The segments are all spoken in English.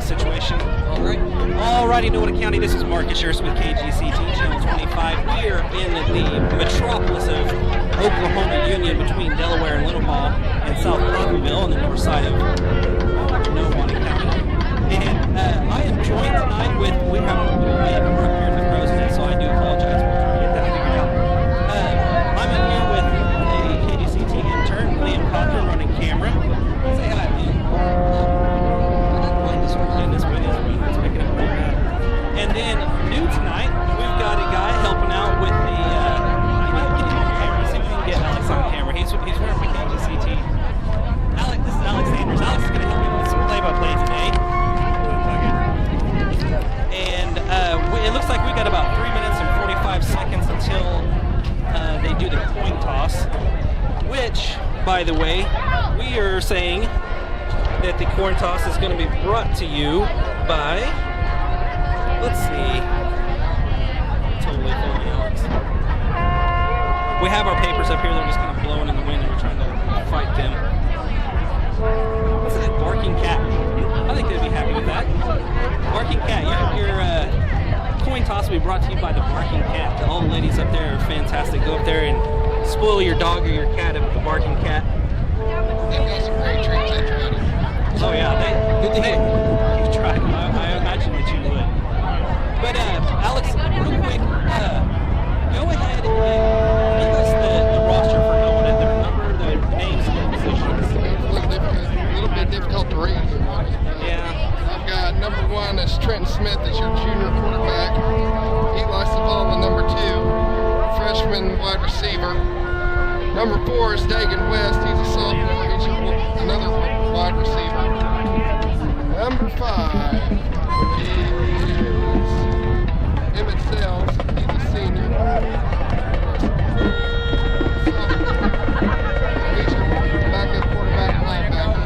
situation. Alrighty, Nowata County, this is Marcus Scherz with KGCT Channel 25. We are in the metropolis of Oklahoma Union between Delaware and Little Hall and South Coffeyville on the north side of Nowata County. And I am joined tonight with, we haven't worked here in the crow's nest, so I do apologize. We're trying to get that figured out. I'm in here with a KGCT intern, Liam Cochran, running camera. Say hi, Liam. Goodness, it's picking up right now. And then, new tonight, we've got a guy helping out with the, camera. See if we can get Alex on camera. He's working for KGCT. Alex, this is Alex Sanders. Alex is going to help me with some play-by-play today. And it looks like we got about 3 minutes and 45 seconds until they do the coin toss, which, by the way, we are saying that the coin toss is going to be brought to you by, let's see, totally full Alex. We have our papers up here, they're just kind of blowing in the wind and we're trying to fight them. What's that, barking cat? I think they'd be happy with that. Barking cat, your coin toss will be brought to you by the Barking Cat. All the ladies up there are fantastic. Go up there and spoil your dog or your cat with the Barking Cat. They've got some great treats they tried it. Oh yeah, you've tried. I imagine that you would. But Alex, real quick, go ahead and give us the roster for Nowata, the number, the names, and the positions. A little bit difficult to read. Yeah. I've got number 1 is Trenton Smith, is your junior quarterback. Eli Savala, number 2, freshman wide receiver. Number 4 is Dagan West, he's a sophomore, he's another wide receiver. Number 5 is Emmett Sells, he's a senior. He's your backup quarterback, linebacker.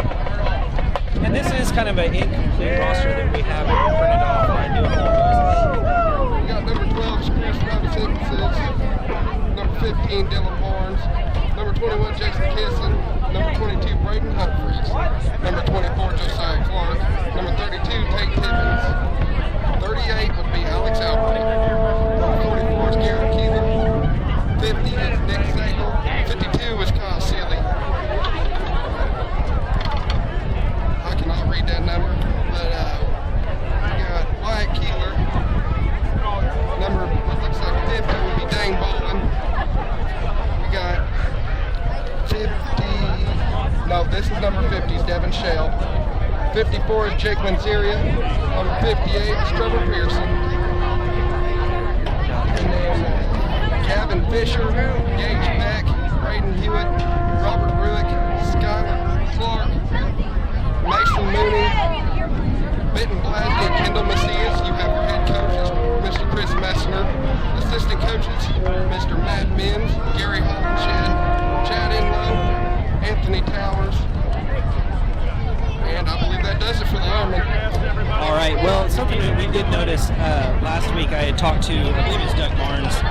And this is kind of an incomplete roster that we have printed off. I do apologize. We got number 12 is Chris Robinson, number 15 Dylan Barnes, number 21 Jason Kisson, number 22 Braden Humphreys, number 24 Josiah Clark, number 32 Tate Tibbins, 38 would be Alex Alberty, number 44 is Garrett Keeler, 50 is Nick Sagal, 52 is Kyle Seeley. I cannot read that number, but we got Wyatt Keeler, number what looks like 50 would be Dane Bolin. We got 50, no, this is number 50 is Devin Shell. 54 is Jake Manzeria. Number 58 is Trevor Pearson. And then Gavin Fisher, Gage Beck, Braden Hewitt, Robert Ruick, Skylar Clark, Mason Mooney, Benton Blasey, and Kendall Macias. You have your head coaches, Mr. Chris Messner. Assistant coaches, Mr. Matt Mims, Gary Hall, Chad Inlow, Anthony Towers. And I believe that does it for the Ironmen. All right, well, something that we did notice last week, I had talked to, I believe it's Doug Barnes,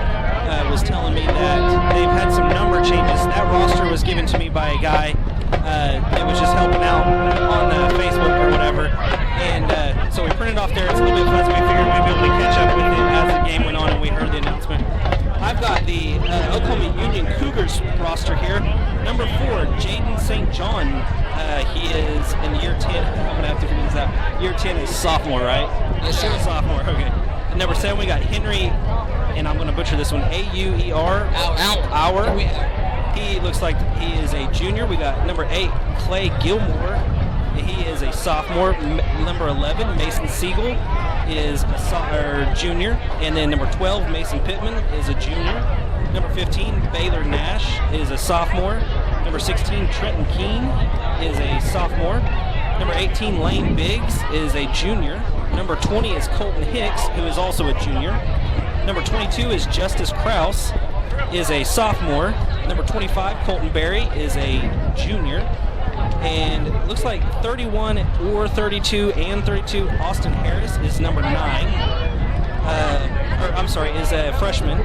was telling me that they've had some number changes. That roster was given to me by a guy that was just helping out on Facebook or whatever. And so we printed off there. It's a little bit fuzzy. We figured we'd be able to catch up with it as the game went on and we heard the announcement. I've got the Oklahoma Union Cougars roster here. Number 4, Jaden St. John. He is in year 10. I'm going to have to figure this out. Year 10 is sophomore, right? Yes, sir. Sophomore, okay. And number 7, we got Henry, and I'm going to butcher this one, A-U-E-R. Auer. He looks like he is a junior. We got number 8, Clay Gilmore. He is a sophomore. Number 11, Mason Siegel, is a junior. And then number 12, Mason Pittman, is a junior. Number 15, Baylor Nash, is a sophomore. Number 16, Trenton Keene, is a sophomore. Number 18, Lane Biggs, is a junior. Number 20 is Colton Hicks, who is also a junior. Number 22 is Justice Krause, is a sophomore. Number 25, Colton Berry, is a junior. And it looks like 31 or 32 and 32, Austin Harris, is number 9. Is a freshman.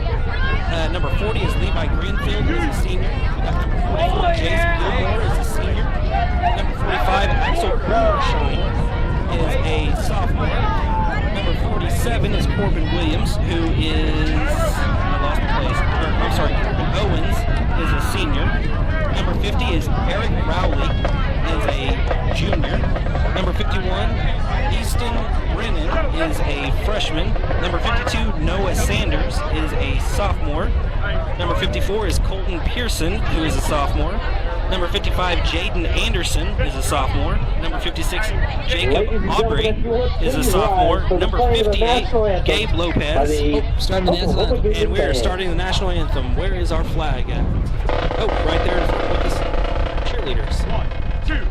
Number 40 is Levi Greenfield, is a senior. We got number 44, Jason Gilmore, is a senior. Number 45, Axel Grunstein, is a sophomore. is Eric Rowley, is a junior. Number 51, Easton Brennan is a freshman. Number 52, Noah Sanders is a sophomore. Number 54 is Colton Pearson, who is a sophomore. Number 55, Jaden Anderson is a sophomore. Number 56, Jacob Aubrey is a sophomore. Number 58, Gabe Lopez. And we are starting the national anthem. Where is our flag at? Oh, right there in front with us. Cheerleaders. 1, 2.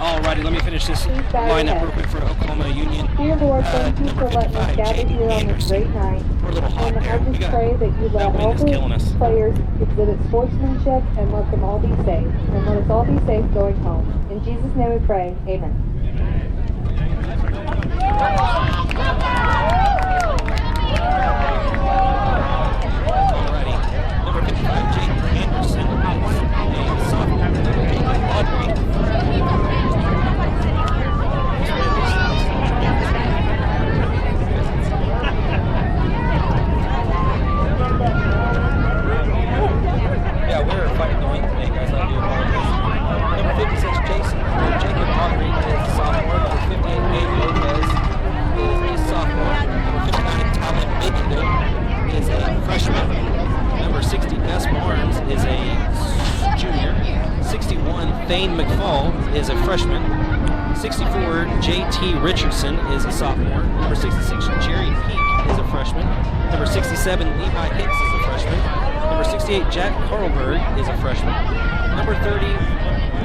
Alrighty, let me finish this lineup real quick for Oklahoma Union. Dear Lord, thank you for letting us gather here on this great night. We're a little hot And there. I just pray that you let all the players exhibit sportsmanship and let them all be safe. And let us all be safe going home. In Jesus' name we pray. Amen. Alrighty. Number 55, Jaden Anderson is a sophomore. Audrey. Yeah, we're fighting the wind today, guys. I do apologize. Number 56, Jacob Audrey is a sophomore. Number 58, Gabe Lopez is a sophomore. Number 59, Tyler Bigelow is a freshman. Number 60, Gus Barnes is a junior. 61, Thane McFall is a freshman. 64, J.T. Richardson is a sophomore. Number 66, Jerry Peak is a freshman. Number 67, Levi Hicks is a freshman. Number 68, Jack Carlberg is a freshman. Number 30,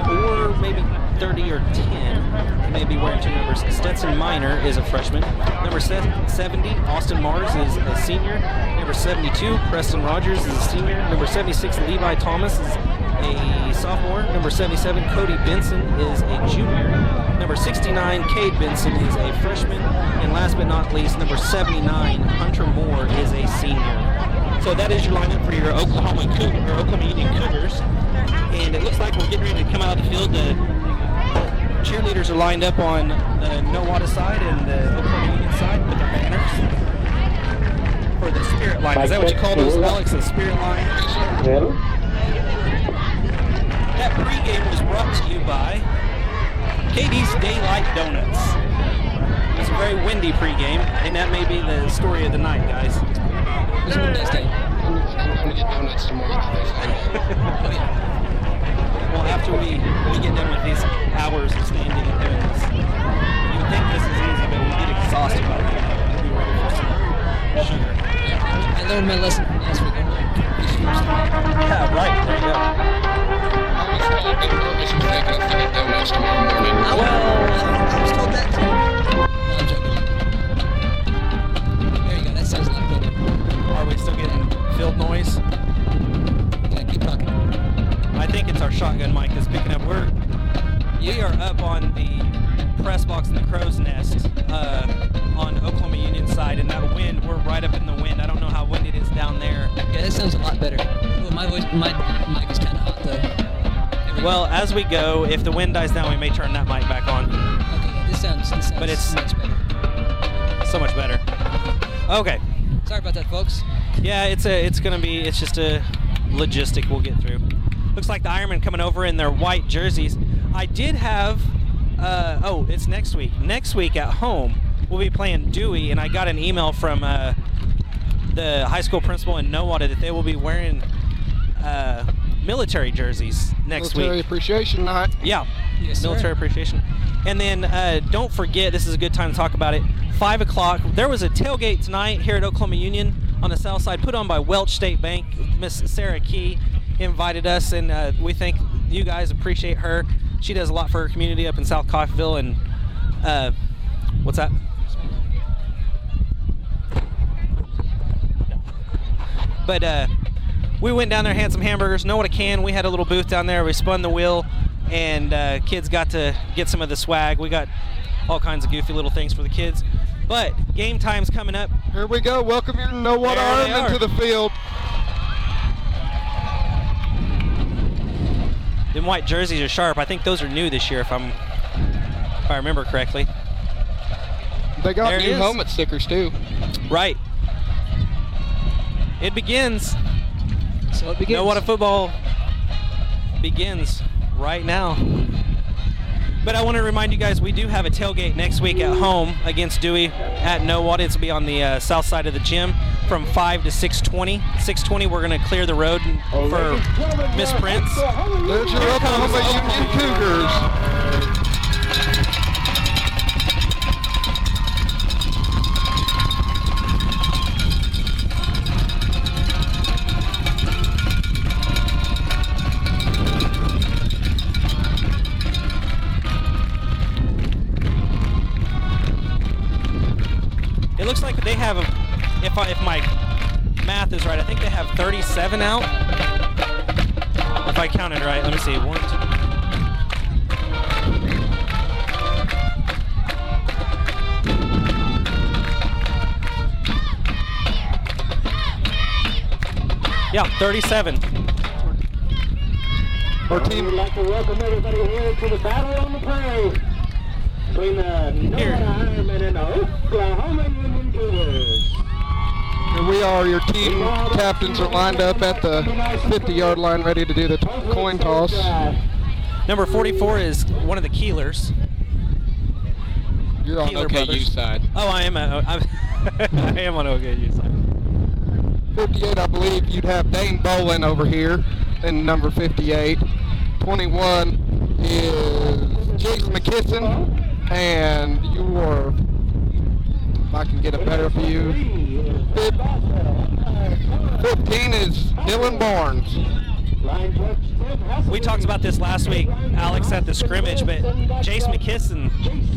or maybe 30 or 10, maybe wearing two numbers, Stetson Minor is a freshman. Number 70, Austin Mars is a senior. Number 72, Preston Rogers is a senior. Number 76, Levi Thomas is a sophomore. Number 77, Cody Benson is a junior. Number 69, Cade Benson is a freshman. And last but not least, number 79, Hunter Moore is a senior. So that is your lineup for your Oklahoma Union Cougars. And it looks like we're getting ready to come out of the field. The cheerleaders are lined up on the Nowata side and the Oklahoma Union side with their banners for the spirit line. Is that what you call those, Alex? The spirit line? That pregame was brought to you by Katie's Daylight Donuts. It was a very windy pregame, and that may be the story of the night, guys. I'm going to get donuts tomorrow. Well, after we get done with these hours of standing and doing this, you would think this is easy, but we get exhausted by the time. We'll be ready for some sugar. I learned my lesson from last week. Yeah, right. There you go. Donuts tomorrow morning. I was told that too. No, I'm joking. There you go. That sounds a lot better. Are we still getting field noise? Yeah, keep talking. I think it's our shotgun mic that's picking up. We are up on the press box in the crow's nest on Oklahoma Union side, and that wind, we're right up in the wind. I don't know how windy it is down there. Yeah, that sounds a lot better. Well, my mic is kind of hot though. Well, as we go, if the wind dies down, we may turn that mic back on. Okay, yeah, this sounds But it's much better. So much better. Okay. Sorry about that, folks. Yeah, it's just a logistic we'll get through. Looks like the Ironmen coming over in their white jerseys. I did have, it's next week. Next week at home, we'll be playing Dewey, and I got an email from the high school principal in Nowata that they will be wearing military jerseys next week. Military Appreciation Night. Yeah, Yes, sir. military appreciation. And then don't forget, this is a good time to talk about it, 5 o'clock, there was a tailgate tonight here at Oklahoma Union on the south side, put on by Welch State Bank. Miss Sarah Key invited us, and we think you guys appreciate her. She does a lot for her community up in South Coffeyville. And what's that? But we went down there, had some hamburgers, know what I can. We had a little booth down there. We spun the wheel, and kids got to get some of the swag. We got all kinds of goofy little things for the kids. But game time's coming up. Here we go. Welcome your Nowata Ironmen to the field. Them white jerseys are sharp. I think those are new this year, if I remember correctly. They got There it new is. helmet stickers too. Right. It begins. So it begins. Nowata football begins right now. But I want to remind you guys, we do have a tailgate next week at home against Dewey at Nowata. It's going to be on the south side of the gym from 5 to 6:20. 6:20, we're going to clear the road for Miss Prince. There's your Oklahoma Union Cougars. It looks like they have, if my math is right, I think they have 37 out. If I counted right, let me see. 1, 2. Yeah, 37. Our team. We'd like to welcome everybody here to the Battle on the Prairie between the Nowata Ironmen and the Oklahoma Union Cougars. Here we are. Your team captains are lined up at the 50-yard line, ready to do the coin toss. Number 44 is one of the Keelers. You're on Keeler OKU brothers. side. Oh, I am on OKU side. 58, I believe you'd have Dane Bolin over here in number 58. 21 is Jace McKisson, and your, if I can get a better view, 15 is Dylan Barnes. We talked about this last week, Alex, at the scrimmage, but Jace McKisson,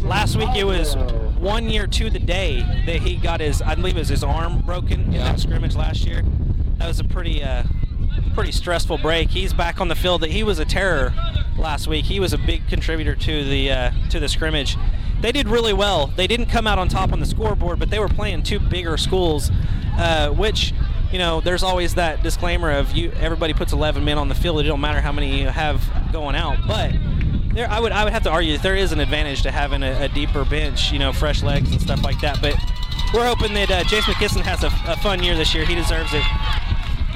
last week it was 1 year to the day that he got his, I believe it was his arm broken in that scrimmage last year. That was a pretty stressful break. He's back on the field. He was a terror last week. He was a big contributor to the scrimmage. They did really well. They didn't come out on top on the scoreboard, but they were playing two bigger schools, which, you know, there's always that disclaimer of everybody puts 11 men on the field. It don't matter how many you have going out, but I would have to argue that there is an advantage to having a deeper bench, you know, fresh legs and stuff like that. But we're hoping that Jace McKisson has a fun year this year. He deserves it.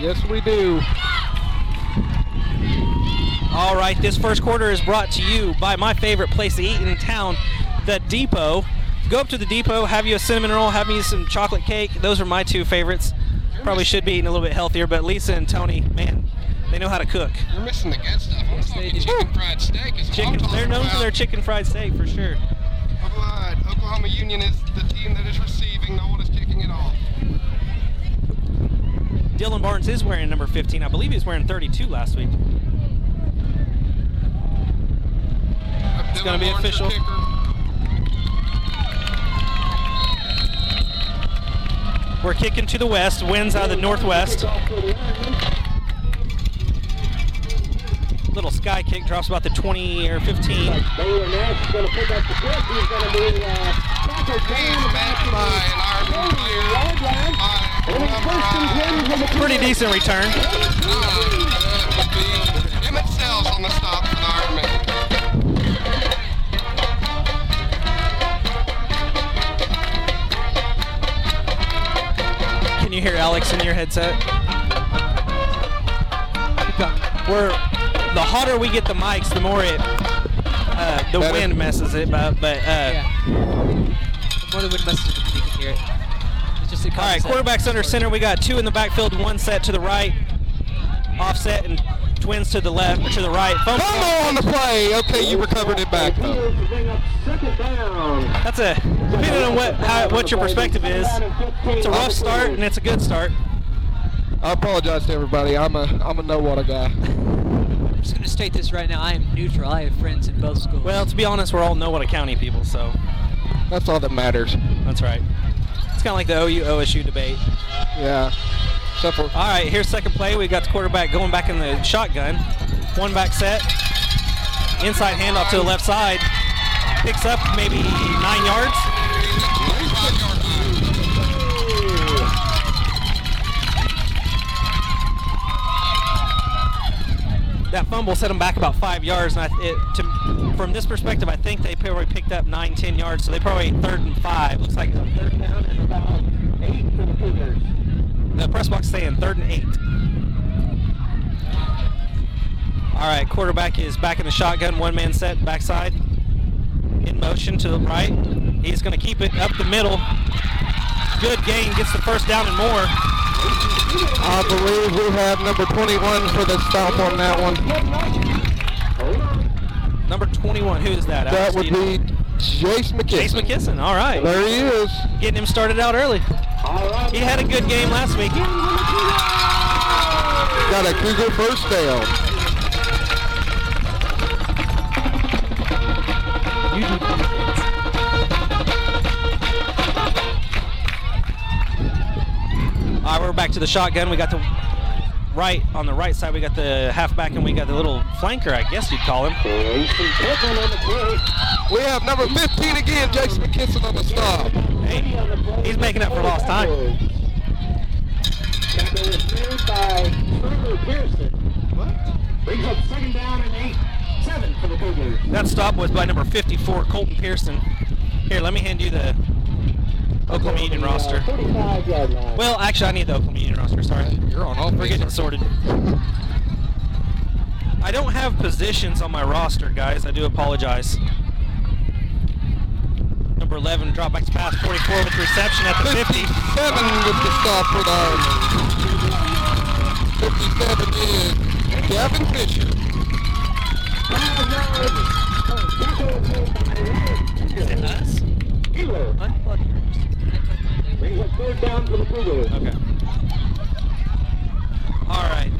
Yes, we do. All right, this first quarter is brought to you by my favorite place to eat in town, the Depot. Go up to the Depot, have you a cinnamon roll, have me some chocolate cake. Those are my two favorites. Probably should be eating a little bit healthier, but Lisa and Tony, man, they know how to cook. You're missing the good stuff. I'm talking chicken fried steak. They're known for their chicken fried steak, for sure. All right, Oklahoma Union is the team that is receiving. No one is kicking it off. Dylan Barnes is wearing number 15. I believe he was wearing 32 last week. It's going to be official. We're kicking to the west. Winds out of the northwest. Little sky kick, drops about the 20 or 15. Baylor Nash is going to pick up the kick. He's going to be Pretty decent return. Emmett Sells on the stop for the Ironmen. Can you hear Alex in your headset? the hotter we get the mics, the more it the wind messes it up. But yeah. The more the wind messes it, you can hear it. It's just all right, quarterback's under center. We got 2 in the backfield, 1 set to the right, offset, and twins to the left or to the right. Fumble on the play. Okay, you recovered it back though. That's depending on what your perspective is. It's a rough start and it's a good start. I apologize to everybody. I'm a Nowata guy. I'm just going to state this right now. I am neutral. I have friends in both schools. Well, to be honest, we're all Nowata County people, so. That's all that matters. That's right. It's kind of like the OU-OSU debate. Yeah. All right, here's second play. We got the quarterback going back in the shotgun. 1 back set. Inside handoff to the left side. Picks up maybe 9 yards. That fumble set them back about 5 yards, and from this perspective, I think they probably picked up 9-10 yards, so they probably 3rd and 5. Looks like 3rd down and about 8 for the Cougars. The press box saying 3rd and 8. All right, quarterback is back in the shotgun, 1-man set, backside, in motion to the right. He's going to keep it up the middle. Good gain, gets the first down and more. I believe we have number 21 for the stop on that one. Number 21, who is that? That would be Jace McKisson. Jace McKisson, all right. There he is. Getting him started out early. He had a good game last week. Got a Cougar first down. All right, we're back to the shotgun. We got the on the right side, we got the halfback, and we got the little flanker, I guess you'd call him. We have number 15 again, Jason McKisson on the stop. Hey, he's making up for lost time. Brings up 2nd down and 8-7 for the Cougars. That stop was by number 54, Colton Pearson. Here, let me hand you the Oklahoma Union roster. Well, actually, I need the Oklahoma Union roster. Sorry. You're on all We're getting it sorted. I don't have positions on my roster, guys. I do apologize. Number 11, drop back to pass. 44 with reception at the 50. 57 with the stop for the Ironmen. 57 is Gavin Fisher. Is it us? Brings up 3rd down for the Cougars. Okay. All right.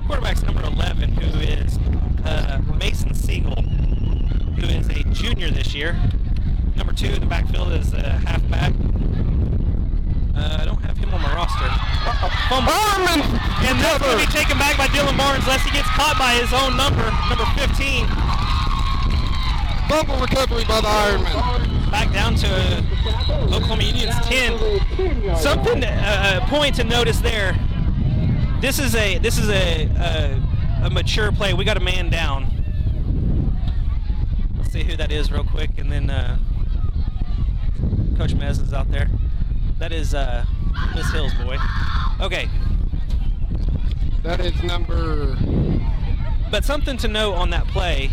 Quarterback's number 11, who is Mason Siegel, who is a junior this year. Number 2 in the backfield is a halfback. I don't have him on my roster. Fumble. And that's going to be taken back by Dylan Barnes unless he gets caught by his own number 15. Fumble recovery by the Ironmen. Back down to Oklahoma Union's 10. Something point to notice there. This is a mature play. We got a man down. Let's see who that is real quick, and then Coach Mez is out there. That is Miss Hill's boy. Okay. That is number. But something to note on that play.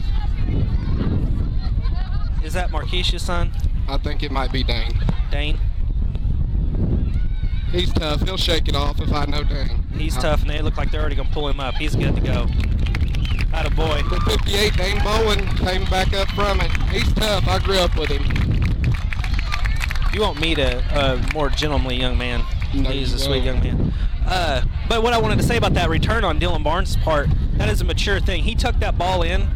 Is that Marquisha's son? I think it might be Dane. Dane? He's tough. He'll shake it off if I know Dane. He's tough, and they look like they're already going to pull him up. He's good to go. Atta boy. The 58, Dane Bowen, came back up from it. He's tough. I grew up with him. You won't meet a more gentlemanly young man. No, He's a sweet young man. But what I wanted to say about that return on Dylan Barnes' part, that is a mature thing. He tucked that ball in.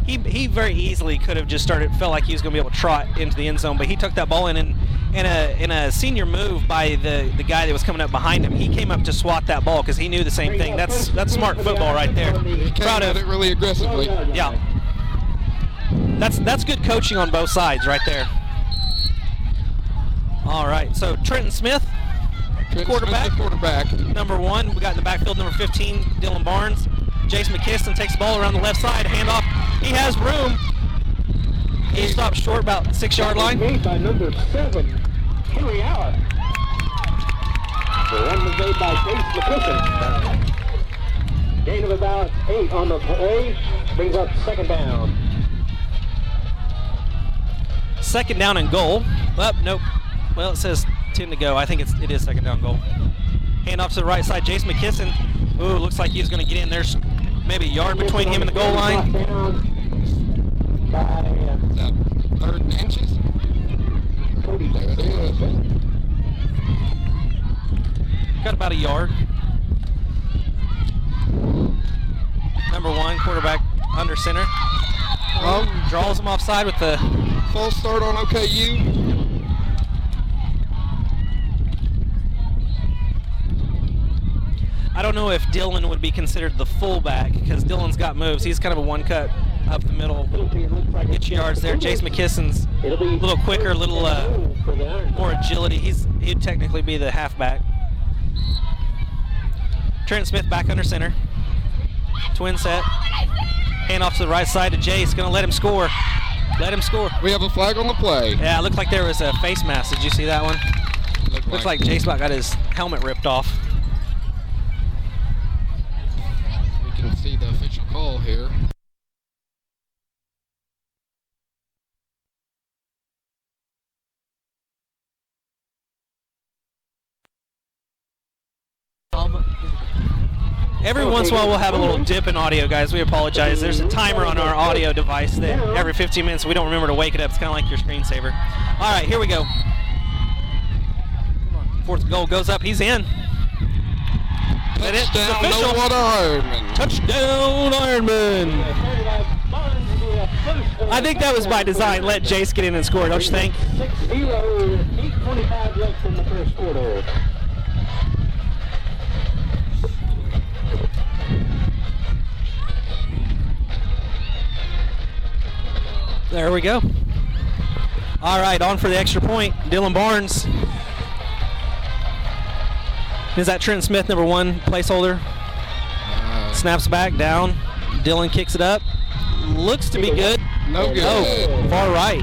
He very easily could have just felt like he was going to be able to trot into the end zone, but he took that ball in a senior move by the guy that was coming up behind him. He came up to swat that ball because he knew the same thing. That's smart football right there. He Proud came of at it really aggressively. Yeah. That's good coaching on both sides right there. All right, so Trenton Smith, quarterback. Number 1, we got in the backfield number 15, Dylan Barnes. Jace McKisson takes the ball around the left side, handoff. He has room. He stops short about 6-yard line. Made by number 7, Henry Allen. The run was made by Jace McKisson. about 8 on the play. Brings up second down. Second down and goal. Nope. Well, it says 10 to go. I think it is second down goal. Hand off to the right side. Jace McKisson. Ooh, looks like he's going to get in. There's maybe a yard between him and the goal line. Is that 3rd and inches? There it is. Got about a yard. Number 1, quarterback under center. Draws him offside with the false start on OKU. I don't know if Dylan would be considered the fullback because Dylan's got moves. He's kind of a one cut up the middle. Get yards there. Jace McKisson's a little quicker, a little more agility. He'd technically be the halfback. Trent Smith back under center. Twin set. Hand off to the right side to Jace. Going to let him score. Let him score. We have a flag on the play. Yeah, it looked like there was a face mask. Did you see that one? Looks like Jace about got his helmet ripped off. We can see the official call here. Every once in a while we'll have a little dip in audio, guys. We apologize. There's a timer on our audio device that every 15 minutes we don't remember to wake it up. It's kind of like your screensaver. All right, here we go. 4th goal goes up. He's in. Touchdown, Nowata Ironmen. Touchdown, Ironmen. I think that was by design. Let Jace get in and score, don't you think? 6-0, 8:25 left in the first quarter. There we go. All right, on for the extra point. Dylan Barnes. Is that Trent Smith, number 1 placeholder? Snaps back, down. Dylan kicks it up. Looks to be good. No good. Oh, far right.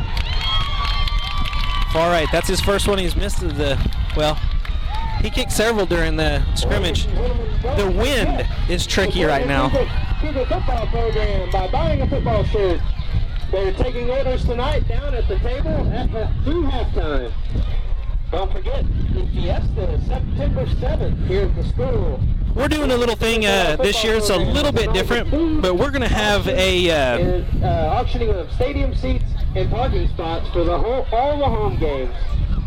Far right. That's his first one he's missed. He kicked several during the scrimmage. The wind is tricky right now. Cougar football program by buying a football shirt. They're taking orders tonight down at the table through halftime. Don't forget, the Fiesta, September 7th here at the school. We're doing a little thing this year. It's a little bit different, but we're going to have a auctioning of stadium seats and parking spots for all the home games.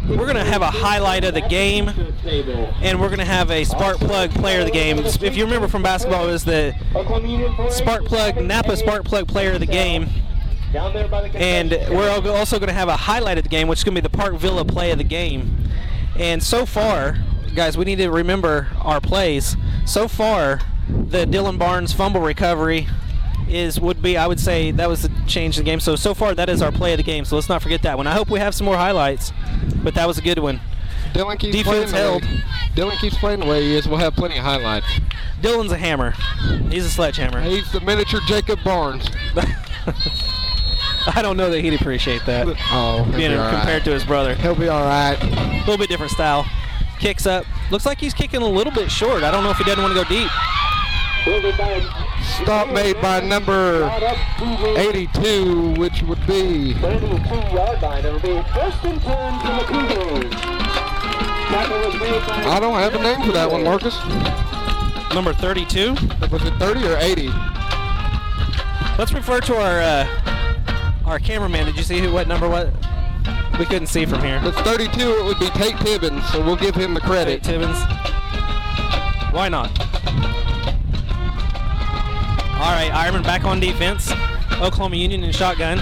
We're going to have a highlight of the game, and we're going to have a spark plug player of the game. If you remember from basketball, it was the Napa spark plug player of the game. And we're also going to have a highlight of the game, which is going to be the Park Villa play of the game. And so far, guys, we need to remember our plays. So far, the Dylan Barnes fumble recovery would be, I would say, that was the change in the game. So far, that is our play of the game. So let's not forget that one. I hope we have some more highlights, but that was a good one. Dylan keeps Defense held. Dylan keeps playing the way he is. We'll have plenty of highlights. Dylan's a hammer. He's a sledgehammer. He's the miniature Jacob Barnes. I don't know that he'd appreciate that. Being compared to his brother. He'll be all right. A little bit different style. Kicks up. Looks like he's kicking a little bit short. I don't know if he doesn't want to go deep. Stop made by number 82, which would be 32-yard line. It'll be 1st and 10 to the Cougars. I don't have a name for that one, Marcus. Number 32. Was it 30 or 80? Let's refer to our cameraman. Did you see what number what? We couldn't see from here. It's 32. It would be Tate Tibbins, so we'll give him the credit. Tate Tibbins. Why not? All right, Ironman back on defense. Oklahoma Union in shotgun.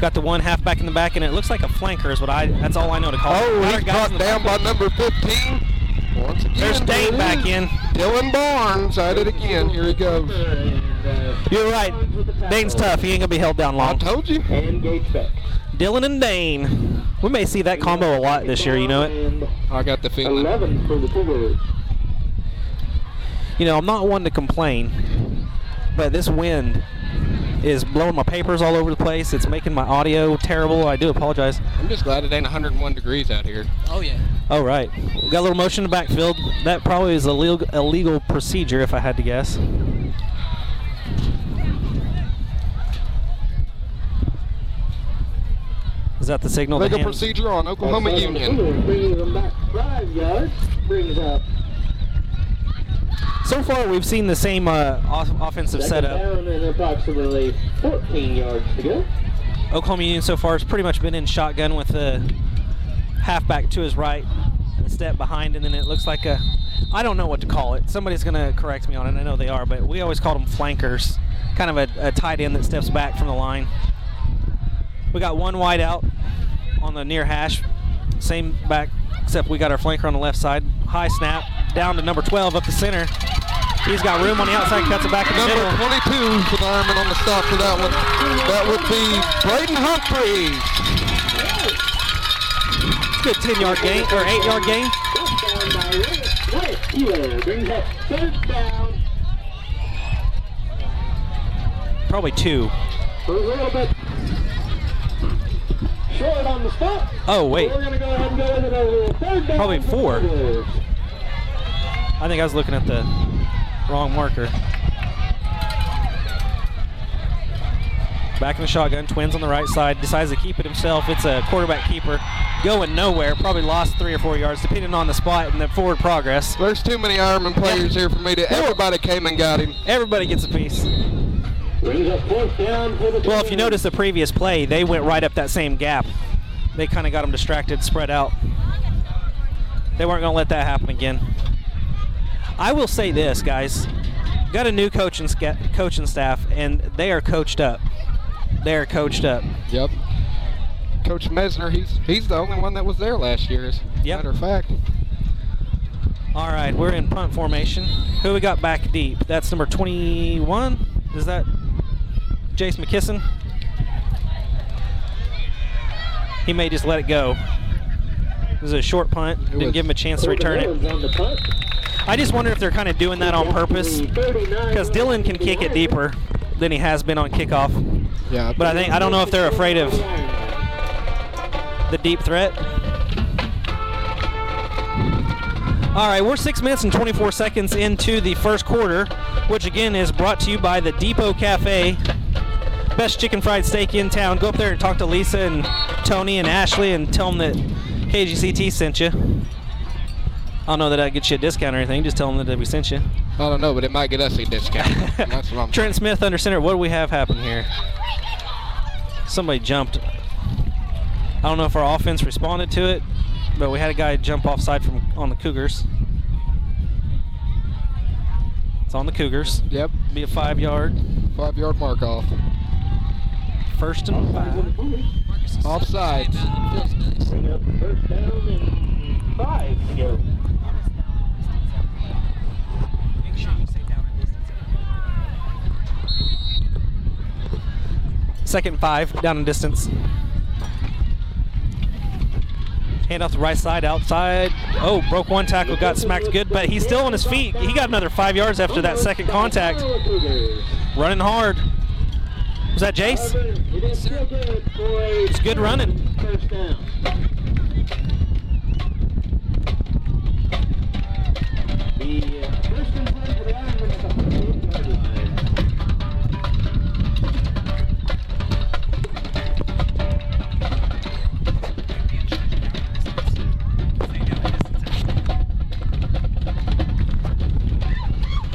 Got the one halfback in the back, and it looks like a flanker is what that's all I know to call it. Oh, he's brought down by number 15. Once again, there's Dane back in. Dylan Barnes at it again. Here he goes. You're right. Dane's tough. He ain't going to be held down long. I told you. And Gates back. Dylan and Dane. We may see that combo a lot this year, you know it? I got the feeling. 11 for the Cougars. You know, I'm not one to complain, but this wind is blowing my papers all over the place. It's making my audio terrible. I do apologize. I'm just glad it ain't 101 degrees out here. Oh, yeah. Oh, right. We got a little motion in the backfield. That probably is a illegal procedure, if I had to guess. Is that the signal? Legal The hands? procedure on Oklahoma Union. Brings them back 5 yards. Brings up So far, we've seen the same offensive second setup. down and approximately 14 yards to go. Oklahoma Union so far has pretty much been in shotgun with the halfback to his right, a step behind, and then it looks like I don't know what to call it. Somebody's going to correct me on it. I know they are, but we always called them flankers, kind of a tight end that steps back from the line. We got one wide out on the near hash, same back, except we got our flanker on the left side. High snap, down to number 12 up the center. He's got room on the outside, cuts it back in the Number middle. 22 for the Ironmen on the stop for that one. That would be Braden Humphrey. Good 10-yard gain, or 8-yard gain. Brings up third down. Probably 2. A little bit short on the spot. Oh, wait. We're going to go ahead and go with it over third down. Probably 4. Cougars. I think I was looking at the wrong marker. Back in the shotgun, Twins on the right side, decides to keep it himself. It's a quarterback keeper going nowhere, probably lost 3 or 4 yards depending on the spot and the forward progress. There's too many Ironman players here for me to. Everybody came and got him. Everybody gets a piece. Brings up fourth down for the Well, if you Twins. notice the previous play, they went right up that same gap. They kind of got them distracted, spread out. They weren't going to let that happen again. I will say this, guys. Got a new coaching staff, and they are coached up. They are coached up. Yep. Coach Mesner, he's the only one that was there last year, as a matter of fact. All right, we're in punt formation. Who we got back deep? That's number 21. Is that Jace McKisson? He may just let it go. It was a short punt. Didn't give him a chance to return it. On the punt. I just wonder if they're kind of doing that on purpose, because Dylan can kick it deeper than he has been on kickoff. Yeah. But I don't know if they're afraid of the deep threat. All right, we're 6 minutes and 24 seconds into the first quarter, which again is brought to you by the Depot Cafe. Best chicken fried steak in town. Go up there and talk to Lisa and Tony and Ashley and tell them that KGCT sent you. I don't know that I get you a discount or anything. Just tell them that we sent you. I don't know, but it might get us a discount. That's what I'm Trent Smith under center. What do we have happen here? Somebody jumped. I don't know if our offense responded to it, but we had a guy jump offside on the Cougars. It's on the Cougars. Yep. Be a 5-yard. 5-yard mark off. 1st and 5. Offsides. Bring up first down and 5 to go. Make sure you say down in distance. 2nd and 5, down in distance. Hand off the right side, outside. Oh, broke one tackle, got smacked good, but he's still on his feet. He got another 5 yards after that second contact. Running hard. Was that Jace? It's good running. First down. The first and 10 for the Ironmen at the 48-yard line.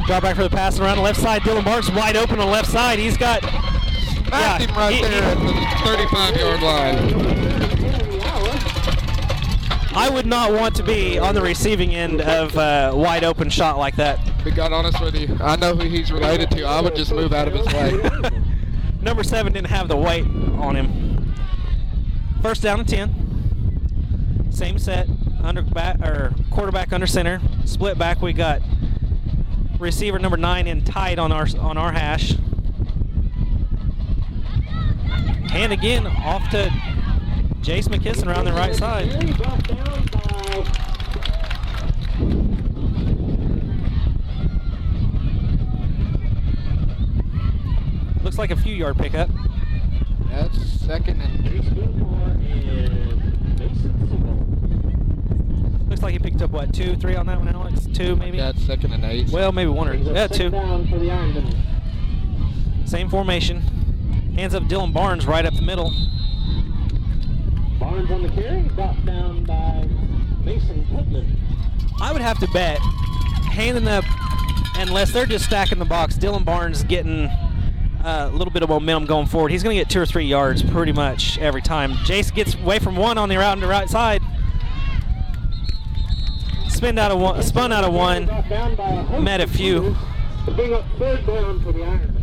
Drop back for the pass around the left side. Dylan Barnes wide open on the left side. He's got... Smacked him right there at the 35-yard line. I would not want to be on the receiving end of a wide open shot like that. To be quite honest with you, I know who he's related to. I would just move out of his way. Number 7 didn't have the weight on him. 1st down and 10. Same set. Quarterback under center. Split back. We got receiver number 9 in tight on our hash. And again, off to Jace McKisson around the right side. Looks like a few yard pickup. That's 2nd and 8. Looks like he picked up, what, 2, 3 on that one, Alex? 2 maybe? That's 2nd and 8. Well, maybe 1 or... Yeah, 2. Same formation. Hands up Dylan Barnes right up the middle. Barnes on the carry, brought down by Mason Putman. I would have to bet, handing up, unless they're just stacking the box, Dylan Barnes getting a little bit of momentum going forward. He's going to get 2 or 3 yards pretty much every time. Jace gets away from one on the right side. Spun out of one, met a few. To bring up 3rd down for the Ironmen.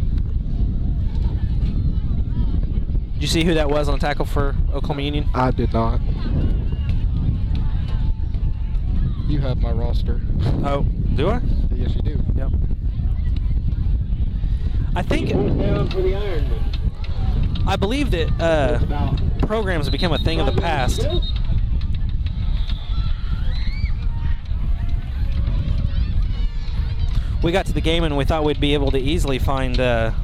Did you see who that was on tackle for Oklahoma Union? I did not. You have my roster. Oh, do I? Yes, you do. Yep. I think, 4th down for the Ironmen. I believe that programs have become a thing of the past. We got to the game and we thought we'd be able to easily find a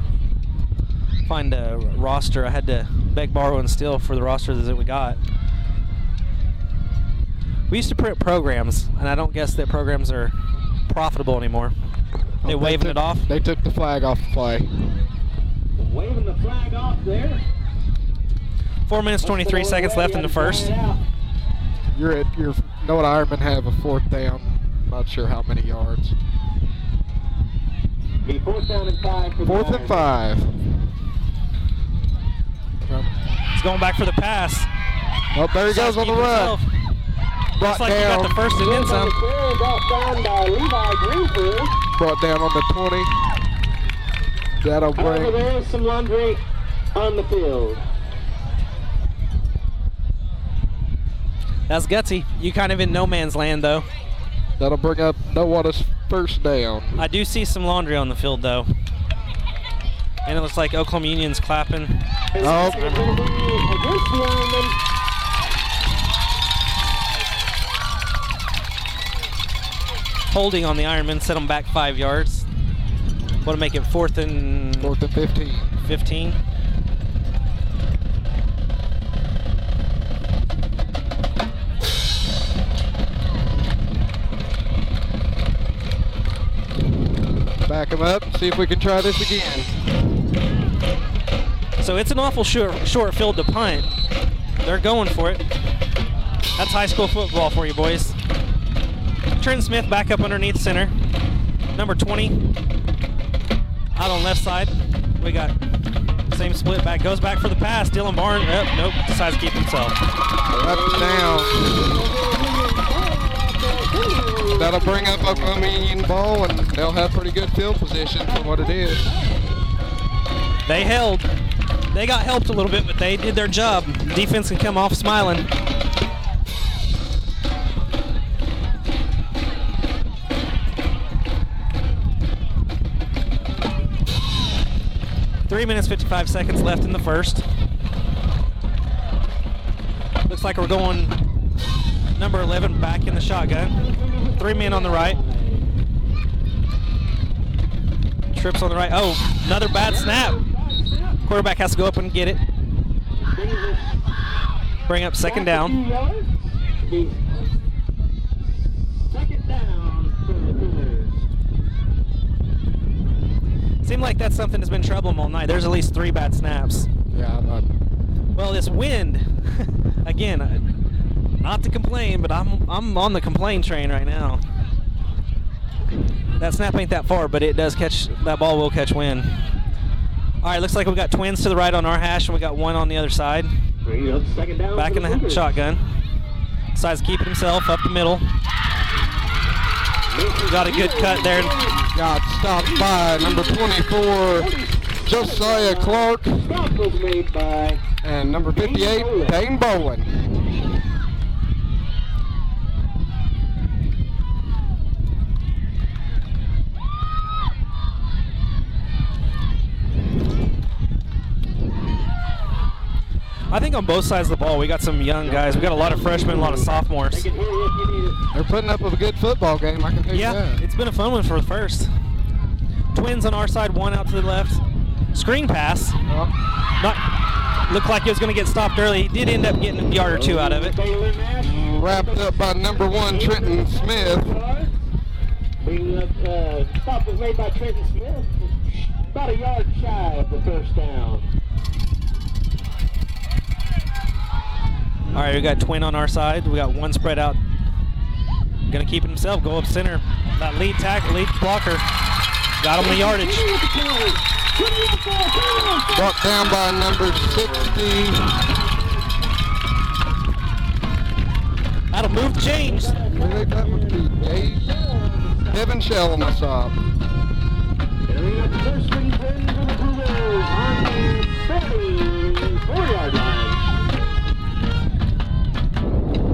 roster. I had to beg, borrow, and steal for the roster that we got. We used to print programs, and I don't guess that programs are profitable anymore. They waving it off? They took the flag off the play. Waving the flag off there. 4 minutes, 23 seconds left in the first. You're at your Nowata Ironmen have a 4th down. Not sure how many yards. Be 4th down and 5 for the 4th and 5. He's going back for the pass. Oh, there he goes on the run. Brought Looks like he got down. the first and then some. Brought down by Levi Greenfield. Brought down on the 20. That'll However, bring. there is some laundry on the field. That's gutsy. You kind of in no man's land, though. That'll bring up Nowata's 1st down. I do see some laundry on the field, though. And it looks like Oklahoma Union's clapping. Oh. Against the Ironmen. Holding on the Ironman, set them back 5 yards. Want to make it 4th and 15. 15. Back him up. See if we can try this again. So it's an awful short field to punt. They're going for it. That's high school football for you, boys. Trenton Smith back up underneath center. Number 20 out on left side. We got same split back. Goes back for the pass. Dylan Barnes. Nope. Decides to keep himself. Up and down. That'll bring up Oklahoma Union ball, and they'll have pretty good field position for what it is. They held. They got helped a little bit, but they did their job. Defense can come off smiling. Three minutes, 55 seconds left in the first. Looks like we're going number 11 back in the shotgun. 3 men on the right. Trips on the right. Oh, another bad snap. Quarterback has to go up and get it. Bring up 2nd down. Second down for the Cougars. Seemed like that's something that's been troubling them all night. There's at least 3 bad snaps. Yeah, Well, this wind, again, not to complain, but I'm on the complain train right now. That snap ain't that far, but it does catch, that ball will catch wind. All right, looks like we got twins to the right on our hash, and we got one on the other side. Second down Back in the shotgun. Decides to keep it himself up the middle. Got a good cut there. got stopped by number 24, Josiah Clark, Stop was made by and number 58, Dane Bowen. I think on both sides of the ball, we got some young guys. We got a lot of freshmen, a lot of sophomores. They can hear you if you need it. They're putting up a good football game, I can tell you Yeah, that. it's been a fun one for the first. Twins on our side, one out to the left. Screen pass. Not looked like it was going to get stopped early. He did end up getting a yard or two out of it. Baylor Nash. Wrapped up by number 1, Trenton Smith. Stop was made by Trenton Smith. About a yard shy of the first down. All right, we got twin on our side. We got one spread out. Gonna keep it himself. Go up center. That lead tackle, lead blocker. Got him the yardage. Brought down by number 60. That'll move the chains. I think that would be Kevin Shell on the stop.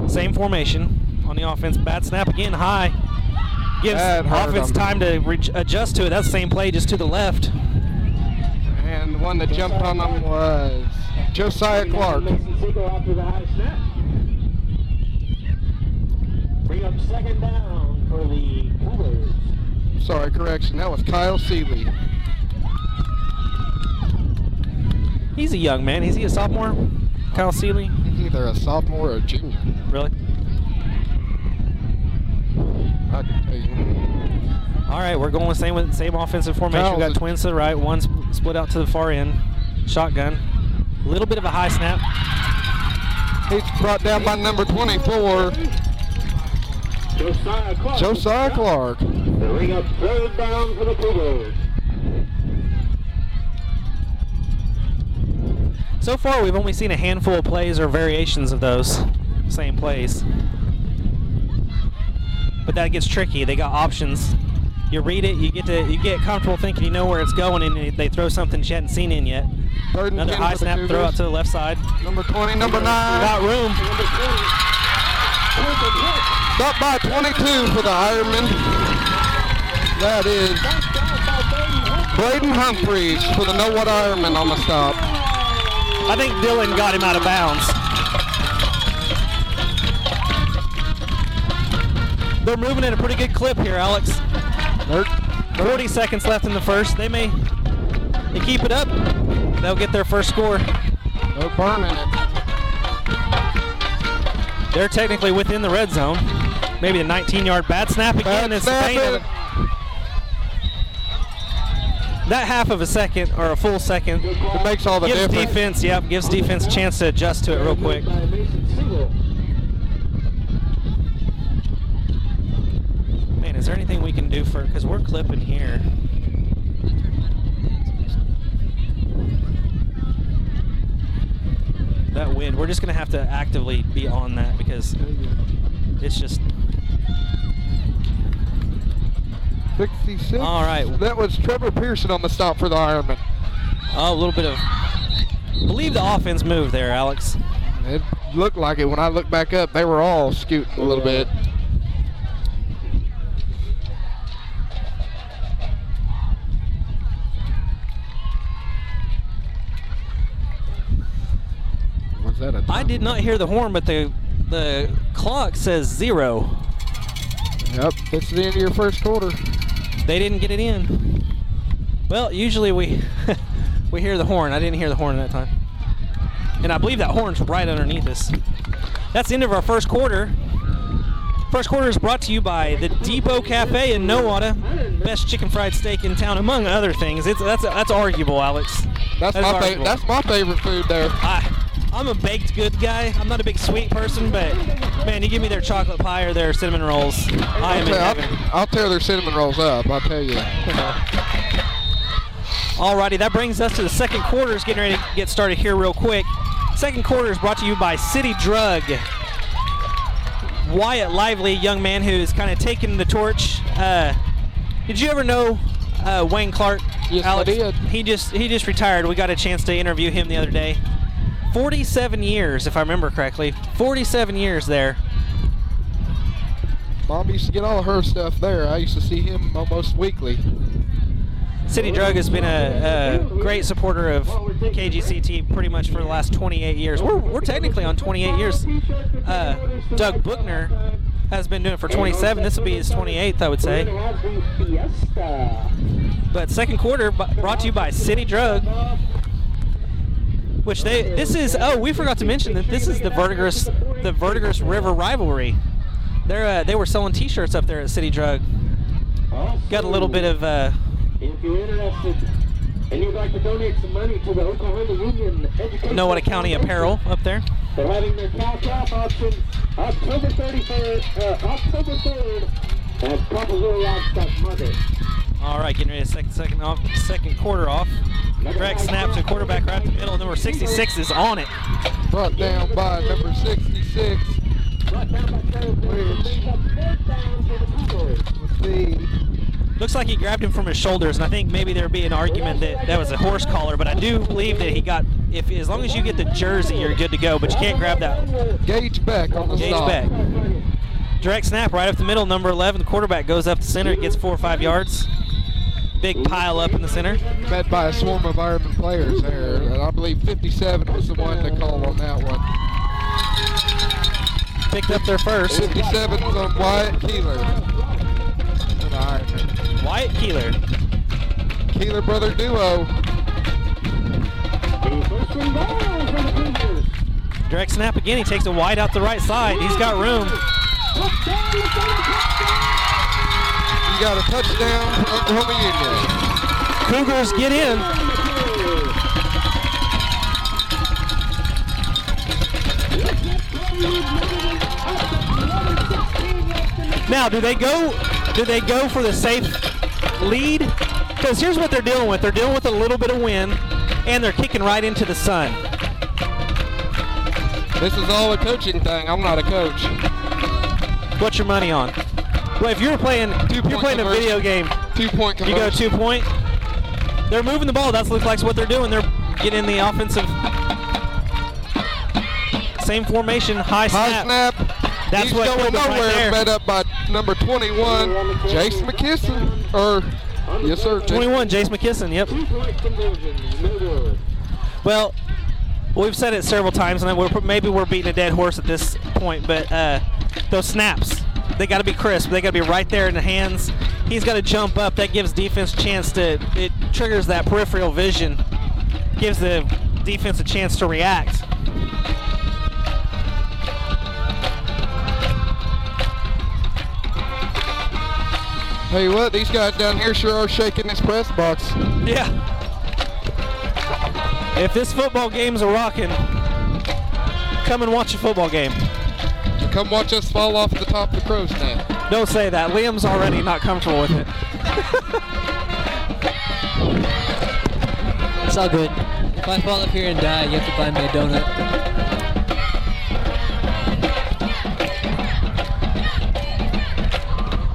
Same formation on the offense. Bad snap again, high. Gives offense time to adjust to it. That's the same play, just to the left. And the one that jumped on them was Josiah Clark. Bring up second down for the Cougars. Sorry, correction. That was Kyle Seeley. He's a young man. Is he a sophomore? Kyle Seeley? He's either a sophomore or a junior. Really? I can tell you. All right, we're going with same offensive formation. We got twins to the right, one split out to the far end. Shotgun. A little bit of a high snap. He's brought down by number 24. Josiah Clark. Bring up third down for the Cougars. So far, we've only seen a handful of plays or variations of those same plays. But that gets tricky. They got options. You read it, you get comfortable thinking you know where it's going, and they throw something you hadn't seen in yet. Another high snap, throw out to the left side. Number 20, number 9. Got room. Stop by 22 for the Ironmen. That is Braden Humphreys for the Nowata Ironmen on the stop. I think Dylan got him out of bounds. They're moving at a pretty good clip here, Alex. 40 seconds left in the first. They keep it up, they'll get their first score. They're burning it. They're technically within the red zone. Maybe a 19-yard bad snap again. That half of a second or a full second it makes all the difference. Gives defense a chance to adjust to it real quick. Man, is there anything we can do because we're clipping here. That wind, we're just going to have to actively be on that because it's just... 66. All right. That was Trevor Pearson on the stop for the Ironmen. Oh, a little bit of... I believe the offense moved there, Alex. It looked like it. When I looked back up, they were all scooting a little bit. Was that a I did not hear the horn, but the clock says 0. Yep, it's the end of your first quarter. They didn't get it in. Well, usually we we hear the horn. I didn't hear the horn that time. And I believe that horn's right underneath us. That's the end of our first quarter. First quarter is brought to you by the Depot Cafe in Nowata. Best chicken fried steak in town, among other things. That's arguable, Alex. That's my favorite food there. I'm a baked good guy. I'm not a big sweet person, but man, you give me their chocolate pie or their cinnamon rolls, I am in heaven. I'll tear their cinnamon rolls up, I'll tell you. Alrighty, that brings us to the second quarter. Is getting ready to get started here real quick. Second quarter is brought to you by City Drug. Wyatt Lively, a young man who's kind of taken the torch. Did you ever know Wayne Clark? Yes, Alex? I did. He just retired. We got a chance to interview him the other day. 47 years, if I remember correctly. 47 years there. Mom used to get all of her stuff there. I used to see him almost weekly. City Drug has been a great supporter of KGCT pretty much for the last 28 years. We're technically on 28 years. Doug Bookner has been doing it for 27. This will be his 28th, I would say. But second quarter brought to you by City Drug. Which we forgot to mention that this is the Verdigis River Rivalry. They were selling T-shirts up there at City Drug. Got a little bit of if you're interested and you'd like to donate some money to the Oklahoma Union Education Nowata County Apparel up there. They're having their cash off auction October 3rd at Copperville Livestock Market. All right, getting ready to second quarter off. Direct snap to quarterback right to the middle. Number 66 is on it. Brought down by number 66. Looks like he grabbed him from his shoulders, and I think maybe there'd be an argument that was a horse collar, but I do believe that he got, as long as you get the jersey, you're good to go, but you can't grab that. Gage Beck on the Gage stop. Beck. Direct snap right up the middle, number 11. The quarterback goes up the center, gets 4 or 5 yards. Big pile up in the center. Met by a swarm of Ironman players there. And I believe 57 was the one to call on that one. Picked up their first. 57's on Wyatt Keeler. An Ironman. Wyatt Keeler. Keeler brother duo. Direct snap again. He takes a wide out the right side. He's got room. You got a touchdown for Oklahoma Union. Cougars get in. Now, do they go for the safe lead? Because here's what they're dealing with. They're dealing with a little bit of wind, and they're kicking right into the sun. This is all a coaching thing. I'm not a coach. What's your money on? Well, if you're playing a video game, 2-point you go conversion. 2-point. They're moving the ball. That looks like what they're doing. They're getting the offensive. Same formation, high snap. High snap. That's He's what going put them right nowhere. there. Met up by number 21, Jace McKisson. Yes, sir. 21, Jace McKisson. Yep. Well, we've said it several times, and maybe we're beating a dead horse at this point, but those snaps, they got to be crisp. They got to be right there in the hands. He's got to jump up. That gives defense a chance to. It triggers that peripheral vision. Gives the defense a chance to react. Tell you what, these guys down here sure are shaking this press box. Yeah. If this football game's a rockin', come and watch a football game. Come watch us fall off the top of the crow's nest. Don't say that. Liam's already not comfortable with it. It's all good. If I fall up here and die, you have to buy me a donut.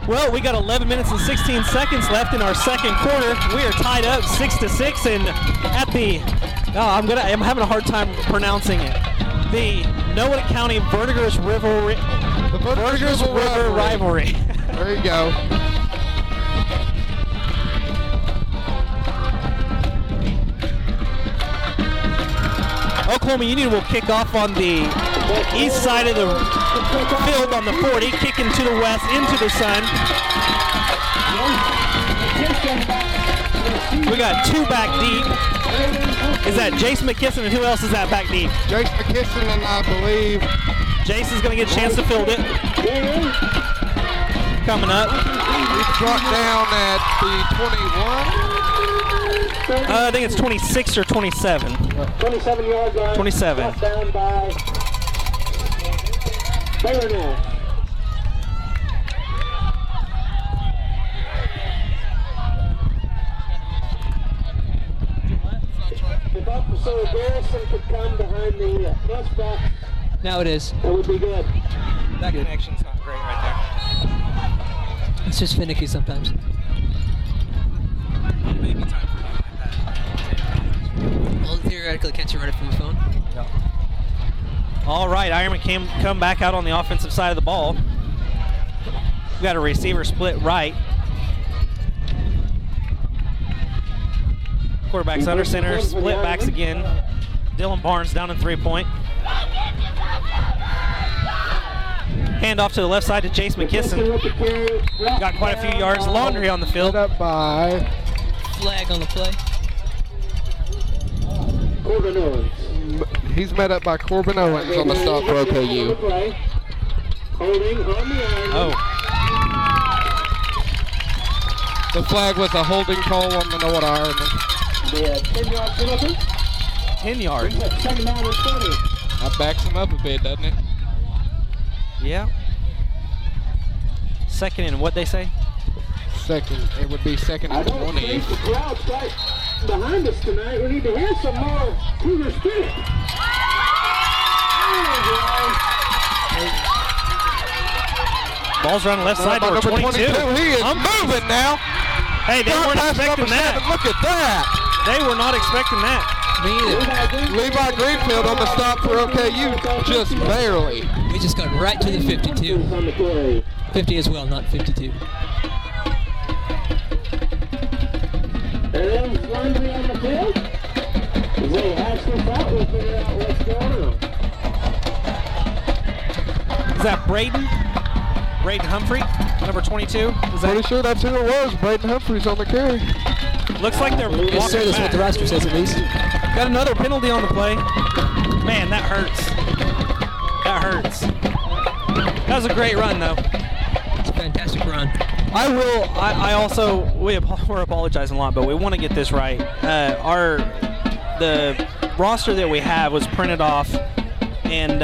Well, we got 11 minutes and 16 seconds left in our second quarter. We are tied up 6-6, and at the I'm having a hard time pronouncing it. The Nowata County Verdigis Rivalry. The Verdigis River Rivalry. There you go. Oklahoma Union will kick off on the east side of the field on the 40, kicking to the west into the sun. We got 2 back deep. Is that Jace McKisson, and who else is that back deep? Jace McKisson, and I believe Jace is going to get a chance to field it. Coming up. He's dropped down at the 21. I think it's 26 or 27. 27-yard line. 27. Brought down by Verdigis. If Officer Garrison could come behind the press box, Now it is. that would be good. That connection's not great right It's just finicky sometimes. there. Maybe time for Well, theoretically, can't you run it from the phone? All right, Ironmen come back out on the offensive side of the ball. We've got a receiver split right. Quarterback's under center, split backs again. Dylan Barnes down in 3-point. Handoff to the left side to Jace McKisson. Got quite a few yards. Laundry on the field. Up by Flag on the play. Corbin Owens. he's met up by Corbin Owens on the stop for OKU. Holding on the line. Oh. The flag was a holding call on the Nowata Ironmen. The 10-yard penalty. 10 yards. Second down and 20. That backs him up a bit, doesn't it? Yeah. Second and what they say? Second, it would be second I and don't 20. think the crowd's quite behind us tonight. We need to hear some more Cougar spirit. Ball's running left side to 22. He is moving now. Hey, they weren't expecting that. Look at that. They were not expecting that. Me either. Levi Greenfield on the stop for OKU, just barely. We just got right to the 52. 50 as well, not 52. There's Landry on the field. As they hash this out, we'll figure out what's going on. Is that Braden? Braden Humphrey, number 22. Is that? Pretty sure that's who it was. Braden Humphreys on the carry. Looks like they're walking Yes, sir, that's what the back. roster says at least. Got another penalty on the play. Man, that hurts. That hurts. That was a great run, though. It's a fantastic run. I also, we're apologizing a lot, but we want to get this right. The roster that we have was printed off, and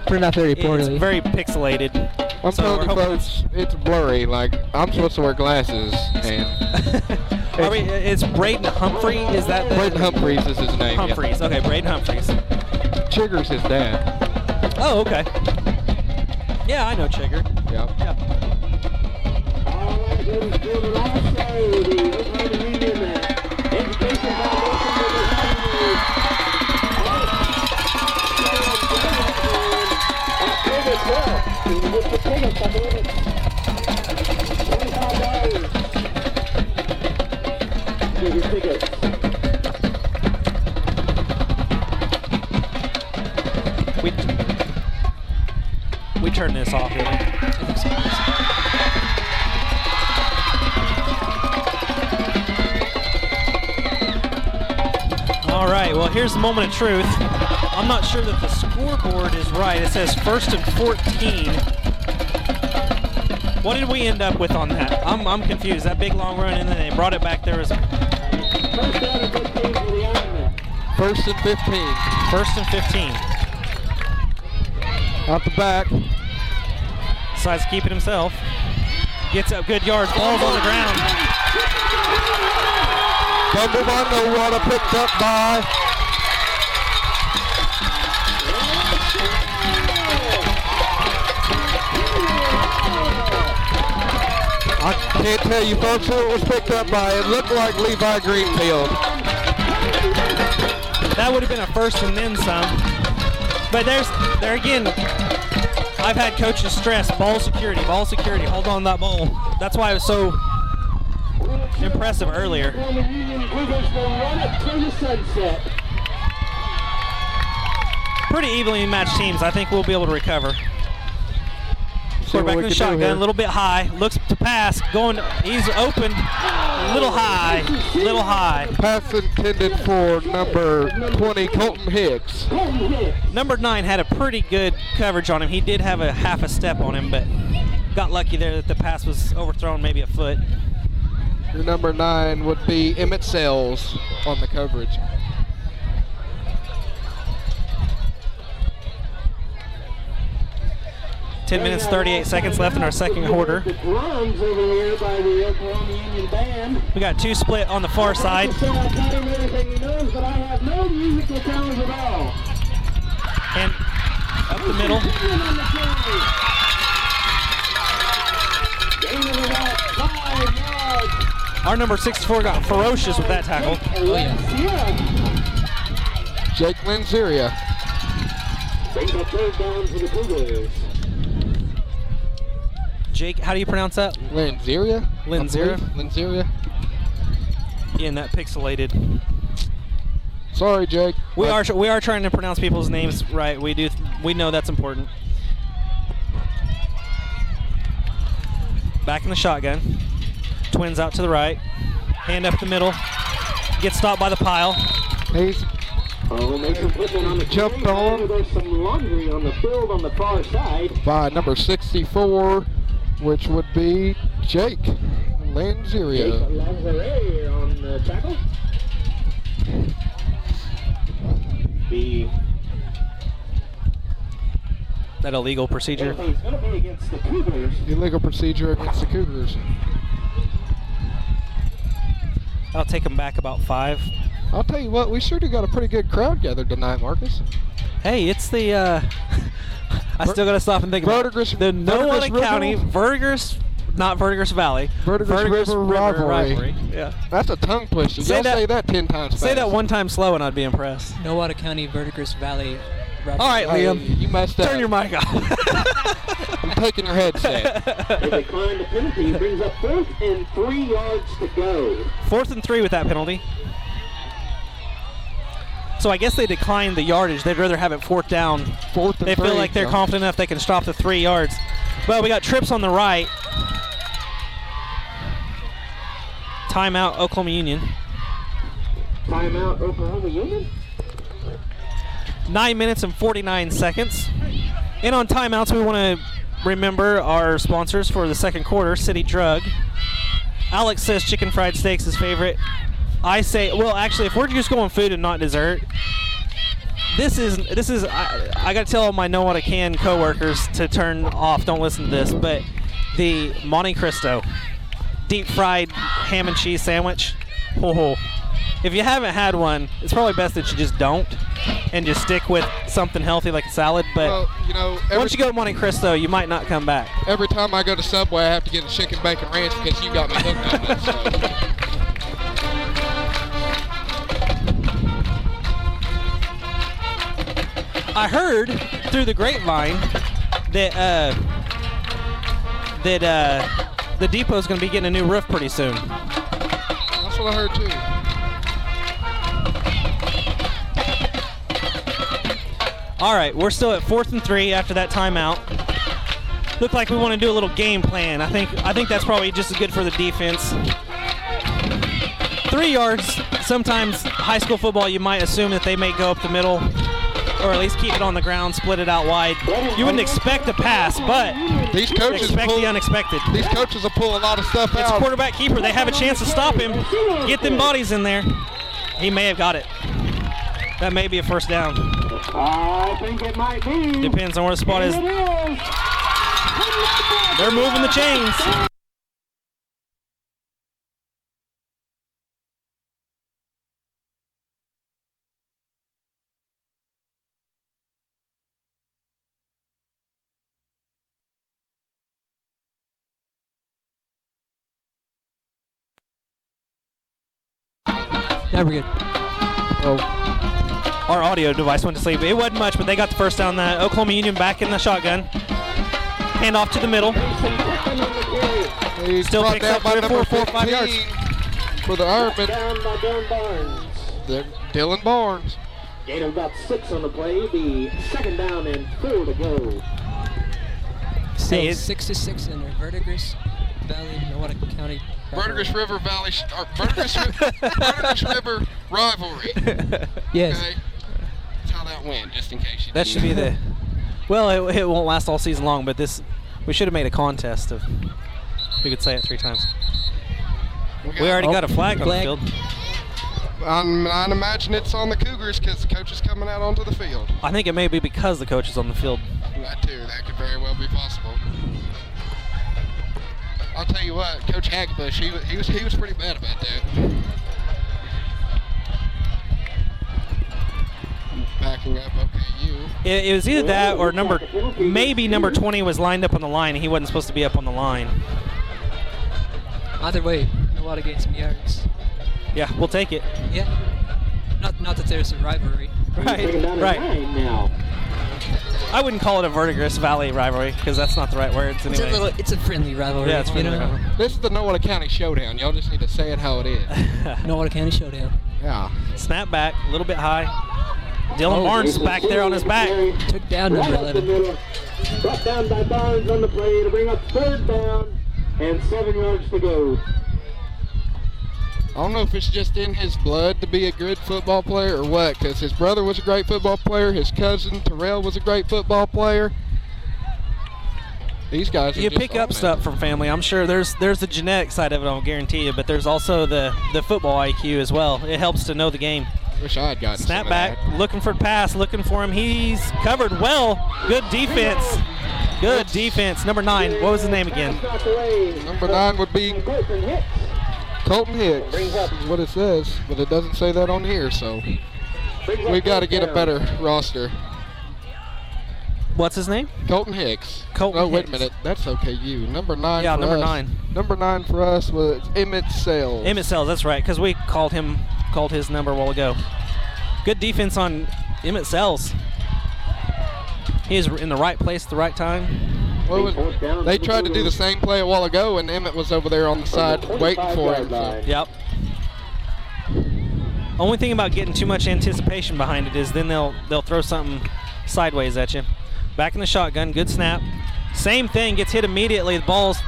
Printed out very it's poorly. very pixelated. I'm So telling you we're hoping folks, it's blurry. Like, I'm supposed to wear glasses, and it's Braden Humphrey, is that the? Braden Humphreys is his name. Humphreys, okay, Braden Humphreys. Yeah. Chigger's his dad. Oh, okay. Yeah, I know Chigger. Yep. Yeah. All right, ladies and gentlemen, also the Oklahoma Union Education Foundation will be having October 12th. You can get the tickets, I believe it's $25. Get your tickets. We turn this off, didn't we? All right, well, here's the moment of truth. I'm not sure that the scoreboard is right. It says 1st and 14. What did we end up with on that? I'm confused. That big long run, and then they brought it back. There was First down and 15 for the Ironmen. 1st and 15. 1st and 15. Out the back. Decides to keep it himself. Gets up good yards. Ball's on the ground. Fumble by Nowata, picked up by I can't tell you folks who it was picked up by. It looked like Levi Greenfield. That would have been a first and then some. But there again, I've had coaches stress ball security, hold on to that ball. That's why it was so impressive earlier. Oklahoma Union Cougars will run it through the sunset. Pretty evenly matched teams. I think we'll be able to recover. Quarterback in the shotgun, a little bit high, looks to pass, he's open, little high. Pass intended for number 20, Colton Hicks. Number 9 had a pretty good coverage on him. He did have a half a step on him, but got lucky there that the pass was overthrown maybe a foot. Your number 9 would be Emmett Sells on the coverage. Ten minutes, 38 seconds left in our second quarter. Drums over here by the Oklahoma Union Band. We got 2 split on the far side. I taught him everything he knows, but I have no musical talent at all. And up the middle. Gain of about 5 yards. Our number 64 got ferocious with that tackle. Oh, yeah. Jake Lanzeria. Brings a third down for the Cougars. Jake, how do you pronounce that? Lanzeria? Lanzeria? Lanzeria. In that pixelated. Sorry, Jake. We are trying to pronounce people's names right. We know that's important. Back in the shotgun. Twins out to the right. Hand up the middle. Gets stopped by the pile. He's jumped on. There's some laundry on the field on the far side. By number 64, which would be Jake Lanzeria. Lanzeria on the tackle. that illegal procedure. He's going to be against the Cougars. Illegal procedure against the Cougars. I'll take them back about 5. I'll tell you what, we sure do got a pretty good crowd gathered tonight, Marcus. Hey, it's the I still got to stop and think about Verdigris, the Nowata Verdigris County River? Verdigris, not Verdigris Valley. Verdigris River Rivalry. Yeah. That's a tongue twister. Y'all say that 10 times fast. Say that one time slow and I'd be impressed. Nowata County Verdigris Valley. All right, Liam. You messed up. Turn your mic off. I'm taking your headset. They declined the penalty. Brings up 4th and 3 yards to go. 4th and 3 with that penalty. So I guess they declined the yardage. They'd rather have it 4th down. 4th and 3. They feel like they're confident enough they can stop the 3 yards. Well, we got trips on the right. Timeout, Oklahoma Union. Timeout, Oklahoma Union. 9 minutes and 49 seconds. And on timeouts, we want to remember our sponsors for the second quarter, City Drug. Alex says chicken fried steak's his favorite. I say, well, actually, if we're just going food and not dessert, this is I got to tell all my Know What I Can coworkers to turn off. Don't listen to this, but the Monte Cristo deep fried ham and cheese sandwich. Oh, if you haven't had one, it's probably best that you just don't and just stick with something healthy like a salad. But well, you know, once you go to Monte Cristo, you might not come back. Every time I go to Subway, I have to get a chicken bacon ranch because you got me hooked on that stuff. I heard through the grapevine that the depot's going to be getting a new roof pretty soon. That's what I heard too. All right, we're still at 4th and 3 after that timeout. Look like we want to do a little game plan. I think that's probably just as good for the defense. 3 yards. Sometimes high school football, you might assume that they may go up the middle, or at least keep it on the ground, split it out wide. You wouldn't expect a pass, but these coaches expect the unexpected. These coaches will pull a lot of stuff out. It's quarterback keeper. They have a chance to stop him. Get them bodies in there. He may have got it. That may be a first down. I think it might be. Depends on where the spot is. They're moving the chains. Now we're good. Oh. Our audio device went to sleep. It wasn't much, but they got the first down. That Oklahoma Union back in the shotgun. Hand off to the middle. He's Still picks up 3 or 4 or 5 yards. For the Ironmen. Down by Dylan Barnes. Dylan Barnes. Gain of about 6 on the play. The 2nd down and 4 to go. So Hey, 6-6 in their Verdigris Valley, Nowata County. Verdigris River Valley, or Verdigris River Rivalry. Yes. Okay. That's how that went, just in case you That didn't should be know. the. Well, it won't last all season long, but we should have made a contest of who could say it 3 times. We already got a flag on the field. I'd imagine it's on the Cougars because the coach is coming out onto the field. I think it may be because the coach is on the field. That too. That could very well be possible. I'll tell you what, Coach Hagbush, he was pretty bad about that. Backing up, okay, It was either that or maybe number 20 was lined up on the line and he wasn't supposed to be up on the line. Either way, Nowata gained some yards. Yeah, we'll take it. Yeah. Not that there's a rivalry. Right. Now. I wouldn't call it a Verdigris Valley rivalry because that's not the right words anyway. It's a friendly rivalry. Yeah, it's friendly rivalry. This is the Nowata County Showdown. Y'all just need to say it how it is. Nowata County Showdown. Yeah. Snap back, a little bit high. Dylan Barnes back there on his back. Took down number 11. Brought down by Barnes on the play to bring up 3rd down and 7 yards to go. I don't know if it's just in his blood to be a good football player or what, because his brother was a great football player, his cousin Terrell was a great football player. These guys are You just pick up on stuff from family. I'm sure there's the genetic side of it, I'll guarantee you, but there's also the football IQ as well. It helps to know the game. Wish I had gotten Snap some of back, that. looking for the pass, looking for him. He's covered well. Good defense. Good defense. Number 9. What was his name again? Number 9 would be Colton Hicks, is what it says, but it doesn't say that on here, so we've got to get a better roster. What's his name? Colton Hicks. Colton Oh, wait Hicks. a minute. That's OKU. Number 9 Yeah, for number us. 9. Number 9 for us was Emmett Sells. Emmett Sells, that's right, because we called his number a while ago. Good defense on Emmett Sells. He is in the right place at the right time. They tried to do the same play a while ago, and Emmett was over there on the side waiting for him. So. Yep. Only thing about getting too much anticipation behind it is then they'll throw something sideways at you. Back in the shotgun, good snap. Same thing, gets hit immediately. The ball's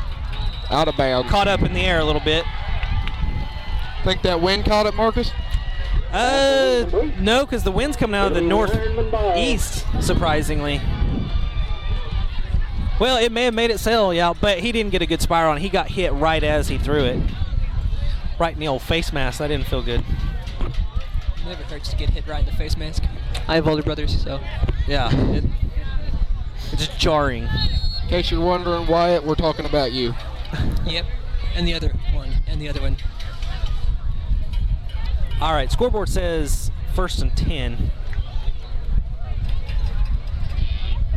out of bounds. Caught up in the air a little bit. Think that wind caught it, Marcus? No, because the wind's coming out of the northeast, surprisingly. Well, it may have made it sail, yeah, but he didn't get a good spiral on it. He got hit right as he threw it. Right in the old face mask. That didn't feel good. Never hurts to get hit right in the face mask. I have older brothers, so. Yeah, it's jarring. In case you're wondering, Wyatt, we're talking about you. Yep, and the other one, and the other one. All right, scoreboard says 1st and 10.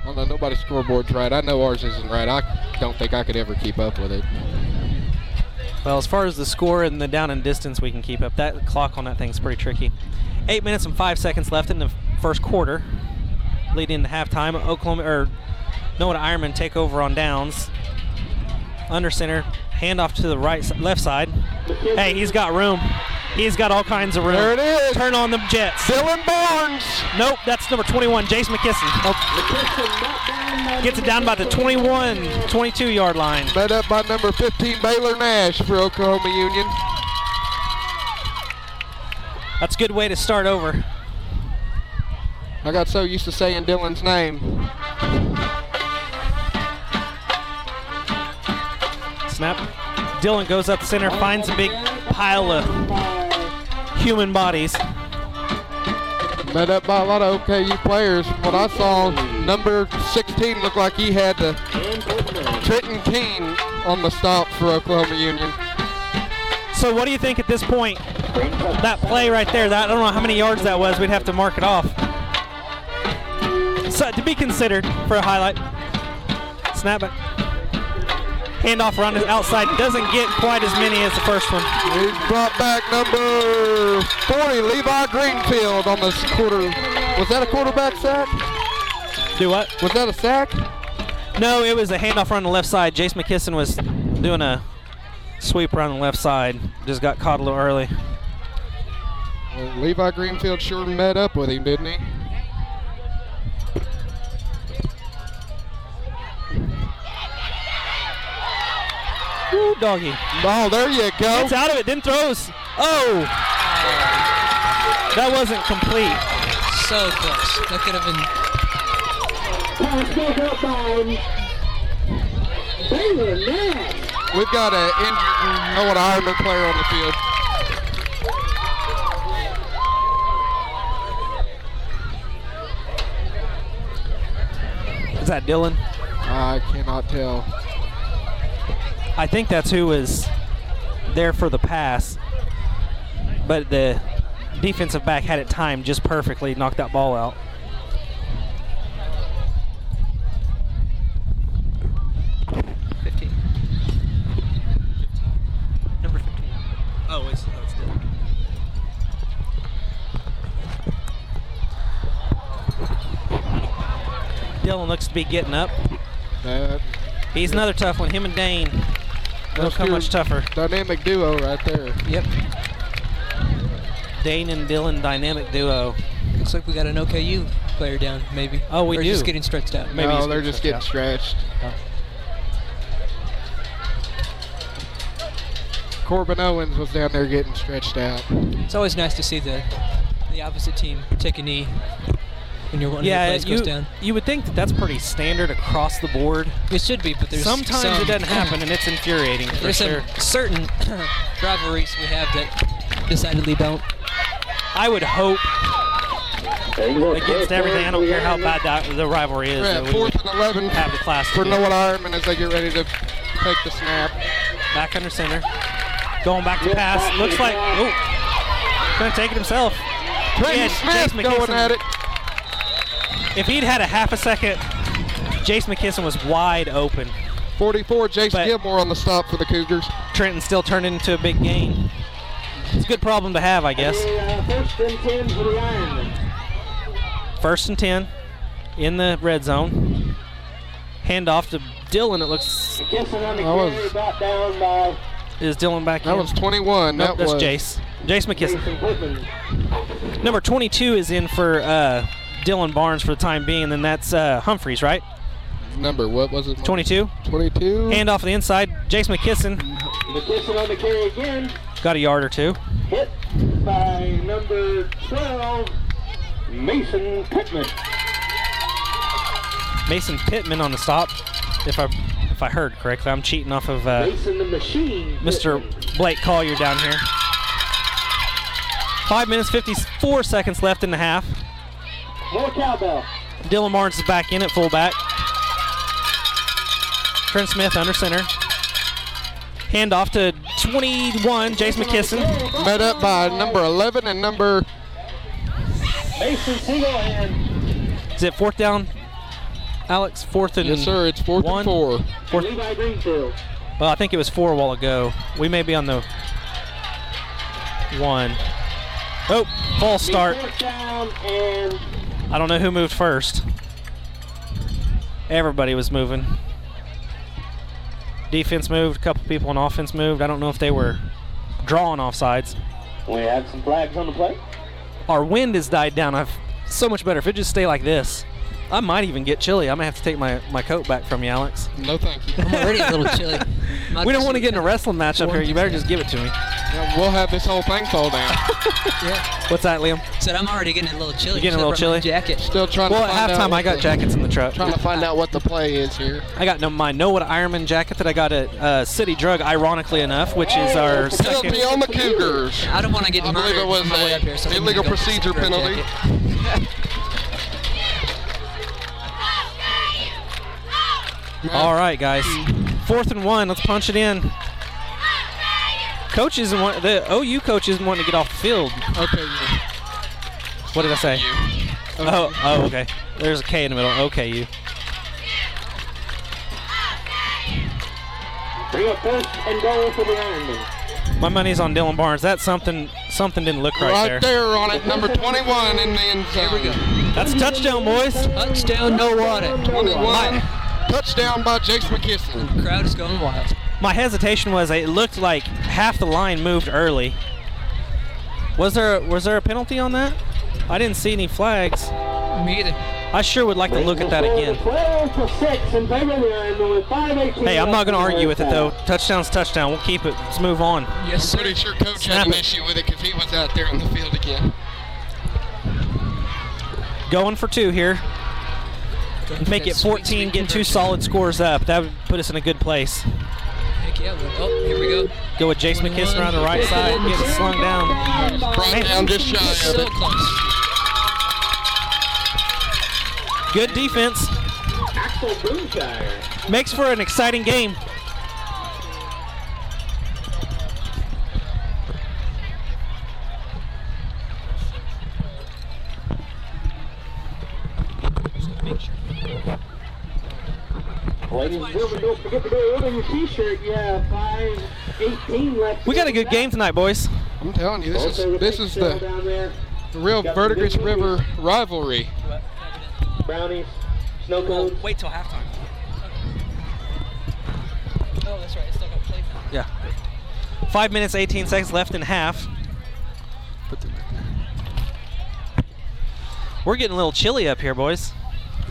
Well, no, nobody's scoreboard's right. I know ours isn't right. I don't think I could ever keep up with it. Well, as far as the score and the down and distance, we can keep up. That clock on that thing's pretty tricky. 8 minutes and 5 seconds left in the first quarter, leading into halftime. Nowata Ironmen take over on downs. Under center, handoff to the left side. Hey, he's got room. He's got all kinds of room. There it is. Turn on them jets. Dylan Barnes. Nope, that's number 21, Jace McKisson. Gets it down by the 21, 22-yard line. Led up by number 15, Baylor Nash for Oklahoma Union. That's a good way to start over. I got so used to saying Dylan's name. Snap. Dylan goes up the center, finds a big pile of human bodies. Led up by a lot of OKU players. What I saw, number 16 looked like he had Trenton Keene on the stop for Oklahoma Union. So what do you think at this point? That play right there, I don't know how many yards that was. We'd have to mark it off. So to be considered for a highlight. Snap back. Handoff around the outside. Doesn't get quite as many as the first one. He's brought back number 40, Levi Greenfield on this quarter. Was that a quarterback sack? Do what? Was that a sack? No, it was a handoff around the left side. Jace McKisson was doing a sweep around the left side. Just got caught a little early. Well, Levi Greenfield sure met up with him, didn't he? Ooh, doggy. Oh, there you go. Gets out of it, then throws. Oh! That wasn't complete. So close. That could have been. We've got an injured Nowata Ironmen player on the field. Is that Dylan? I cannot tell. I think that's who was there for the pass, but the defensive back had it timed just perfectly, knocked that ball out. Number 15. Oh, it's Dylan. Dylan looks to be getting up. He's another tough one. Him and Dane. They'll come much tougher. Dynamic duo right there. Yep. Dane and Dylan, dynamic duo. Looks like we got an OKU player down, maybe. Oh, we or do. Just getting stretched out. Maybe no, they're just getting stretched. Oh. Corbin Owens was down there getting stretched out. It's always nice to see the opposite team take a knee when one of your plays goes down. You would think that that's pretty standard across the board. It should be, but there's sometimes it doesn't happen, and it's infuriating. There's for sure. some certain rivalries we have that decidedly don't. I would hope against everything. I don't care how bad the rivalry is. Yeah, 4th and 11 have the class for Nowata Ironmen as they get ready to take the snap. Back under center. Going back to pass. Looks like, going to take it himself. Trenton Smith going at it. If he'd had a half a second, Jace McKisson was wide open. 44, Jace Gilmore on the stop for the Cougars. Trenton still turned it into a big gain. It's a good problem to have, I guess. 1st and 10 for the Ironmen. 1st and 10 in the red zone. Handoff to Dylan, it looks. Is Dylan back in? That was 21. Nope, that's Jace. Jace McKisson. Number 22 is in for Dylan Barnes for the time being, and then that's Humphreys, right? Number, what was it? 22. 22. Hand off the inside. Jace McKisson. McKisson on the carry again. Got a yard or two. Hit by number 12, Mason Pittman. Mason Pittman on the stop, if I heard correctly. I'm cheating off of Mason the Machine Mr. Blake Collier down here. 5 minutes, 54 seconds left in the half. More cowbell. Dylan Barnes is back in at fullback. Trent Smith under center. Hand off to 21, Jace McKisson. Met up by number 11 and number... Mason Seagull. Is it 4th down, Alex? 4th and... Yes, sir. It's 4th and 4. Levi Greenfield. Well, I think it was 4 a while ago. We may be on the 1. Oh, false start. I don't know who moved first. Everybody was moving. Defense moved, a couple people on offense moved. I don't know if they were drawing offsides. We have some flags on the play. Our wind has died down. I've so much better. If it just stay like this, I might even get chilly. I might have to take my coat back from you, Alex. No, thank you. I'm already a little chilly. We don't want to get in a wrestling match up here. You better just give it to me. Yeah, we'll have this whole thing fall down. Yeah. What's that, Liam? Said I'm already getting a little chilly. You getting a little chilly? Jacket. Still trying to Well, find at halftime, I got jackets in the truck. Trying to find out what the play is here. I got my Nowata Ironman jacket that I got at City Drug, ironically enough, which is our second. Penalty on the Cougars. I don't want to get I murdered believe it was on my way up here, so an illegal procedure penalty. All right, guys. 4th and 1. Let's punch it in. Coach isn't want, the OU coach isn't wanting to get off the field. Okay. What did I say? Oh, okay. There's a K in the middle. Okay, you. Bring up 1st and goal for the Ironmen. My money's on Dylan Barnes. That's something didn't look right there. On it, number 21 in the end zone. Here we go. That's a touchdown, boys. Touchdown, Nowata. 21. Touchdown by Jace McKisson. The crowd is going wild. My hesitation was it looked like half the line moved early. Was there a penalty on that? I didn't see any flags. Me either. I sure would like to look at that again. Hey, I'm not going to argue with it, though. Touchdown's touchdown. We'll keep it. Let's move on. Yes, I'm pretty sure Coach had an issue with it because he was out there on the field again. Going for 2 here. Make it 14, get 2 solid scores up. That would put us in a good place. Heck yeah. Oh, here we go. Go with Jace McKisson around the right side, getting slung down. Brought down just shy of So it. close. Good defense. Axel Boomshire. Makes for an exciting game. Ladies and gentlemen, don't forget to go order your t-shirt. Yeah, 5:18 left. We got a good game tonight, boys. I'm telling you, this is the real Verdigis River rivalry. Brownies, snow cones. Wait till halftime. Oh, that's right. It's still got playtime. Yeah. 5 minutes, 18 seconds left in half. We're getting a little chilly up here, boys.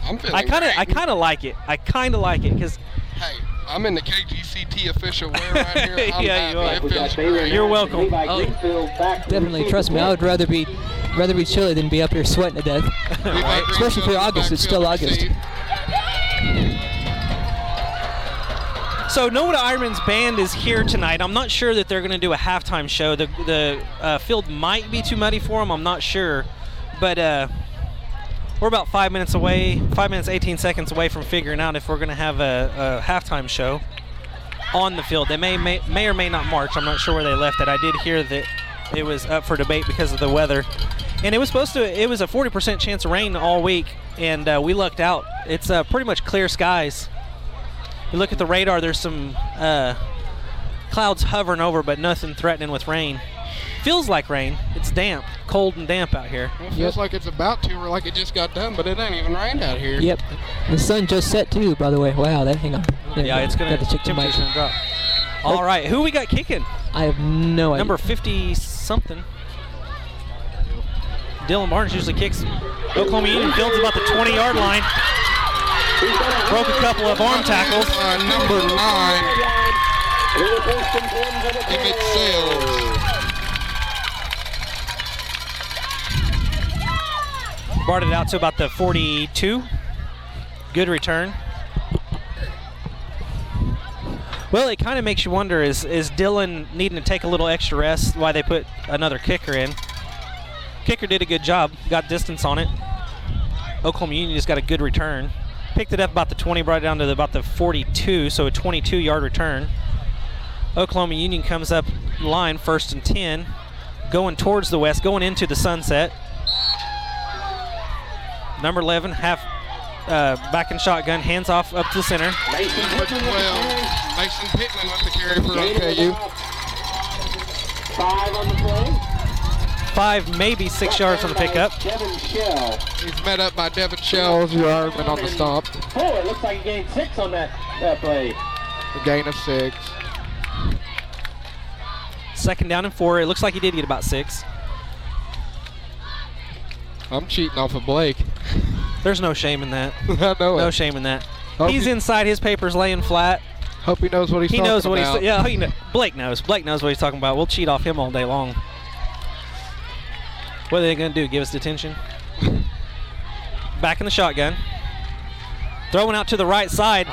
I'm feeling I great. kind of like it. I kind of like it because. Hey, I'm in the KGCT official wear right here. I'm Yeah, you happy. are. It feels great. You're welcome. Definitely, trust me. I would rather be chilly than be up here sweating to death. Greenfield Especially for August. It's still backfield August. receive. So Nowata Ironmen's band is here tonight. I'm not sure that they're going to do a halftime show. The field might be too muddy for them. I'm not sure. But we're about 5 minutes away, 5 minutes, 18 seconds away from figuring out if we're going to have a halftime show on the field. They may or may not march. I'm not sure where they left it. I did hear that it was up for debate because of the weather. And it was a 40% chance of rain all week, and we lucked out. It's pretty much clear skies. You look at the radar, there's some clouds hovering over, but nothing threatening with rain. Feels like rain. It's damp, cold and damp out here. It feels like it's about to, or like it just got done, but it ain't even rained out here. Yep. The sun just set too, by the way. Wow, hang on. Yeah, it's going to temperature's going to drop. All right, who we got kicking? I have no idea. Number 50-something. Dylan Barnes usually kicks. Oklahoma Union fields about the 20-yard line. Broke a couple of arm tackles. Number 9, Emmett Sales. Brought it out to about the 42. Good return. Well, it kind of makes you wonder, is Dylan needing to take a little extra rest, why they put another kicker in? Kicker did a good job, got distance on it. Oklahoma Union just got a good return. Picked it up about the 20, brought it down to about the 42, so a 22-yard return. Oklahoma Union comes up the line, 1st and 10, going towards the west, going into the sunset. Number 11, back in shotgun, hands off up to the center. Number 12, Mason Pittman with the carry for OKU. 5 on the play. 5, maybe 6 yards on the pickup. Devin Shell. He's met up by Devin Shells, your Ironman on the stop. Oh, it looks like he gained 6 on that play. A gain of 6. 2nd down and 4. It looks like he did get about 6. I'm cheating off of Blake. There's no shame in that. I know No it. shame in that. Hope He's he- inside. His paper's laying flat. Hope he knows what he's He talking knows what about. he's. Blake knows. Blake knows what he's talking about. We'll cheat off him all day long. What are they going to do? Give us detention? Back in the shotgun. Throwing out to the right side.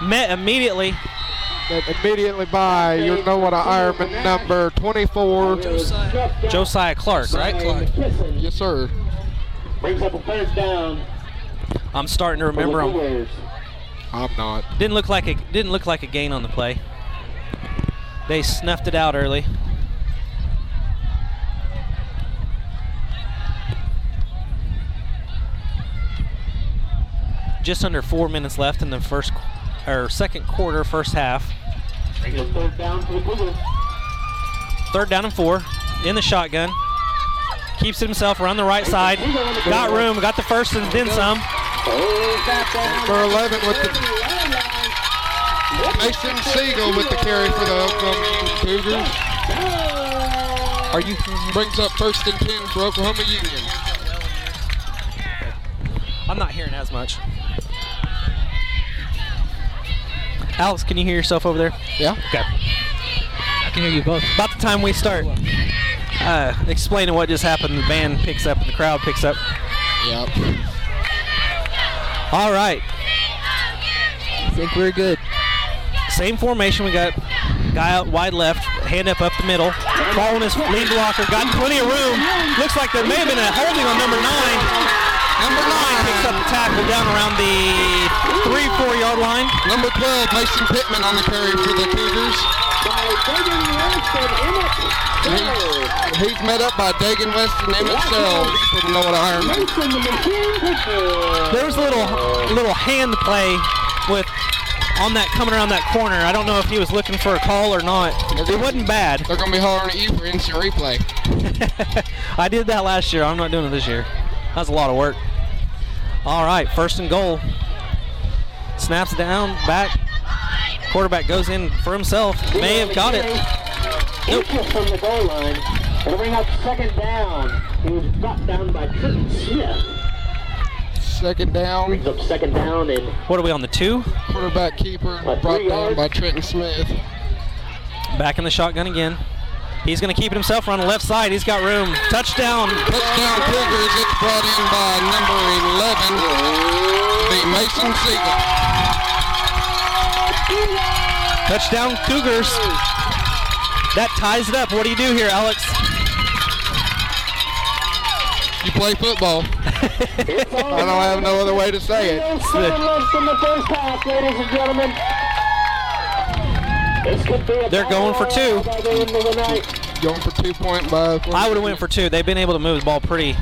Met immediately. Immediately by your Nowata Ironman number 24. Josiah Clark, right? Yes, sir. Brings up a 3rd down. I'm starting to remember him. Cougars. I'm not. Didn't look like a gain on the play. They snuffed it out early. Just under 4 minutes left in the second quarter, first half. 3rd down for the Cougars. 3rd down and 4 in the shotgun. Keeps it himself around the right side. Got room, got the first and then some. Number 11 with the Mason Siegel with the carry for the Oklahoma Cougars. Brings up 1st and 10 for Oklahoma Union. I'm not hearing as much. Alex, can you hear yourself over there? Yeah. Okay. I can hear you both. About the time we start explaining what just happened, the band picks up, the crowd picks up. Yep. All right. I think we're good. Same formation. We got guy out wide left, hand up the middle. Following his lead blocker, got plenty of room. Looks like there may have been a holding on number 9. Number 9 picks up the tackle down around the 3-4 yard line. Number 12, Mason Pittman on the carry for the Cougars. He's met up by Dagan West and Emmett Sells for the Nowata Ironman. There was a little hand play with on that coming around that corner. I don't know if he was looking for a call or not. It wasn't bad. They're going to be hollering at you for instant replay. I did that last year. I'm not doing it this year. That was a lot of work. All right, 1st and goal. Snaps it down, back. Quarterback goes in for himself. May have got it. Nope. From the goal line. It'll bring up 2nd down. He was brought down by Trenton Smith. 2nd down. Brings up 2nd down and What are we on the 2? Quarterback keeper brought down by Trenton Smith. Back in the shotgun again. He's going to keep it himself on the left side. He's got room. Touchdown. Touchdown Cougars. It's brought in by number 11, the Mason Siegel. Touchdown Cougars. That ties it up. What do you do here, Alex? You play football. I don't have no other way to say it. 7 left in the first half, ladies and gentlemen. This could be a They're going for 2. by the end of the night. Going for 2 point by. I would have went for 2. They've been able to move the ball pretty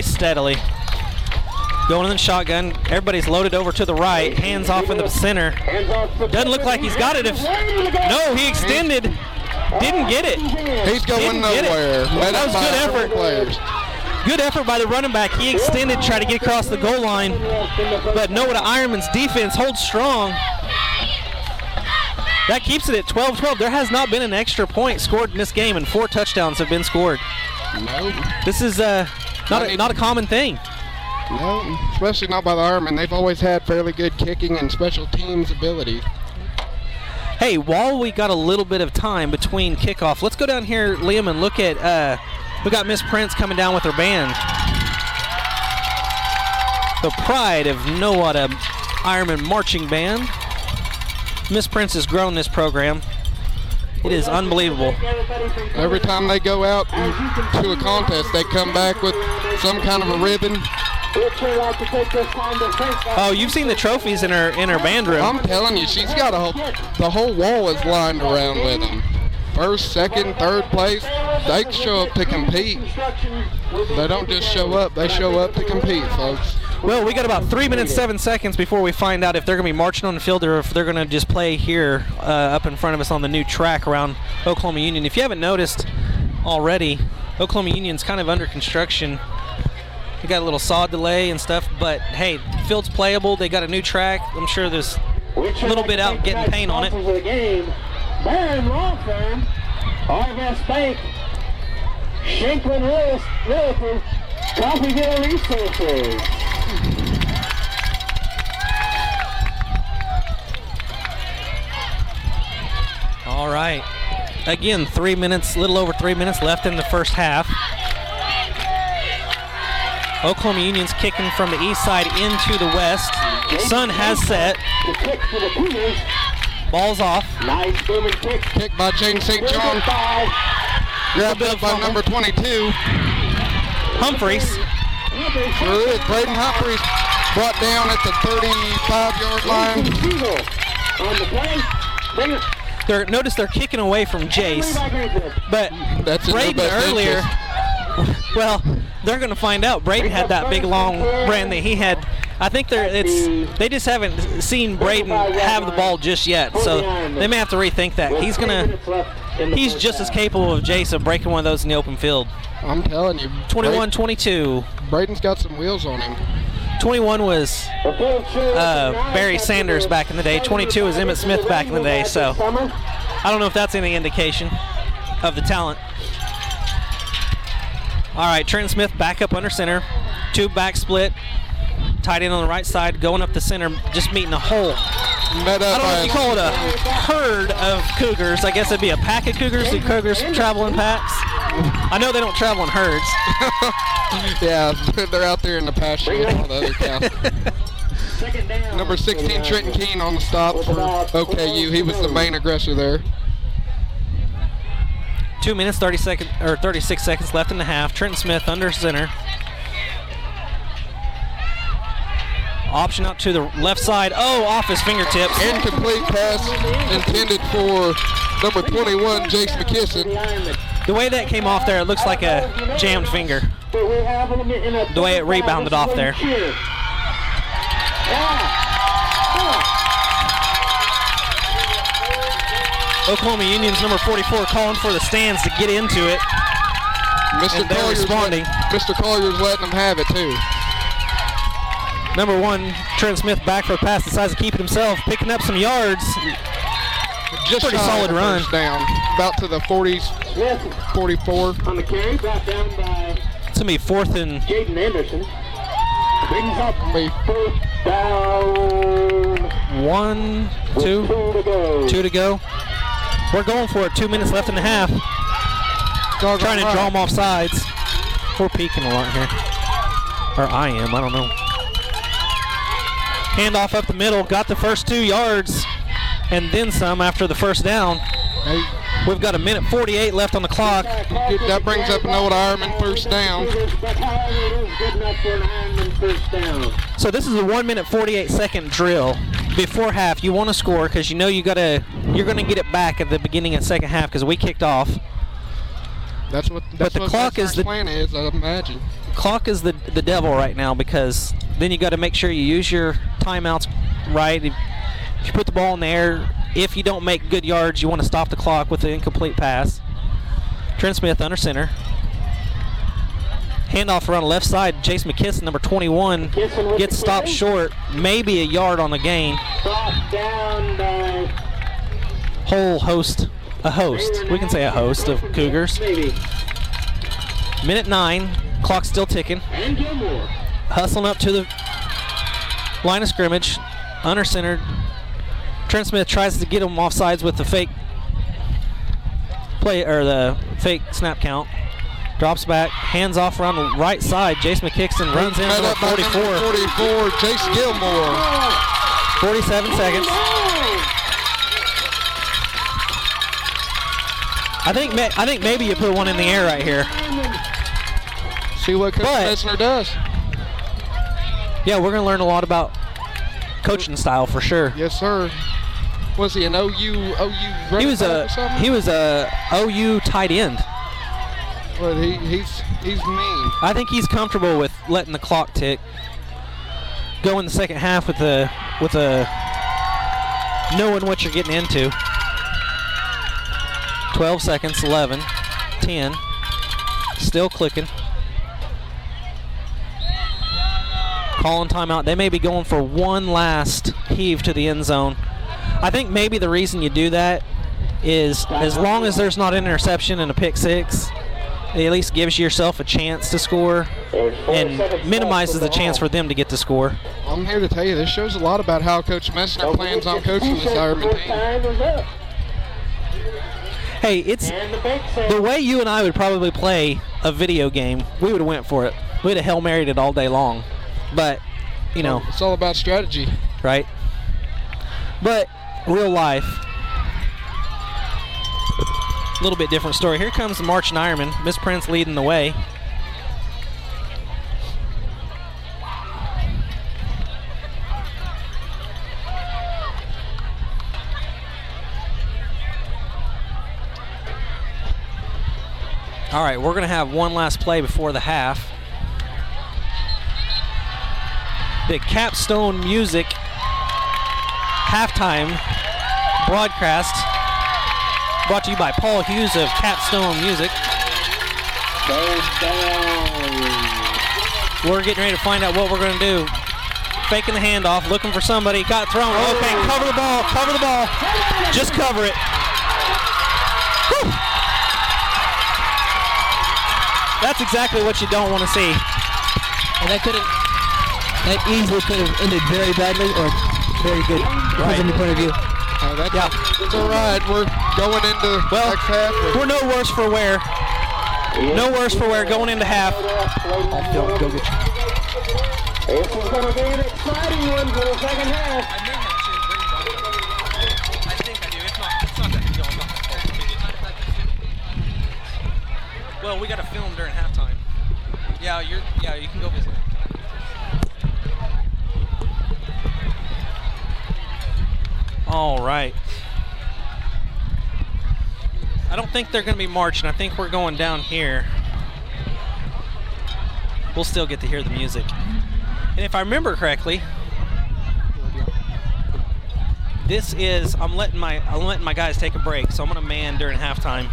steadily. Going in the shotgun. Everybody's loaded over to the right. Hands off in the center. Doesn't look like he's got it. No, he extended. Didn't get it. He's going nowhere. That was good effort. Players. Good effort by the running back. He extended, tried to get across the goal line. But Nowata Ironman's defense holds strong. That keeps it at 12-12. There has not been an extra point scored in this game, and 4 touchdowns have been scored. No. This is not a common thing. No, especially not by the Ironmen. They've always had fairly good kicking and special teams ability. Hey, while we got a little bit of time between kickoff, let's go down here, Liam, and look at, we got Miss Prince coming down with her band. The pride of Nowata Ironman Marching Band. Miss Prince has grown this program. It is unbelievable. Every time they go out to a contest, they come back with some kind of a ribbon. Oh, you've seen the trophies in her band room. I'm telling you, she's got the whole wall is lined around with them. First, second, third place, they show up to compete. They don't just show up, they show up to compete, folks. Well, we got about 3 minutes, 7 seconds before we find out if they're going to be marching on the field or if they're going to just play here up in front of us on the new track around Oklahoma Union. If you haven't noticed already, Oklahoma Union's kind of under construction. We got a little sod delay and stuff, but hey, field's playable. They got a new track. I'm sure there's a little bit out getting paint on it. Baron Law Firm, Harvest Bank, Shanklin Realtor, Coffeeville Resources. All right. Again, 3 minutes, little over 3 minutes left in the first half. Oklahoma Union's kicking from the east side into the west. Sun has set. Ball's off. Nice booming kick. Kick by Jaden St. John. Grabbed up by number 22. Humphreys. Sure is. Braden Humphreys brought down at the 35-yard line. Notice they're kicking away from Jace. But That's Braden earlier, well, they're going to find out. Braden had that big long run that he had. I think they just haven't seen Braden have the ball just yet, so they may have to rethink that. He's just as capable of Jace of breaking one of those in the open field. I'm telling you. 21-22. Braden's got some wheels on him. 21 was Barry Sanders back in the day. 22 was Emmett Smith back in the day, so I don't know if that's any indication of the talent. All right, Trenton Smith back up under center. 2 back split. Tight end on the right side, going up the center, just meeting a hole. I don't know if you call it a herd of Cougars. I guess it'd be a pack of Cougars. Do Cougars travel in packs? I know they don't travel in herds. Yeah, they're out there in the pasture with all the other cows. Number 16, Trenton Keene on the stop for OKU. He was the main aggressor there. 2 minutes, 36 seconds left in the half. Trenton Smith under center. Option out to the left side. Oh, off his fingertips. Incomplete pass intended for number 21, Jace McKisson. The way that came off there, it looks like a jammed finger. The way it rebounded off there. Oklahoma Union's number 44 calling for the stands to get into it. Mr. Collier's letting them have it too. Number 1, Trent Smith back for a pass, decides to keep it himself, picking up some yards. Just pretty solid run. Down, about to the 40s, 44. On the carry, brought down by It's going to be 4th and Jaden Anderson. Brings up 4th down. 1, 2, 2 to go. We're going for it. 2 minutes left in the half. Trying to draw them off sides. We're peeking a lot here. Or I am, I don't know. Handoff up the middle, got the first 2 yards. and then some after the first down. Hey, We've got 1:48 left on the clock. that brings up an old Ironman first down. So this is a 1:48 drill before half. You want to score because you know you're gonna get it back at the beginning of the second half because we kicked off. That's what the clock is plan is, I imagine. Clock is the devil right now because then you got to make sure you use your timeouts right. If you put the ball in the air, if you don't make good yards, you want to stop the clock with an incomplete pass. Trent Smith under center. Handoff around the left side. Jace McKisson, number 21, gets stopped short. Maybe a yard on the gain. A host. We can say a host of Cougars. Minute 9. Clock still ticking. Hustling up to the line of scrimmage. Under center. Trent Smith tries to get him off sides with the fake play or the fake snap count. Drops back, hands off around the right side. Jace McKisson runs in for 44. Jace Gilmore. 47 seconds. I think maybe you put one in the air right here. See what Coach Messner does. Yeah, we're gonna learn a lot about coaching style for sure. Yes, sir. Was he an OU He was a OU tight end. But he's mean. I think he's comfortable with letting the clock tick. Go in the second half with a knowing what you're getting into. 12 seconds, 11, 10. Still clicking. Calling timeout. They may be going for one last heave to the end zone. I think maybe the reason you do that is as long as there's not an interception and a pick six, it at least gives yourself a chance to score and minimizes the chance for them to get to score. I'm here to tell you, this shows a lot about how Coach Messner plans on coaching this Ironman team. Hey, it's the way you and I would probably play a video game, we would have went for it. We would have Hail Married it all day long. But, you know. It's all about strategy. Right? But real life, a little bit different story. Here comes the marching Ironman. Miss Prince leading the way. All right, we're going to have one last play before the half. The Capstone Music halftime broadcast brought to you by Paul Hughes of Capstone Music. We're getting ready to find out what we're going to do. Faking the handoff, looking for somebody. Got thrown. Okay, cover the ball. Cover the ball. Just cover it. Whew. That's exactly what you don't want to see. And that easily could have ended very badly or very good from the point of view. That's all right. We're going into next half. We're no worse for wear. No worse for wear going into half. Go get you. This is going to be an exciting one for the second half. I think I do. It's not that deal. I'm not well, we got to film during halftime. Yeah, you can go visit. All right. I don't think they're going to be marching. I think we're going down here. We'll still get to hear the music. And if I remember correctly, this is I'm letting my guys take a break, so I'm going to man during halftime.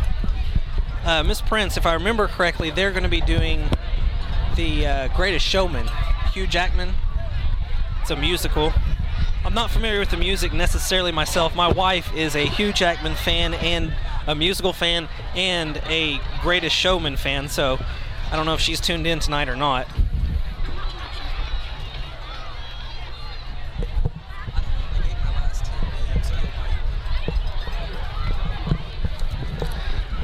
Miss Prince, if I remember correctly, they're going to be doing the Greatest Showman, Hugh Jackman. It's a musical. I'm not familiar with the music necessarily myself. My wife is a Hugh Jackman fan and a musical fan and a Greatest Showman fan, so I don't know if she's tuned in tonight or not.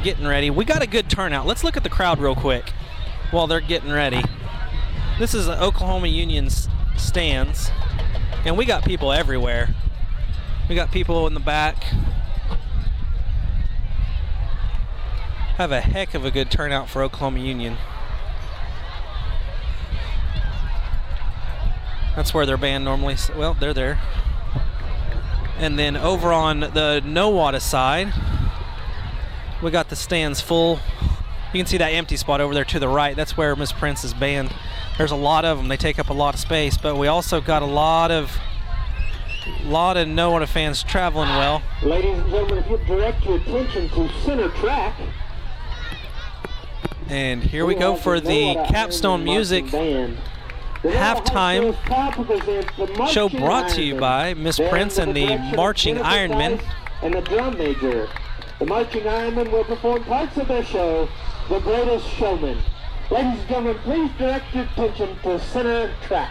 Getting ready. We got a good turnout. Let's look at the crowd real quick while they're getting ready. This is the Oklahoma Union's stands, and we got people everywhere. We got people in the back. Have a heck of a good turnout for Oklahoma Union. That's where their band normally, well, they're there. And then over on the Nowata side, we got the stands full. You can see that empty spot over there to the right. That's where Miss Prince's band. There's a lot of them. They take up a lot of space, but we also got a lot of Nowata fans traveling well. Ladies and gentlemen, if you direct your attention to center track. And here we go for the capstone music halftime show brought to you by Miss Prince and the Marching Ironmen. And the drum major. The Marching Ironmen will perform parts of their show, The Greatest Showman. Ladies and gentlemen, please direct your attention to center track.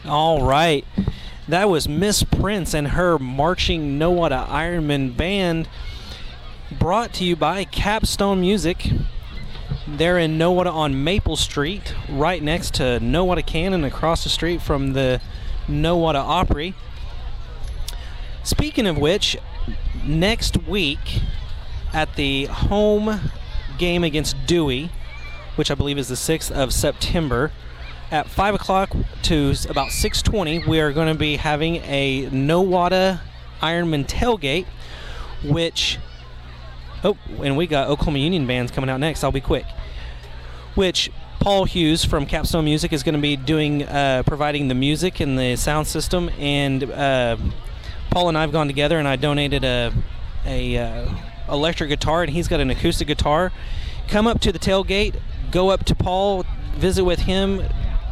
All right. That was Miss Prince and her marching Nowata Ironmen band, brought to you by Capstone Music. They're in Nowata on Maple Street, right next to Nowata Cannon, across the street from the Nowata Opry. Speaking of which, next week at the home game against Dewey, which I believe is the 6th of September, at 5 o'clock to about 6:20, we are going to be having a Nowata Ironman tailgate, which... Oh, and we got Oklahoma Union bands coming out next. I'll be quick. Which Paul Hughes from Capstone Music is going to be doing, providing the music and the sound system. And Paul and I have gone together, and I donated a electric guitar, and he's got an acoustic guitar. Come up to the tailgate, go up to Paul, visit with him,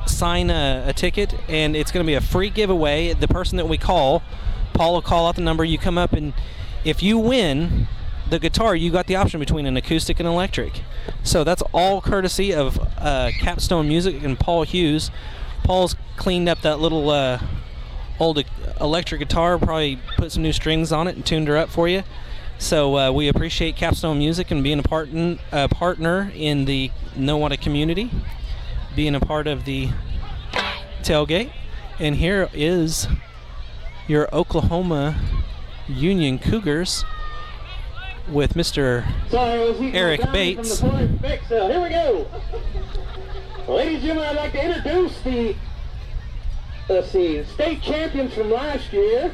sign a ticket, and it's going to be a free giveaway. The person that we call, Paul will call out the number. You come up, and if you win the guitar, you got the option between an acoustic and electric. So that's all courtesy of Capstone Music and Paul Hughes. Paul's cleaned up that little old electric guitar, probably put some new strings on it and tuned her up for you. So we appreciate Capstone Music and being a partner in the Nowata community, being a part of the tailgate. And here is your Oklahoma Union Cougars with Mr. Eric Bates. Here we go. Ladies and gentlemen, I'd like to introduce the state champions from last year.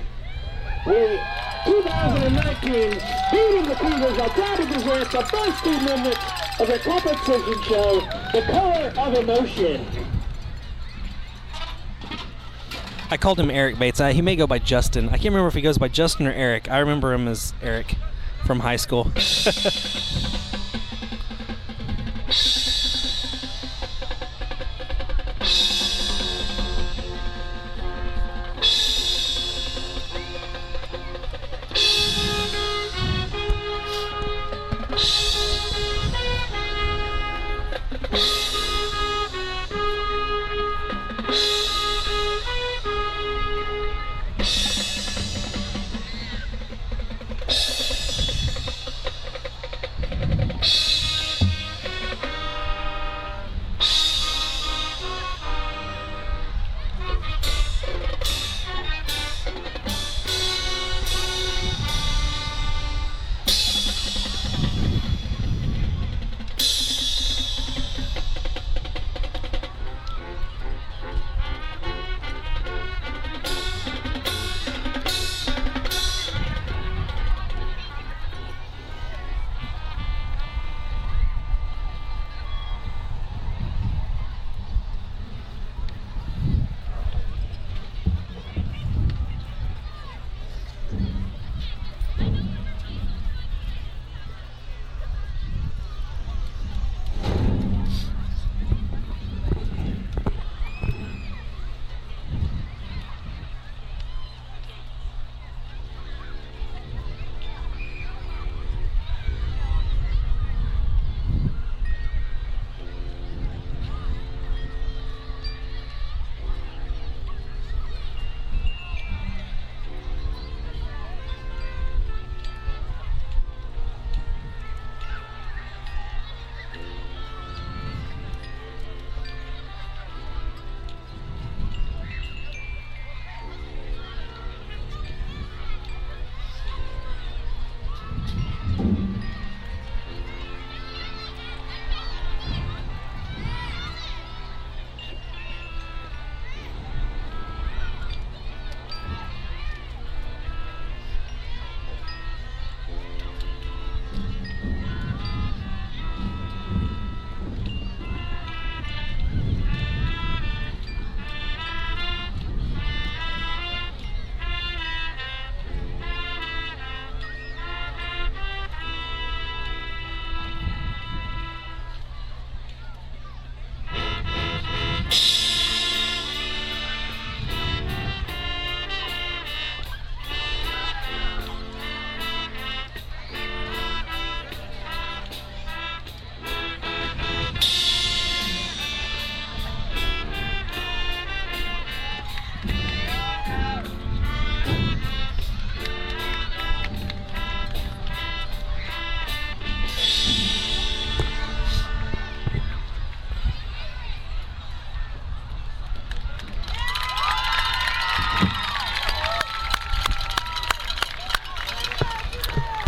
We 2019 beating the Cougars. I try to present the first 2 minutes of the competition show, The Color of Emotion. I called him Eric Bates. He may go by Justin. I can't remember if he goes by Justin or Eric. I remember him as Eric from high school.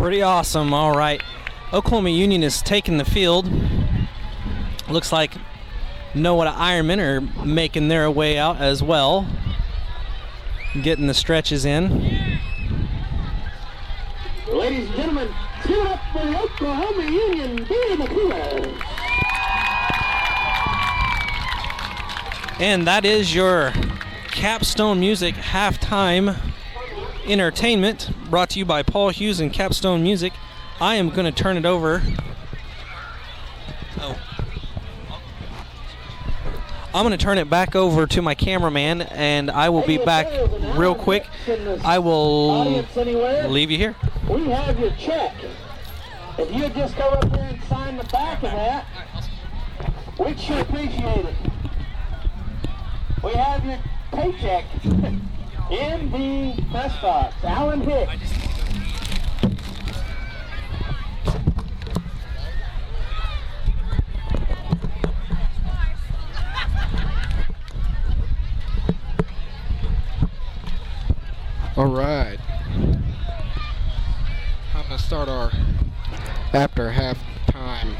Pretty awesome. All right. Oklahoma Union is taking the field. Looks like Nowata Ironmen are making their way out as well. Getting the stretches in. Ladies and gentlemen, give it up for the Oklahoma Union beating the Cougars. And that is your Capstone Music halftime entertainment, brought to you by Paul Hughes and Capstone Music. I am going to turn it over. I'm going to turn it back over to my cameraman, and I will be back real quick. I will leave you here. We have your check. If you'd just go up there and sign the back of that, we'd sure appreciate it. We have your paycheck in the press box. Alan Hicks. All right. I'm going to start our after halftime.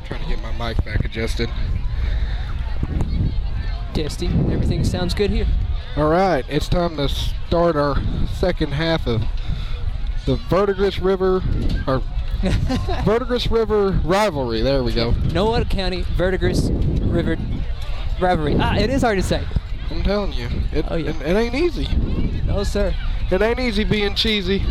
Trying to get my mic back adjusted. Testing. Everything sounds good here. All right. It's time to start our second half of the Verdigis River Rivalry. There we go. Nowata County Verdigis River Rivalry. It is hard to say. I'm telling you. It ain't easy. No, sir. It ain't easy being cheesy.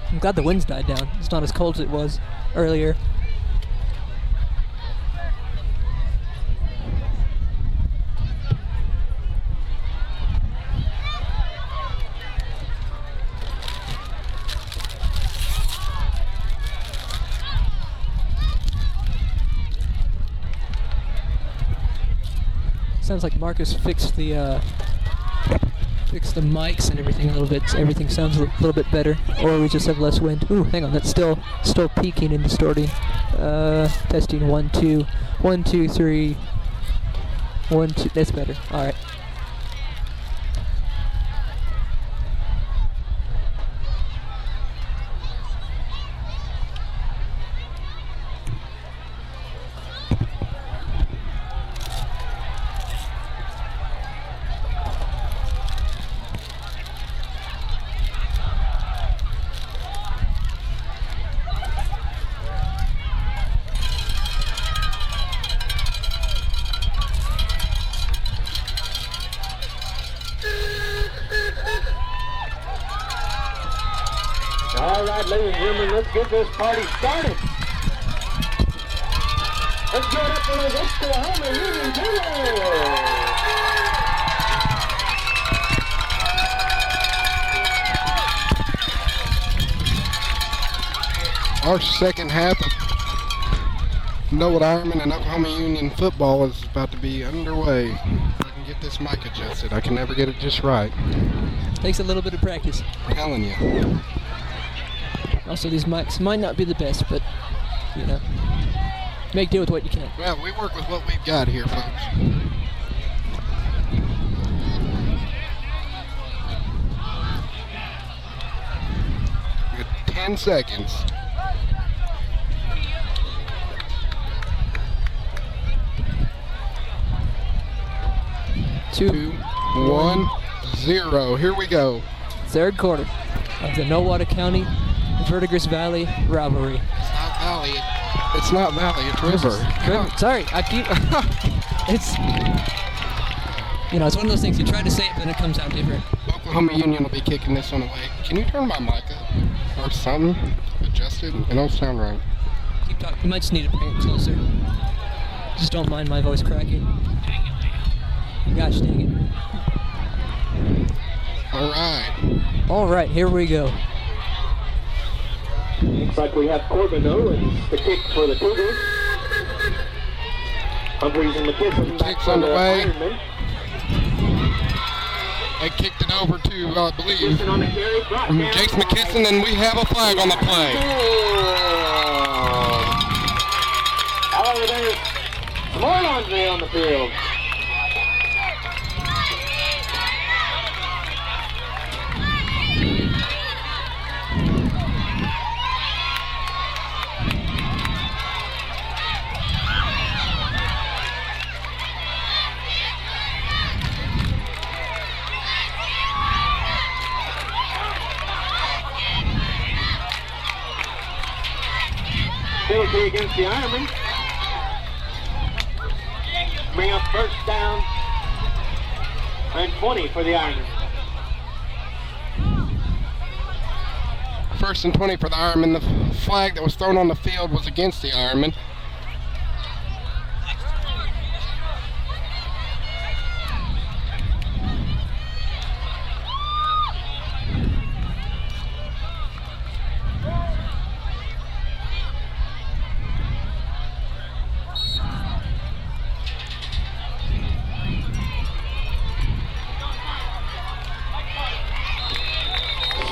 I'm glad the wind's died down. It's not as cold as it was earlier. Sounds like Marcus fixed the mics and everything a little bit. So everything sounds a little bit better, or we just have less wind. Ooh, hang on, that's still peaking and distorting. Testing 1 2 1 2 3 1 2. That's better. All right. All right, ladies and gentlemen, let's get this party started. Let's give it up for the Oklahoma Union Cougars. Our second half of Nowata Ironmen and Oklahoma Union football is about to be underway. If I can get this mic adjusted, I can never get it just right. Takes a little bit of practice. I'm telling you. Also, these mics might not be the best, but, you know, make do with what you can. Well, we work with what we've got here, folks. We got 10 seconds. Two, 1, 0. Here we go. Third quarter of the Nowata County Verdigis Valley Rivalry. It's not Valley, it's River. Sorry, I keep. It's. You know, it's one of those things you try to say it, but then it comes out different. Oklahoma Union will be kicking this one away. Can you turn my mic up or something? Adjust it? It don't sound right. Keep talking. You might just need to bring it closer. Just don't mind my voice cracking. Gosh dang it. All right, here we go. Looks like we have Corbin Owens to kick for the Cougars. Humphreys and McKisson back Kicks for the underway. Ironmen. They kicked it over to, I believe, On the carry, brought down Jace by- McKisson, and we have a flag on the play. However, there's more laundry on the field. penalty against the Ironmen. Bring up first down and 20 for the Ironmen. First and 20 for the Ironmen. The flag that was thrown on the field was against the Ironmen.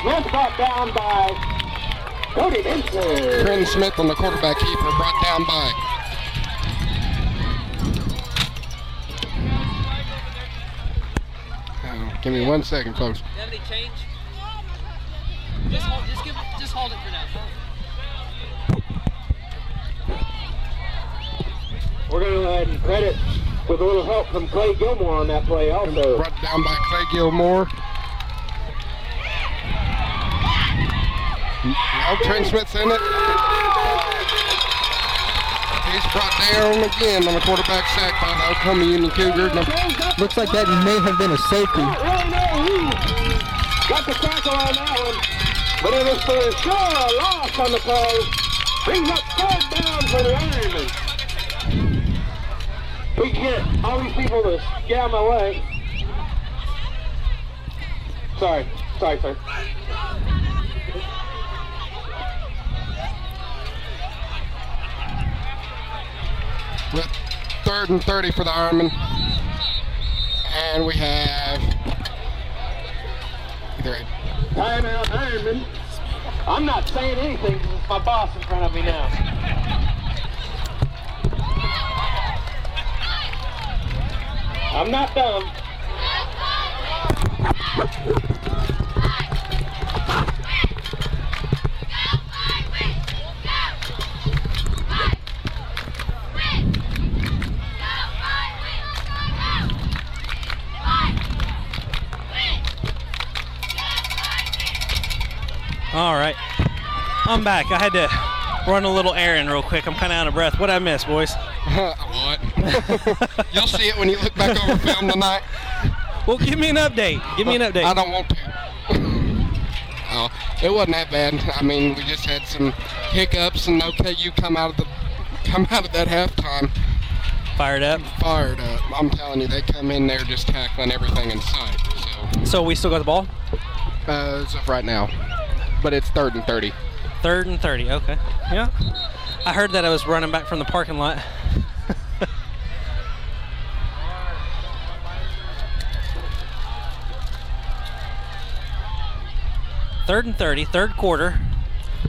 Smith brought down by Cody Benson. Trent Smith on the quarterback keeper, brought down by. Give me 1 second, folks. Do you have any change? Just hold it for now. We're going to go ahead and credit with a little help from Clay Gilmore on that play also. Brought down by Clay Gilmore. Oh, Trent Smith's in it. He's brought down again on the quarterback sack by the Oklahoma Union Cougars. Looks like that may have been a safety. I don't really know who got the tackle on that one, but it was for sure a loss on the play. Brings up third down for the Ironmen. We can get all these people to get out of my way. Sorry, sir. With 3rd and 30 for the Ironmen. And we have Timeout Ironman. I'm not saying anything because it's my boss in front of me now. I'm not dumb. All right, I'm back. I had to run a little errand real quick. I'm kind of out of breath. What'd I miss, boys? What? You'll see it when you look back over film tonight. Well, give me an update. I don't want to. Oh, it wasn't that bad. I mean, we just had some hiccups, and OKU come out of that halftime. Fired up. I'm telling you, they come in there just tackling everything in sight. So we still got the ball? As of right now. But it's 3rd and 30. 3rd and 30, okay. Yeah. I heard that I was running back from the parking lot. Third and 30, third quarter.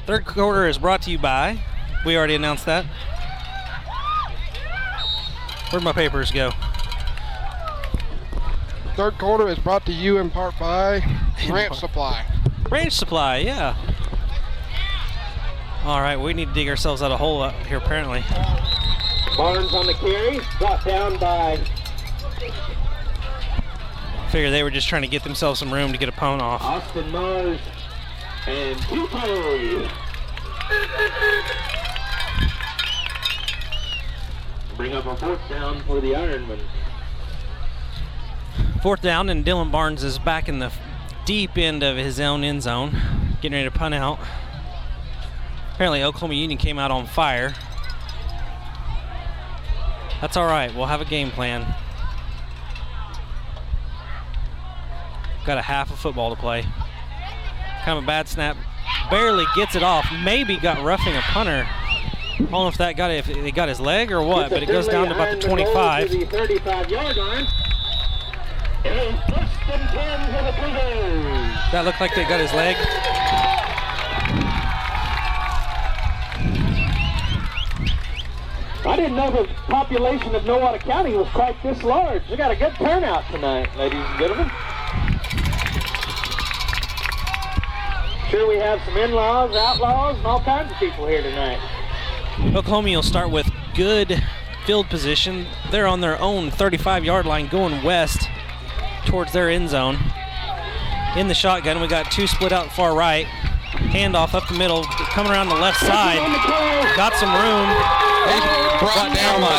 Third quarter is brought to you by, we already announced that. Where'd my papers go? Third quarter is brought to you in part by Ranch Supply. Ranch Supply, yeah. All right, we need to dig ourselves out a hole up here apparently. Barnes on the carry, brought down by. Figure they were just trying to get themselves some room to get a pwn off. Austin Mars and Tupo. Bring up a 4th down for the Ironmen. 4th down, and Dylan Barnes is back in the deep end of his own end zone, getting ready to punt out. Apparently Oklahoma Union came out on fire. That's all right, we'll have a game plan. Got a half of football to play. Kind of a bad snap, barely gets it off, maybe got roughing a punter. I don't know if that got it, if it got his leg or what, but it goes down to about the 25. To the 35-yard line. And first and 10 for the Cougars. That looked like they got his leg. I didn't know the population of Nowata County was quite this large. We got a good turnout tonight, ladies and gentlemen. Sure, we have some in-laws, outlaws, and all kinds of people here tonight. Oklahoma will start with good field position. They're on their own 35-yard line going west towards their end zone. In the shotgun, we got 2 split out far right. Handoff up the middle, coming around the left side. Got some room. Brought down by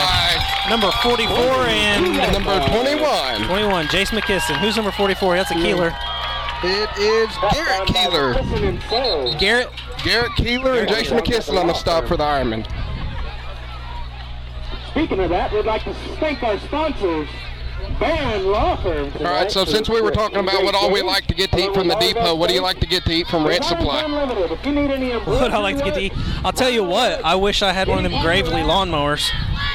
number 44 and number 21. 21, Jace McKisson. Who's number 44? That's a Keeler. It is Garrett Keeler. Garrett Keeler and Jason McKisson on the stop for the Ironmen. Speaking of that, we'd like to thank our sponsors, Baron Law Firm. All right, so since we were talking about what all we like to get to eat from the depot, what do you like to get to eat from Ranch Supply? What I like to get to eat? I'll tell you what, I wish I had one of them Gravely lawnmowers.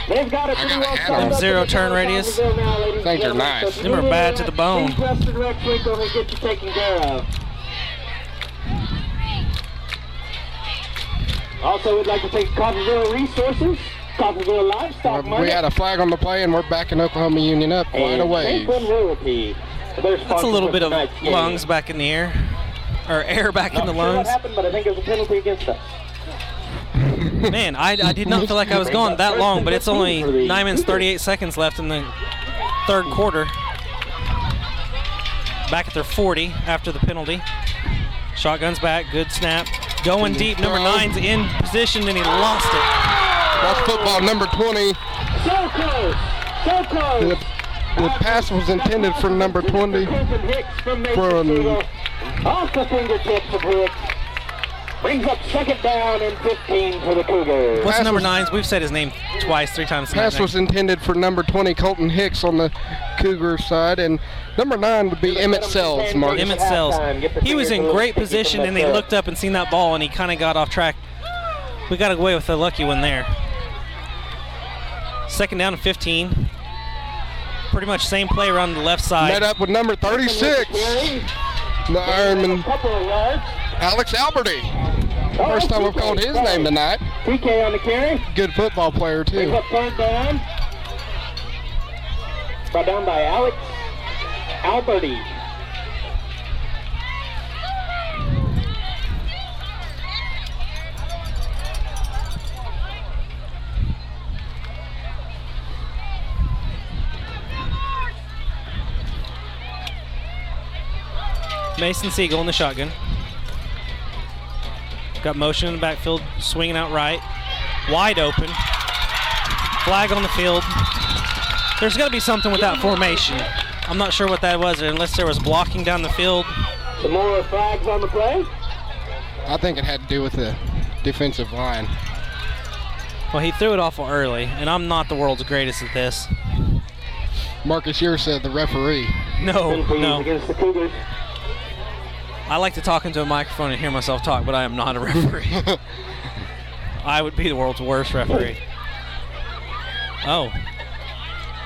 They've got it pretty well set up. Zero turn radius. Things are nice. Them are bad to the bone. Next week when we get you taken care of. Also, we'd like to thank Cougars Resources, Cougars Livestock Market. We had a flag on the play, and we're backing Oklahoma Union up quite a ways. That's a little bit of lungs back in the air, or air back in the lungs. What happened, but I think it was a penalty against us. Man, I did not feel like I was gone that long, but it's only 9 minutes 38 seconds left in the third quarter. Back at their 40 after the penalty. Shotgun's back, good snap. Going deep, number 9's in position, and he lost it. That's football, number 20. So close, so close. The pass was intended for number 20. Off the fingertips of Hicks. Brings up second down and 15 for the Cougars. What's number 9's? We've said his name twice, 3 times. Pass was intended for number 20, Colton Hicks, on the Cougars side, and number 9 would be Emmett Sells, Mark. Emmett Sells. He was in great position, and he looked up and seen that ball, and he kind of got off track. We got away with a lucky one there. Second down and 15. Pretty much same play around the left side. Met up with number 36, the Ironman, Alex Alberti. First time we've called his name tonight. PK on the carry. Good football player, too. Brings up third down. Brought down by Alex Alberti. Mason Siegel in the shotgun. Got motion in the backfield, swinging out right. Wide open. Flag on the field. There's got to be something with that formation. I'm not sure what that was, unless there was blocking down the field. Some more flags on the play? I think it had to do with the defensive line. Well, he threw it awful early, and I'm not the world's greatest at this. Marcus Year said the referee. No. Against the Cougars. I like to talk into a microphone and hear myself talk, but I am not a referee. I would be the world's worst referee. Oh.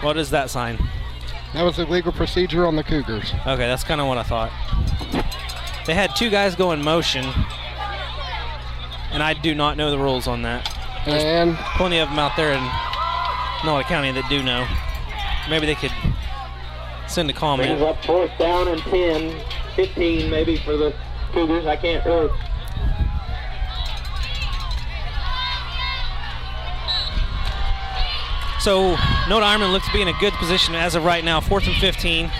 What is that sign? That was a legal procedure on the Cougars. Okay, that's kind of what I thought. They had 2 guys go in motion, and I do not know the rules on that. There's and plenty of them out there in Nowata County that do know. Maybe they could send a comment. Brings up fourth down and 10. 15 maybe for the Cougars. I can't really. So Nowata Ironmen looks to be in a good position as of right now. 4th and 15.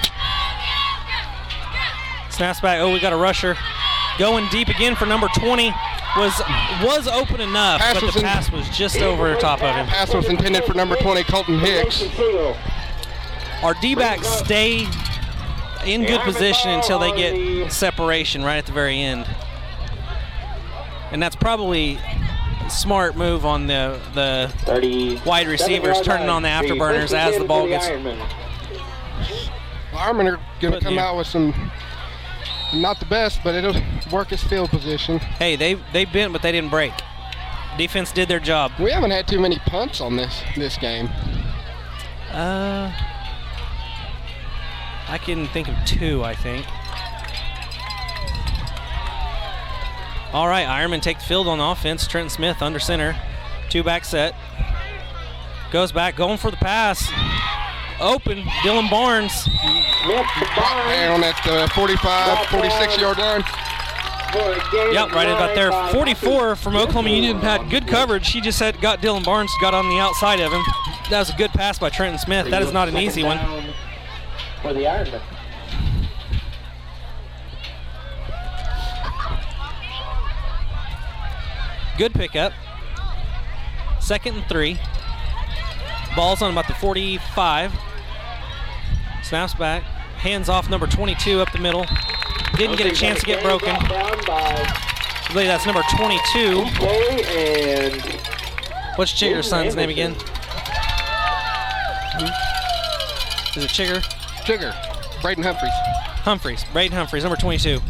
Snaps back. Oh, we got a rusher. Going deep again for number 20. Was open enough, but the pass was just over the top of him. Pass was intended for number 20, Colton Hicks. Our D-backs stay in good position until they get separation right at the very end. And that's probably a smart move on the wide receivers, turning on the afterburners as the ball gets. Ironmen are going to come out with some, not the best, but it'll work as field position. Hey, they bent, but they didn't break. Defense did their job. We haven't had too many punts on this game. I can think of 2, I think. All right, Ironmen take the field on offense. Trenton Smith under center. 2-back set. Goes back, going for the pass. Open, Dylan Barnes. Down at the 45, 46-yard line. Yep, right about there. 44 from Oklahoma Union had good coverage. He just got Dylan Barnes, got on the outside of him. That was a good pass by Trenton Smith. That is not an easy one. For the Ironmen. Good pickup. 2nd and 3. Ball's on about the 45. Snaps back. Hands off number 22 up the middle. Didn't get a chance to get broken. I believe that's number 22. What's Chigger's son's name again? Is it Chigger? Chigger. Braden Humphreys. Braden Humphreys, number 22.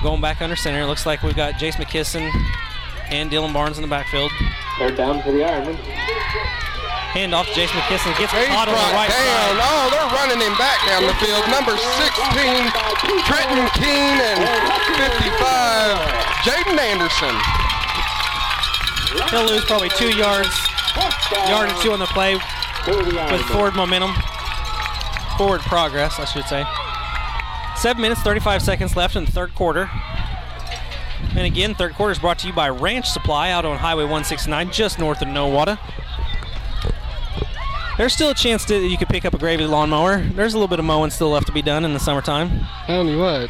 Going back under center. Looks like we've got Jace McKisson and Dylan Barnes in the backfield. Third down for the Ironmen. Hand off to Jace McKisson. Gets He's caught on the right down. side. Oh, they're running him back down the field. Number 16, Trenton Keene, and 55, Jaden Anderson. He'll lose probably 2 yards. Yard or 2 on the play with forward momentum. Forward progress, I should say. 7 minutes, 35 seconds left in the third quarter. And again, third quarter is brought to you by Ranch Supply out on Highway 169, just north of Nowata. There's still a chance that you could pick up a gravy lawnmower. There's a little bit of mowing still left to be done in the summertime. Tell you what.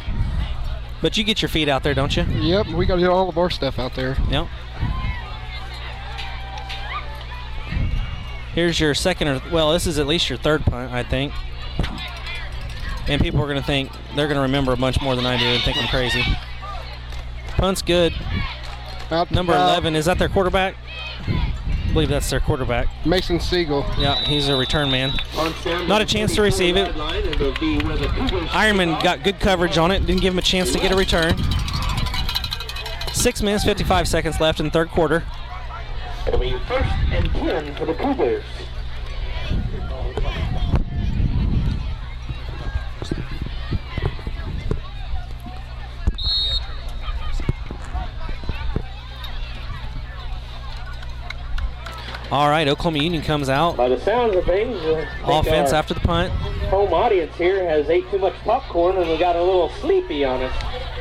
But you get your feet out there, don't you? Yep, we got to get all of our stuff out there. Yep. Here's your second, or well, this is at least your third punt, I think. And people are going to think, they're going to remember a bunch more than I do and think I'm crazy. Punt's good. Number 11, is that their quarterback? I believe that's their quarterback. Mason Siegel. Yeah, he's a return man. Not a chance to receive it. Ironman got good coverage on it. Didn't give him a chance to get a return. 6 minutes, 55 seconds left in the third quarter. It'll be 1st and 10 for the Cougars. All right, Oklahoma Union comes out. By the sounds of things, Offense after the punt. Home audience here has ate too much popcorn and we got a little sleepy on us.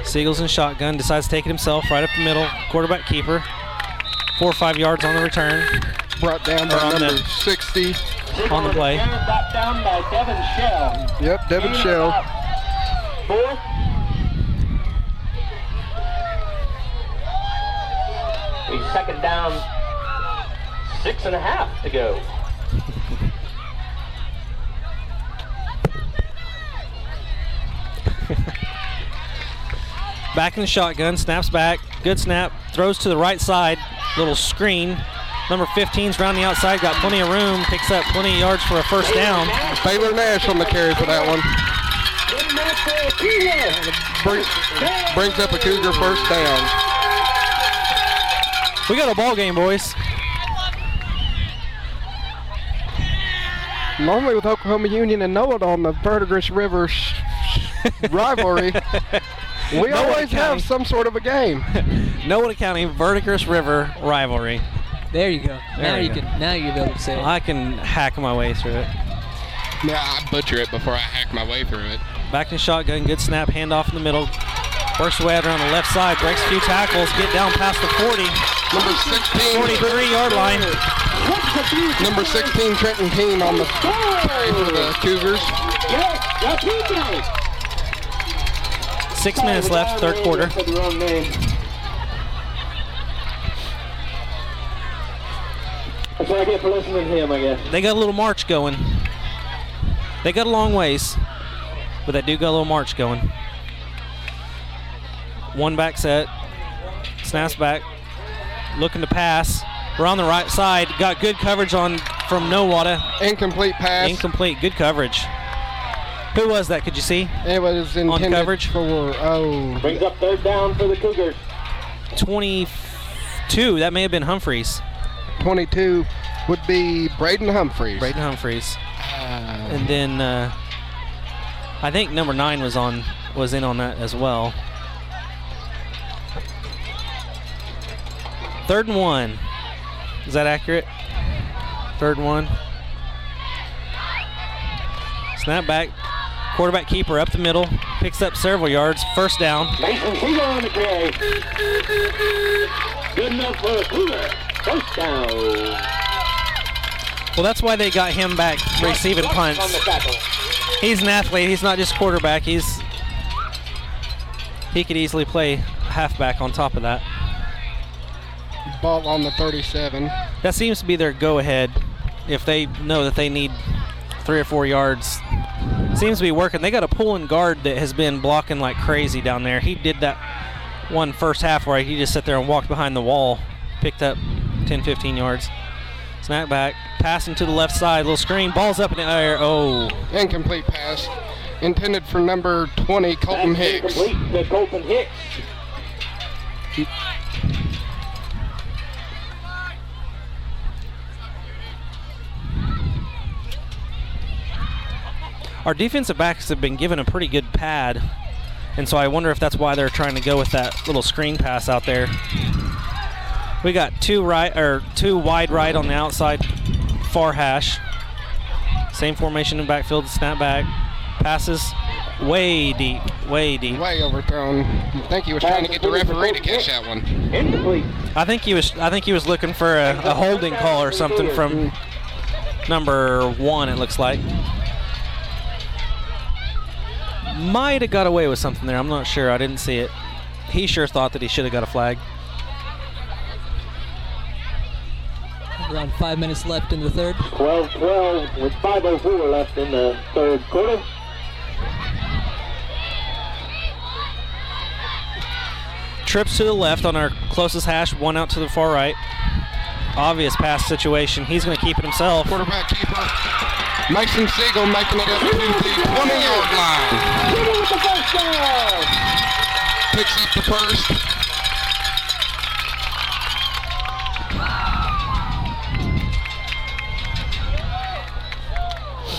Siegel's in shotgun, decides to take it himself right up the middle. Quarterback keeper. 4 or 5 yards on the return. Brought down by number 60. On the play. Brought down by Devin Shell. Yep, Devin Shell. 4th. He's second down. 6.5 to go. Back in the shotgun, snaps back. Good snap. Throws to the right side. Little screen. Number 15's around the outside. Got plenty of room. Picks up plenty of yards for a first down. Baylor Nash on the carry for that one. Brings up a Cougar first down. We got a ball game, boys. Normally with Oklahoma Union and Nowata on the Verdigis River rivalry, we always have some sort of a game. Nowata County Verdigis River rivalry. There you go. Now you'll be able to say it. I can hack my way through it. Yeah, I butcher it before I hack my way through it. Back in shotgun, good snap, handoff in the middle. Works way out on the left side, breaks a few tackles, get down past the 40. Number 16. 43-yard line. Number 16, Trenton Keene on the carry for the Cougars. 6 minutes left, third quarter. That's what I get for listening to him, I guess. They got a little march going. They got a long ways, but they do got a little march going. One back set, snaps back, looking to pass. We're on the right side, got good coverage on from Nowata. Incomplete pass. Incomplete, good coverage. Who was that, could you see? It was intended on coverage for, brings up third down for the Cougars. 22, that may have been Humphreys. 22 would be Braden Humphreys. Braden Humphreys. And then I think number 9 was in on that as well. 3rd and 1. Is that accurate? 3rd and 1. Snap back. Quarterback keeper up the middle. Picks up several yards. First down. Mason Siegel on the carry. Good enough for a Cougar. First down. Well, that's why they got him back receiving punts. He's an athlete. He's not just quarterback. He could easily play halfback on top of that. Ball on the 37. That seems to be their go-ahead if they know that they need 3 or 4 yards. Seems to be working. They got a pulling guard that has been blocking like crazy down there. He did that one first half where he just sat there and walked behind the wall, picked up 10, 15 yards. Snap back, passing to the left side, little screen, ball's up in the air. Oh. Incomplete pass. Intended for number 20, Colton Hicks. Incomplete to Colton Hicks. Our defensive backs have been given a pretty good pad, and so I wonder if that's why they're trying to go with that little screen pass out there. We got two wide right on the outside, far hash. Same formation in backfield, snap back, passes way deep, way deep. Way overthrown. I think he was trying to get the referee to catch that one. Incomplete. I think he was looking for a holding call or something from number 1. It looks like. Might have got away with something there. I'm not sure. I didn't see it. He sure thought that he should have got a flag. Around 5 minutes left in the third. 12-12 with 5:04 left in the third quarter. Trips to the left on our closest hash, one out to the far right. Obvious pass situation. He's going to keep it himself. Quarterback keeper. Mason Siegel making it up to the 20-yard line. Picks up the first.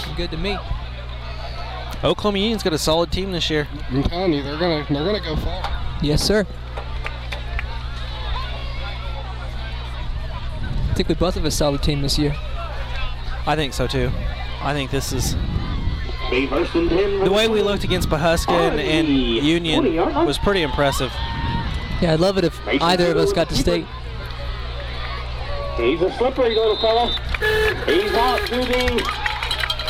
Looking good to me. Oklahoma Union's got a solid team this year. I'm telling you, they're gonna go far. Yes, sir. I think we both have a solid team this year. I think so too. I think this is The first and 10. the way we looked against Pawhuska and Union was pretty impressive. Yeah, I'd love it if either of us got to state. He's a slippery little fella. He's out to the.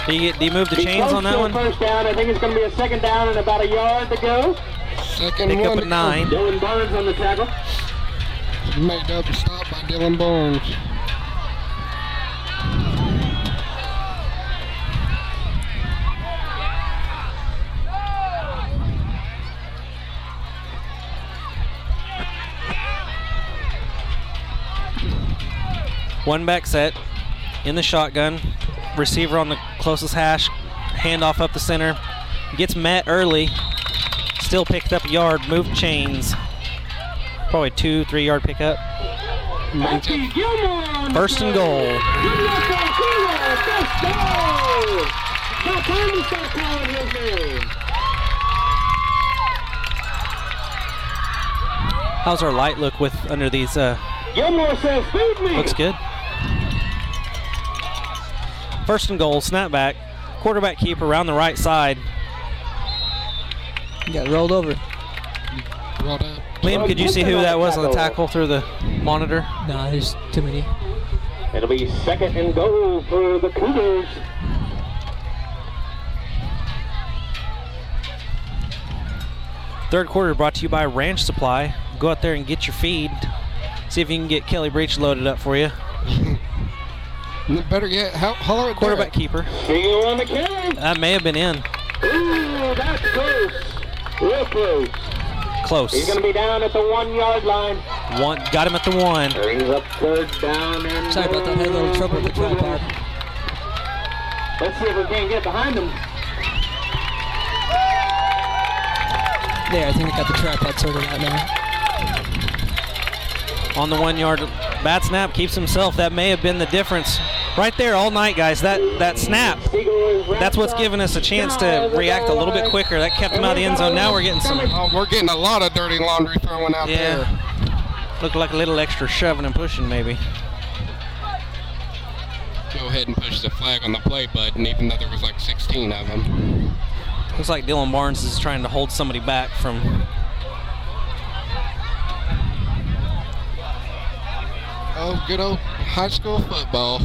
Do you move the chains on that one? First down. I think it's going to be a second down and about a yard to go. Second Pick up one. at 9. Dylan Barnes on the tackle. Made up stop by Dylan Barnes. One back set in the shotgun. Receiver on the closest hash. Handoff up the center. Gets met early. Still picked up a yard. Moved chains. Probably 2-3 yard pickup. First and goal. How's our light look with under these? Gilmore says, "Feed me." Looks good. First and goal, snap back. Quarterback keep around the right side. You got rolled over. Brought up. Liam, could you see who that was on the tackle through the monitor? Nah, there's too many. It'll be second and goal for the Cougars. Third quarter brought to you by Ranch Supply. Go out there and get your feed. See if you can get Kelly Breach loaded up for you. Better yet, holler at Quarterback Derek. keeper. Finger on the carry. That may have been in. Ooh, that's close. Real close. Close. He's going to be down at the 1 yard line. Got him at the 1. Brings up third down and. Sorry about that. Had a little trouble with the tripod. Let's see if we can get behind him. There, I think I got the tripod sorted out now. On the 1 yard. Bad snap, keeps himself. That may have been the difference. Right there all night, guys. That snap. That's what's given us a chance to react a little bit quicker. That kept him out of the end zone. Now we're getting some. Oh, we're getting a lot of dirty laundry throwing out there. Yeah. Looked like a little extra shoving and pushing, maybe. Go ahead and push the flag on the play button, even though there was like 16 of them. Looks like Dylan Barnes is trying to hold somebody back from. Oh, good old high school football.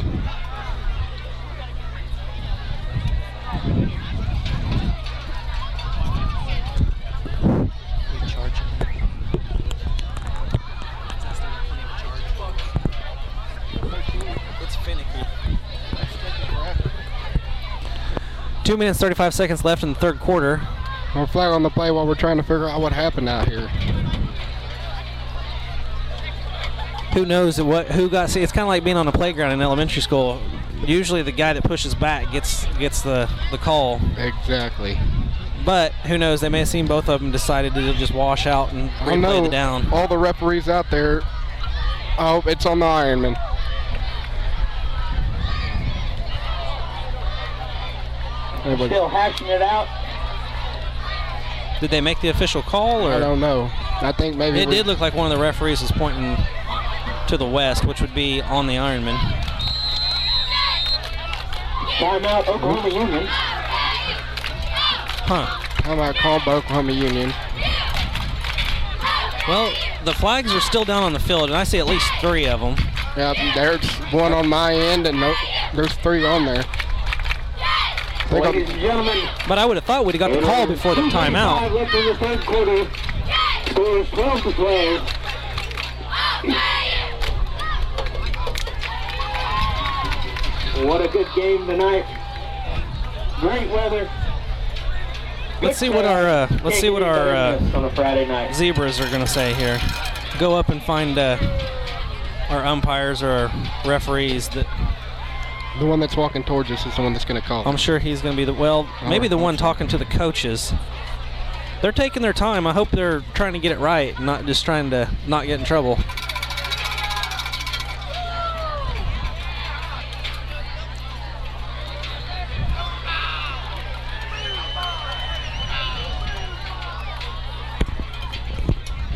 2 minutes, 35 seconds left in the third quarter. We're flag on the play while we're trying to figure out what happened out here. Who knows who got? See, it's kind of like being on a playground in elementary school. Usually, the guy that pushes back gets the call. Exactly. But who knows? They may have seen both of them, decided to just wash out and replay the down. All the referees out there. Oh, it's on the Ironman. Still hashing it out. Did they make the official call? Or? I don't know. I think maybe it did look like one of the referees was pointing to the west, which would be on the Ironman. Timeout, Oklahoma Union. Timeout called by Oklahoma Union. Well, the flags are still down on the field, and I see at least 3 of them. Yeah, there's one on my end, and there's 3 on there. Ladies and gentlemen. But I would have thought we'd have got the call before the timeout. Left in the third quarter. Score is 12-12. What a good game tonight. Great weather. Let's see what our on a Friday night. Zebras are going to say here. Go up and find our umpires or our referees. The one that's walking towards us is the one that's going to call. I'm sure he's going to be maybe the one talking to the coaches. They're taking their time. I hope they're trying to get it right, not just trying to not get in trouble.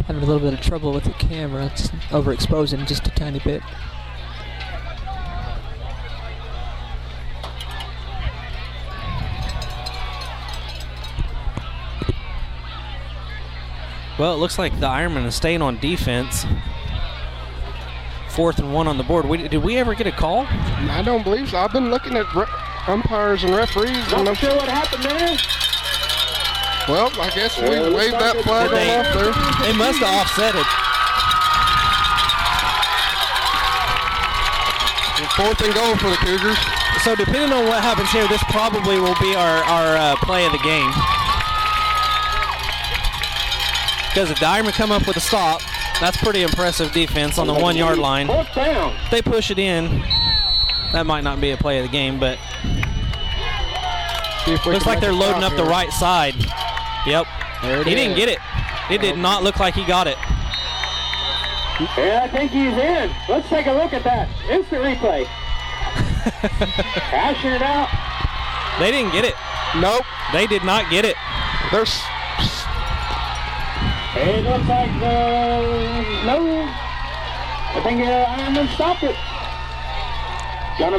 Having a little bit of trouble with the camera. It's overexposing just a tiny bit. Well, it looks like the Ironman is staying on defense. 4th and 1 on the board. Did we ever get a call? I don't believe so. I've been looking at umpires and referees. Not sure what happened there. Well, I guess we waved that flag off there. They must have offset it. 4th and goal for the Cougars. So depending on what happens here, this probably will be our play of the game. Because if the Ironmen come up with a stop, that's pretty impressive defense on the 1 yard line. If they push it in, that might not be a play of the game, but looks like they're loading up the right side. Yep. He didn't get it. It did not look like he got it. Yeah, I think he's in. Let's take a look at that. Instant replay. Hashing it out. They didn't get it. Nope. They did not get it. It looks like no. I think Ironman stopped it.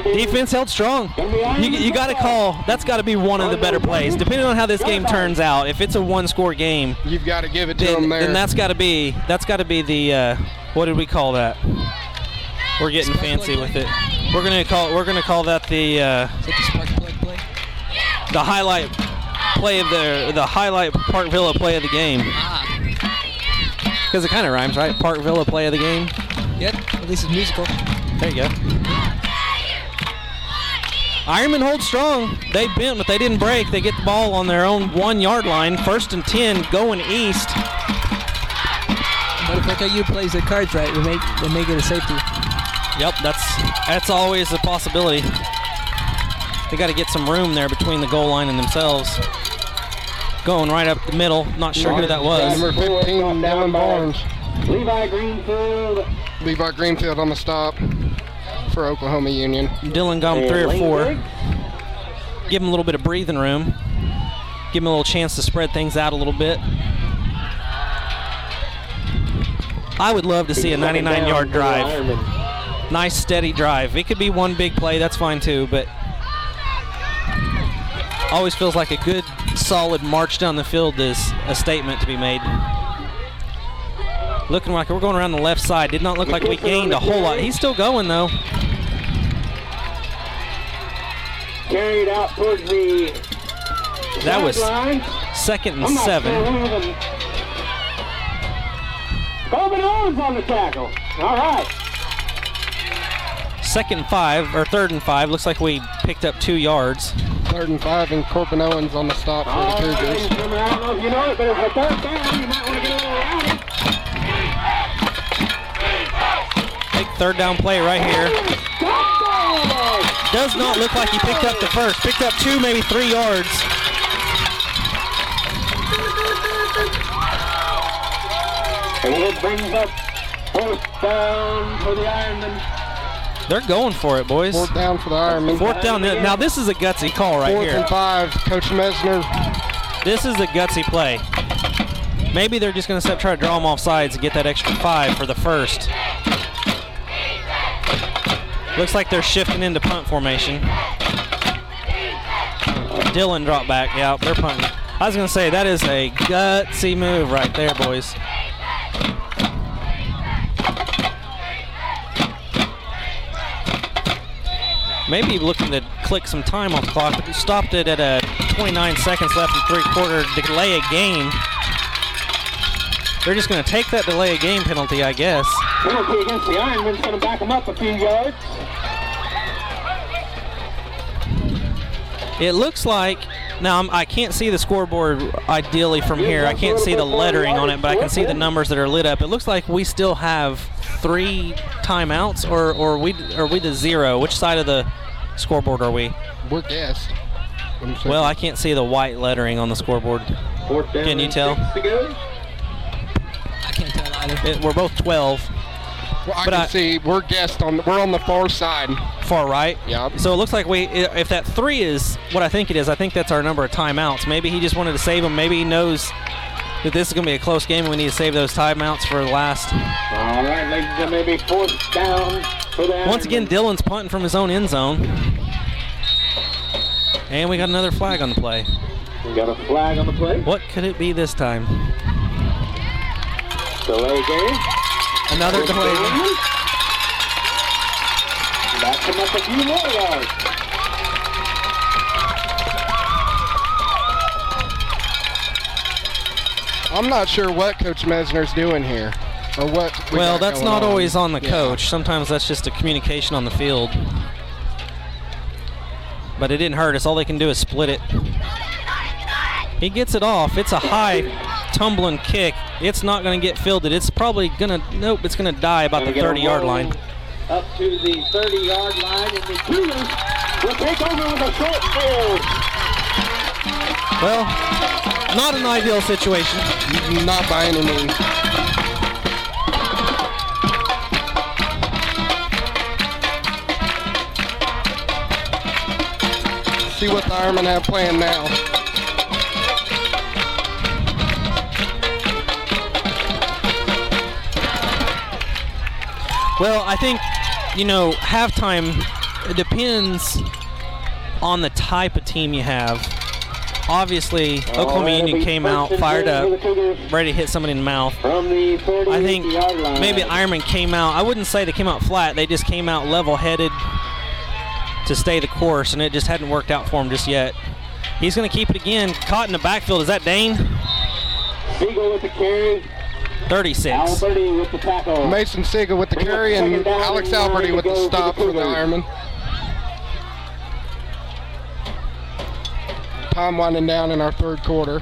Defense held strong. You got to call. That's got to be one of the better plays. Depending on how this game turns out, if it's a 1-score game, you've got to give it to them there. Then that's got to be the what did we call that? We're getting fancy with it. We're gonna call that the highlight play of the highlight Park Villa play of the game. Because it kind of rhymes, right? Park Villa play of the game. Yep. At least it's musical. There you go. Ironmen hold strong. They bent, but they didn't break. They get the ball on their own 1 yard line. 1st and 10, going east. But if FKU plays their cards right, they may get a safety. Yep, that's always a possibility. They got to get some room there between the goal line and themselves. Going right up the middle. Not sure who that was. Number 15, Dylan Barnes. Levi Greenfield on the stop for Oklahoma Union. Dylan got him 3 or 4. Give him a little bit of breathing room. Give him a little chance to spread things out a little bit. I would love to see a 99-yard drive. Nice, steady drive. It could be one big play. That's fine, too, but always feels like a good, solid march down the field is a statement to be made. Looking like we're going around the left side. Did not look like we gained a whole lot. He's still going, though. Carried out towards the That was 2nd and 7. Corbin Owens on the tackle. All right. 2nd and 5, or 3rd and 5. Looks like we picked up 2 yards. 3rd and 5, and Corbin Owens on the stop for the Cougars. I don't know if you know it, but it's a 3rd down. You might want to get a little rowdy. Big 3rd down play right here. Does not look like he picked up the first. Picked up 2, maybe 3 yards. And it brings up 4th down for the Ironmen. They're going for it, boys. 4th down for the Ironmen. 4th down. Now this is a gutsy call right 4th here. and 5, Coach Mesner. This is a gutsy play. Maybe they're just going to try to draw them off sides and get that extra 5 for the first. Looks like they're shifting into punt formation. Dylan dropped back. Yeah, they're punting. I was going to say, that is a gutsy move right there, boys. Maybe looking to click some time off the clock, but stopped it at 29 seconds left and 3/4 delay a game. They're just going to take that delay a game penalty, I guess. Penalty against the Ironmen's going to back them up a few yards. It looks like, now I can't see the scoreboard ideally from here. I can't see the lettering on it, but I can see the numbers that are lit up. It looks like we still have 3 timeouts, or are we to 0? Which side of the scoreboard are we? We're guessed. Well, I can't see the white lettering on the scoreboard. Can you tell? I can't tell either. We're both 12. Well, I can see we're guessed we're on the far side. Far right? Yeah. So it looks like if that 3 is what I think it is, I think that's our number of timeouts. Maybe he just wanted to save them. Maybe he knows that this is going to be a close game and we need to save those timeouts for the last. All right, ladies and gentlemen, maybe 4th down for the Once again, Dylan's punting from his own end zone. And we got another flag on the play. We got a flag on the play. What could it be this time? Delay game. Another delay game. Back him up a few more yards. I'm not sure what Coach Mesner's doing here, or what. Well, that's not always on the Yeah. coach. Sometimes that's just a communication on the field. But it didn't hurt us. All they can do is split it. He gets it off. It's a high tumbling kick. It's not going to get fielded. It's probably going to, nope, it's going to die about the 30-yard line. Up to the 30-yard line, and the Cougars will take over with a short field. Well, not an ideal situation. Not by any means. See what the Ironmen have planned now. Well, I think, halftime, it depends on the type of team you have. Obviously, Oklahoma Union came out, fired up, ready to hit somebody in the mouth. I think maybe Ironman came out, I wouldn't say they came out flat, they just came out level-headed to stay the course, and it just hadn't worked out for him just yet. He's going to keep it again, caught in the backfield. Is that Dane? Siegel with the carry. 36. Alberti with the tackle. Mason Siegel with the carry and Alex Alberti with the stop for the Ironmen. Time winding down in our 3rd quarter.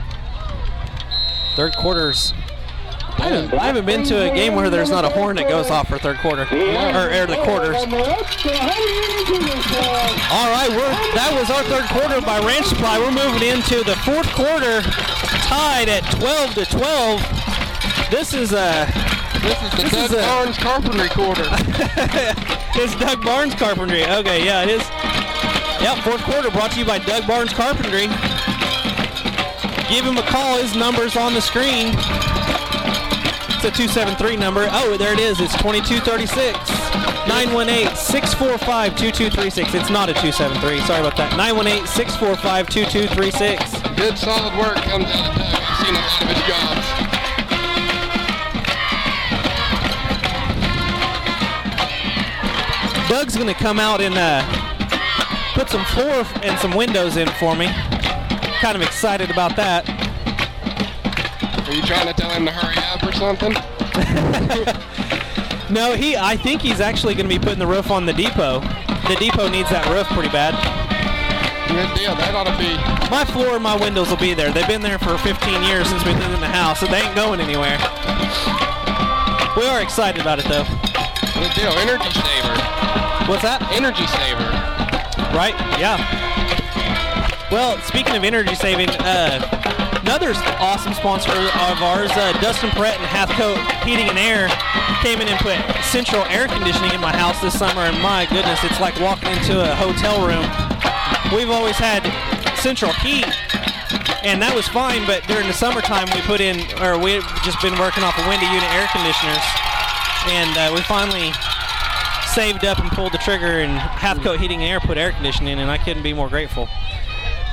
Third quarter's. I haven't been to a game where there's not a horn that goes off for 3rd quarter, or the quarters. All right, that was our 3rd quarter by Ranch Supply. We're moving into the 4th quarter, tied at 12-12. This is the Doug Barnes Carpentry quarter. It's Doug Barnes Carpentry. Okay, yeah, it is. Yep, 4th quarter brought to you by Doug Barnes Carpentry. Give him a call. His number's on the screen. It's a 273 number. Oh, there it is. It's 2236. 918-645-2236. It's not a 273. Sorry about that. 918-645-2236. Good solid work comes out of Doug. I've seen a lot of his jobs. Doug's going to come out and put some floor and some windows in for me. Kind of excited about that. Are you trying to tell him to hurry up or something? No, I think he's actually going to be putting the roof on the depot. The depot needs that roof pretty bad. Good deal. That ought to be. My floor and my windows will be there. They've been there for 15 years since we've lived in the house, so they ain't going anywhere. We are excited about it, though. Good deal. Energy saver. What's that? Energy saver. Right, yeah. Well, speaking of energy saving, another awesome sponsor of ours, Dustin Perrett and Hathcote Heating and Air, came in and put central air conditioning in my house this summer, and my goodness, it's like walking into a hotel room. We've always had central heat, and that was fine, but during the summertime we've just been working off of window unit air conditioners, and we finally saved up and pulled the trigger, and Hathcote Heating and Air put air conditioning in, and I couldn't be more grateful.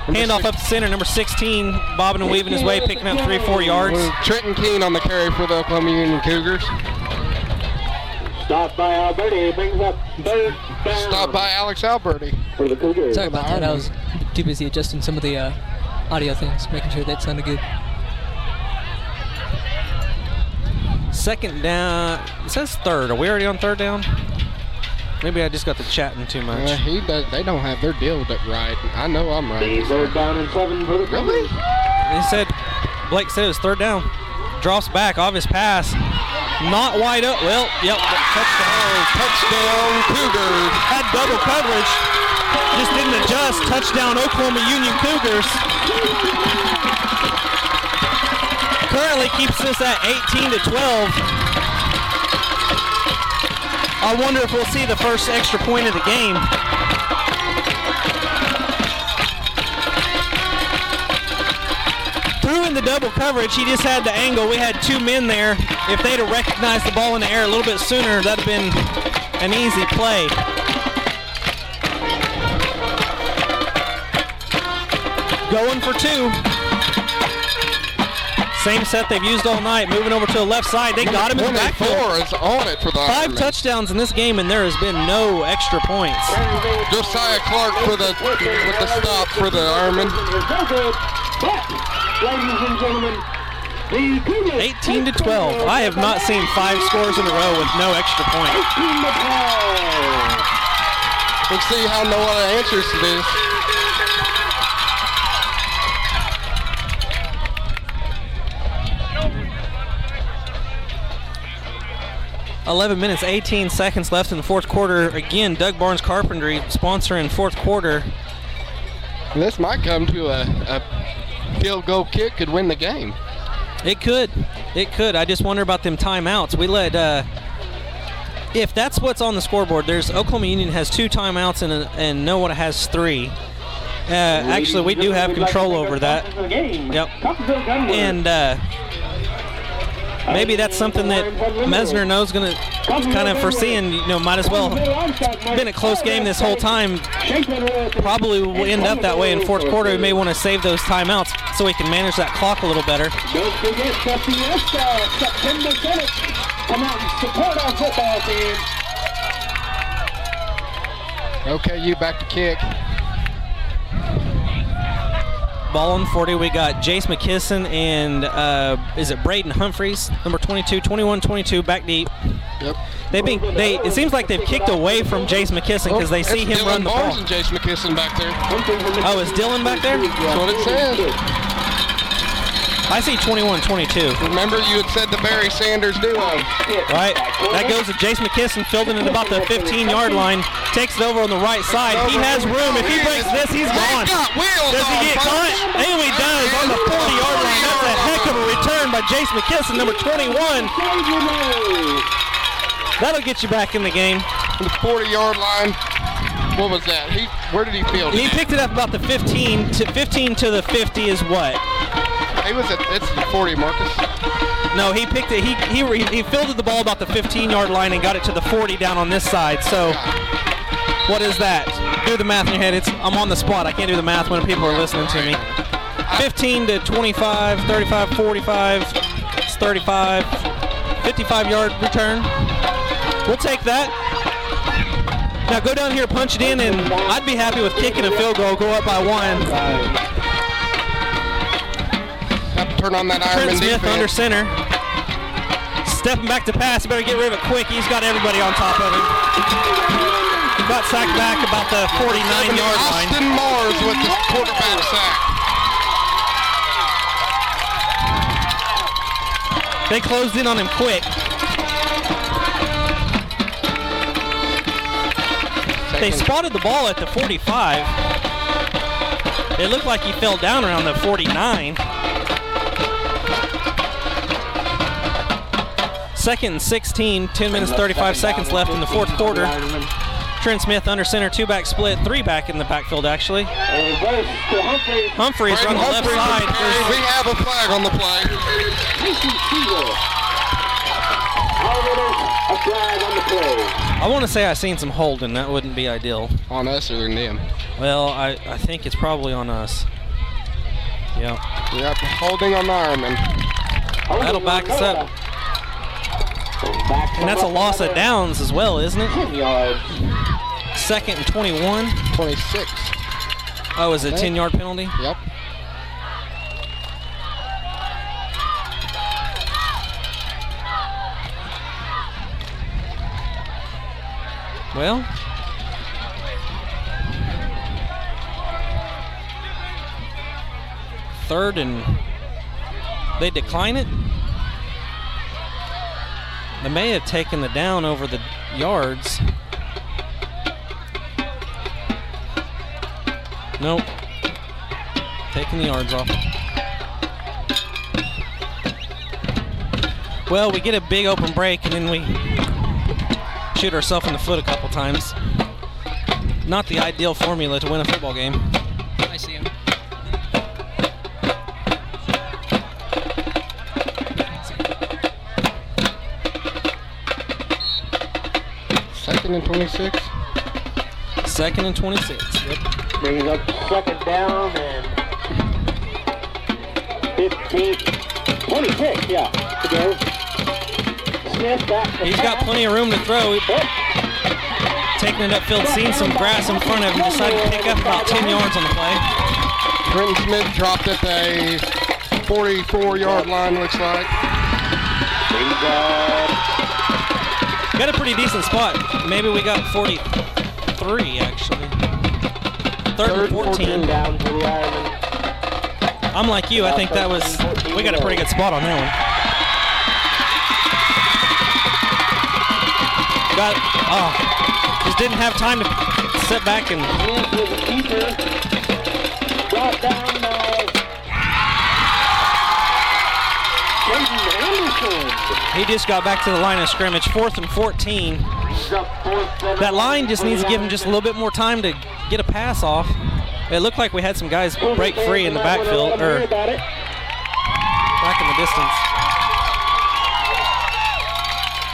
Handoff up to center, number 16, bobbing and weaving his way, picking up 3-4 yards. Trenton Keene on the carry for the Oklahoma Union Cougars. Stop by Alberti, brings up third down. Stop by Alex Alberti. For the Cougars. Sorry about that. I was too busy adjusting some of the audio things, making sure that sounded good. Second down. It says third. Are we already on third down? Maybe I just got to chatting too much. They don't have their deal right. I know I'm right. Third down and 7 for the Really? Blake said it was third down. Drops back, obvious pass. Not wide up. Well, yep, touchdown. Touchdown Cougars. Had double coverage. Just didn't adjust. Touchdown Oklahoma Union Cougars. Currently keeps us at 18-12. I wonder if we'll see the first extra point of the game. Threw in the double coverage. He just had the angle. We had two men there. If they'd have recognized the ball in the air a little bit sooner, that'd have been an easy play. Going for two. Same set they've used all night, moving over to the left side. They got him in the backfield. 24 is on it for the Five Ironmen. touchdowns in this game, and there has been no extra points. Josiah Clark with the stop for the Ironmen. Ladies and gentlemen, the Cougars 18-12. I have not seen 5 scores in a row with no extra point. Let's see how Nowata answers to this. 11 minutes, 18 seconds left in the fourth quarter. Again, Doug Barnes Carpentry sponsoring fourth quarter. This might come to a field goal kick could win the game. It could. It could. I just wonder about them timeouts. We let, if that's what's on the scoreboard, there's Oklahoma Union has 2 timeouts and Nowata has 3. Actually, we do have control over that. Yep. And maybe that's something that Mesner knows going to kind of foreseeing, might as well. It's been a close game this whole time. Probably will end up that way in fourth quarter. We may want to save those timeouts so we can manage that clock a little better. Don't forget that the September 7th come out and support our football team. Okay, you back to kick. Ball on 40, we got Jace McKisson and is it Braden Humphreys, number 22, 21-22, back deep. Yep. It seems like they've kicked away from Jace McKisson because they see him Dylan run the Barnes ball. and Jace McKisson back there. Oh, is Dylan back there? That's what it says. I see 21-22. Remember you had said the Barry Sanders duo. Right. That goes to Jace McKisson, fielding at about the 15-yard line. Takes it over on the right side. He has room. If he breaks this, he's gone. Does he get caught? And he does on the 40-yard line. That's a heck of a return by Jace McKisson, number 21. That'll get you back in the game. The 40-yard line. What was that? Where did he field it? He picked it up about the 15 to the 50 is what? It's the 40, Marcus. No, he picked it. He fielded the ball about the 15-yard line and got it to the 40 down on this side. So, what is that? Do the math in your head. I'm on the spot. I can't do the math when people are listening to me. 15 to 25, 35, 45. It's 35. 55-yard return. We'll take that. Now go down here, punch it in, and I'd be happy with kicking a field goal. Go up by 1. Have to turn on that Ironman Smith defense. under center. Stepping back to pass. Better get rid of it quick. He's got everybody on top of him. He got sacked back about the 49-yard line. Austin Mars with the quarterback sack. They closed in on him quick. They spotted the ball at the 45. It looked like he fell down around the 49. Second and 16, 10 minutes, 35 seconds left in the fourth quarter. Trent Smith under center, two-back split, three-back in the backfield, actually. Humphreys on the left side. We have a flag on the play. A flag on the play. I want to say I seen some holding. That wouldn't be ideal. On us or them? Well, I think it's probably on us. Yeah. We got the holding on the Ironmen. That'll back us up. And that's a loss of downs as well, isn't it? 10 yards. Second and 21. 26. Oh, is it a 10-yard penalty? Yep. Well, third and they decline it. They may have taken the down over the yards. Nope. Taking the yards off. Well, we get a big open break and then we shoot ourselves in the foot a couple times. Not the ideal formula to win a football game. I see him. Second and 26. Second and 26. Yep. Brings up second down and 15, 26, yeah, to go. Smith back. He's got plenty of room to throw. Taking it upfield, seeing some grass in front of him, decided to pick up about 10 yards on the play. Trenton Smith dropped at the 44-yard line, looks like. Got a pretty decent spot. Maybe we got 43, actually. Third and 14. Down to the Ironmen. I'm like you. I think that was, we got a pretty good spot on that one. Just didn't have time to sit back and. Brought down by He just got back to the line of scrimmage. 4th and 14. That line just needs to give him just a little bit more time to get a pass off. It looked like we had some guys break free in the backfield, or back in the distance.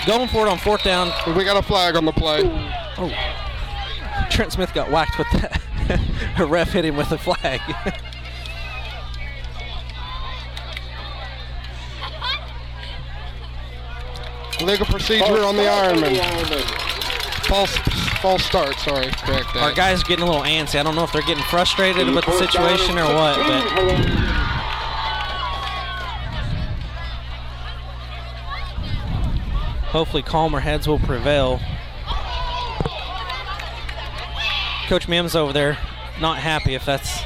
Going for it on 4th down. We got a flag on the play. Oh, Trent Smith got whacked with that. A ref hit him with a flag. Legal procedure on the Ironman. False start, sorry, correct that. Our guys are getting a little antsy. I don't know if they're getting frustrated with the situation or what, but hopefully calmer heads will prevail. Coach Mims over there, not happy if that's...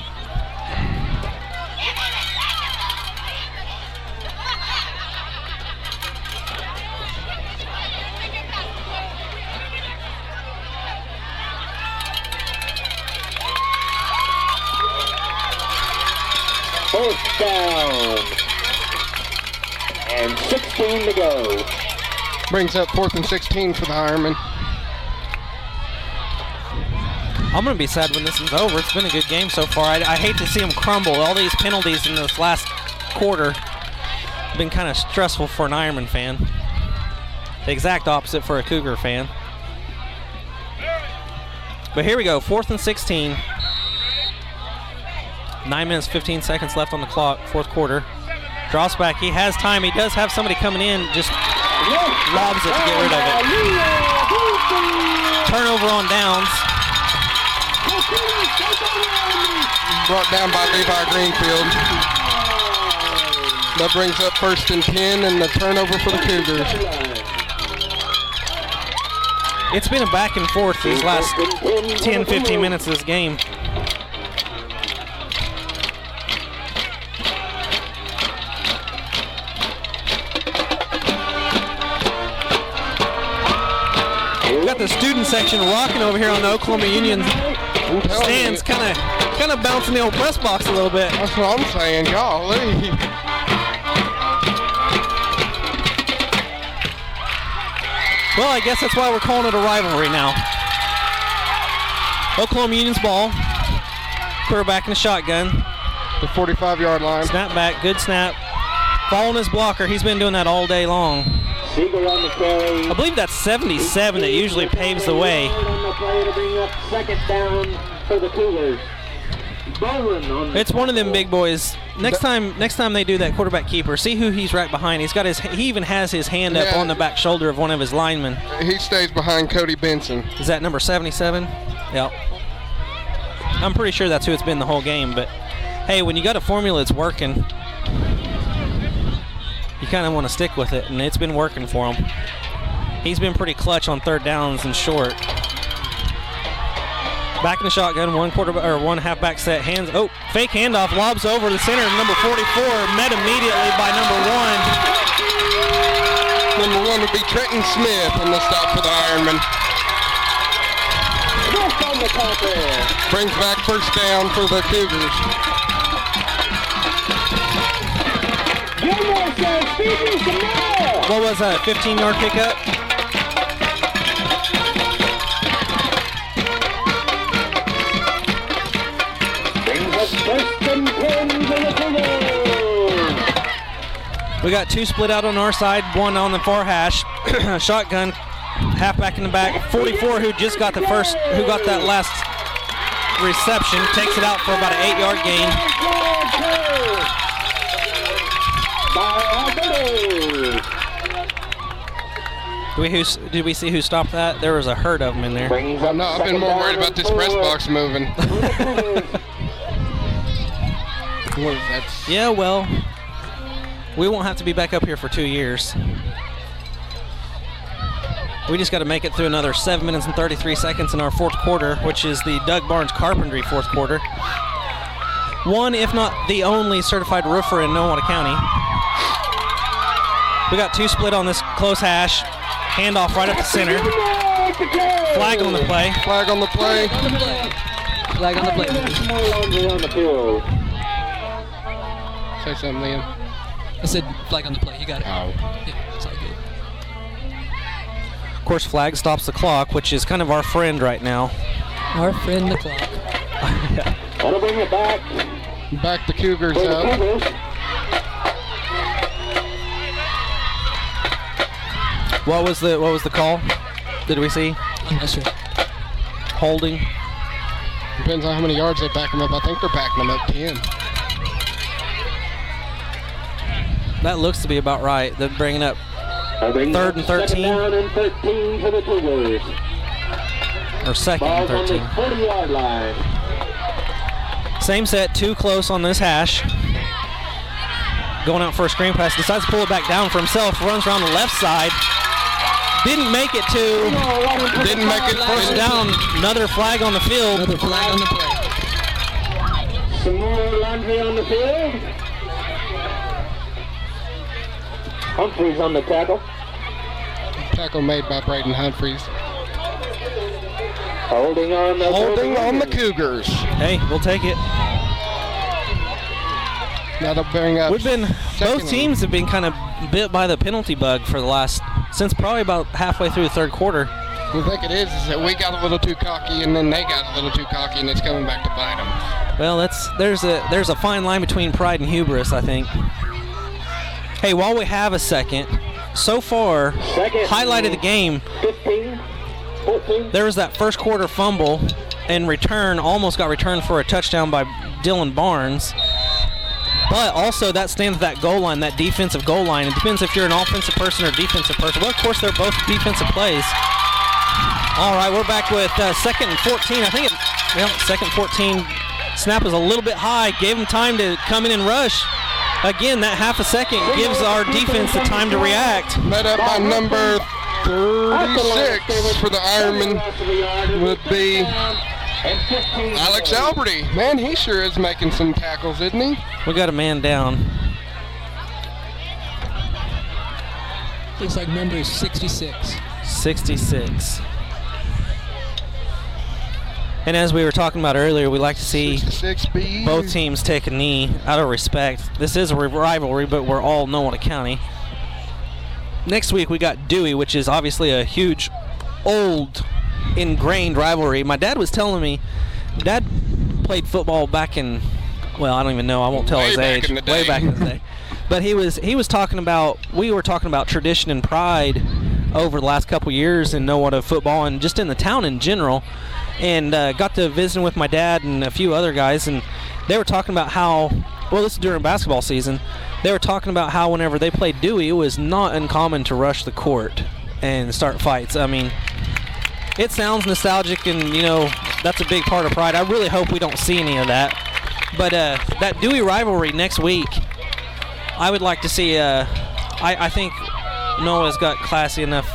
Fourth down. And 16 to go. Brings up 4th and 16 for the Ironman. I'm going to be sad when this is over. It's been a good game so far. I hate to see them crumble. All these penalties in this last quarter have been kind of stressful for an Ironman fan. The exact opposite for a Cougar fan. But here we go, 4th and 16. 9 minutes, 15 seconds left on the clock, fourth quarter. Drops back, he has time. He does have somebody coming in, just lobs it to get rid of it. Turnover on downs. Brought down by Levi Greenfield. That brings up 1st and 10 and the turnover for the Cougars. it's been a back and forth these last 10, 15 minutes of this game. We got the student section rocking over here on the Oklahoma Union stands, kind of bouncing the old press box a little bit. That's what I'm saying, golly. Well, I guess that's why we're calling it a rivalry now. Oklahoma Union's ball. Quarterback in the shotgun. The 45-yard line. Snap back, good snap. Following his blocker, he's been doing that all day long. Siegel on the carry. I believe that's 77 that usually paves the way. On the play to bring up second down for the Cougars. It's one of them big boys. Next time they do that quarterback keeper, see who he's right behind. He even has his hand up on the back shoulder of one of his linemen. He stays behind Cody Benson. Is that number 77? Yep. I'm pretty sure that's who it's been the whole game, but hey, when you got a formula that's working, you kind of want to stick with it, and it's been working for him. He's been pretty clutch on third downs and short. Back in the shotgun, one halfback set, fake handoff, lobs over the center, number 44, met immediately by number 1. Number 1 would be Trenton Smith on the stop for the Ironmen. Brings back first down for the Cougars. What was that, 15-yard pickup? We got 2 split out on our side, 1 on the far hash. Shotgun, halfback in the back. 44 who got that last reception, takes it out for about an 8-yard gain. Did we see who stopped that? There was a herd of them in there. Well, no, I've been more worried about this press box moving. Yeah, well, we won't have to be back up here for 2 years. We just got to make it through another 7 minutes and 33 seconds in our fourth quarter, which is the Doug Barnes Carpentry fourth quarter. One, if not the only certified roofer in Nowata County. We got 2 split on this close hash. Handoff right up the center. Flag on the play. Flag on the play. Flag on the play. Say something, Liam. I said flag on the play. You got it. Oh. Yeah, it's all good. Of course, flag stops the clock, which is kind of our friend right now. Our friend, the clock. That'll bring it back. Back the Cougars up. What was the call? Did we see? I'm not sure. Holding. Depends on how many yards they back them up. I think they're backing them up 10. That looks to be about right. They're bringing up 3rd and 13. Down and 13 for the Cougars. Or 2nd and 13. 40-yard line. Same set, 2 close on this hash. Going out for a screen pass, decides to pull it back down for himself, runs around the left side. Didn't make it first down. Another flag on the field. Another flag on the play. Some more Landry on the field. Humphreys on the tackle. Tackle made by Braden Humphreys. Holding on the Cougars. Hey, we'll take it. That'll bring up. Both teams have been kind of bit by the penalty bug for the last, since probably about halfway through the third quarter. The thing it is that we got a little too cocky, and then they got a little too cocky, and it's coming back to bite them. Well, there's a fine line between pride and hubris, I think. Hey, while we have a second, so far, highlight of the game, 15, 14. there was that first quarter fumble and almost got returned for a touchdown by Dylan Barnes. But also that stands at that goal line, that defensive goal line. It depends if you're an offensive person or defensive person. Well, of course, they're both defensive plays. All right, we're back with 2nd and 14. I think 2nd 14. Snap is a little bit high. Gave them time to come in and rush. Again, that half a second gives our defense the time to react. Met up by number 36 for the Ironmen would be Alex Alberty. Man, he sure is making some tackles, isn't he? We got a man down. Looks like number is 66. 66. And as we were talking about earlier, we like to see both teams take a knee out of respect. This is a rivalry, but we're all Nowata County. Next week we got Dewey, which is obviously a huge, old, ingrained rivalry. My dad was telling me, Dad played football back in, well, I don't even know. I won't tell his age. Way back in the day. But he was talking about, we were talking about tradition and pride over the last couple years in Nowata football and just in the town in general. And got to visiting with my dad and a few other guys, and they were talking about how, well, this is during basketball season, they were talking about how whenever they played Dewey, it was not uncommon to rush the court and start fights. I mean, it sounds nostalgic, and, you know, that's a big part of pride. I really hope we don't see any of that. But that Dewey rivalry next week, I would like to see, I think Noah's got classy enough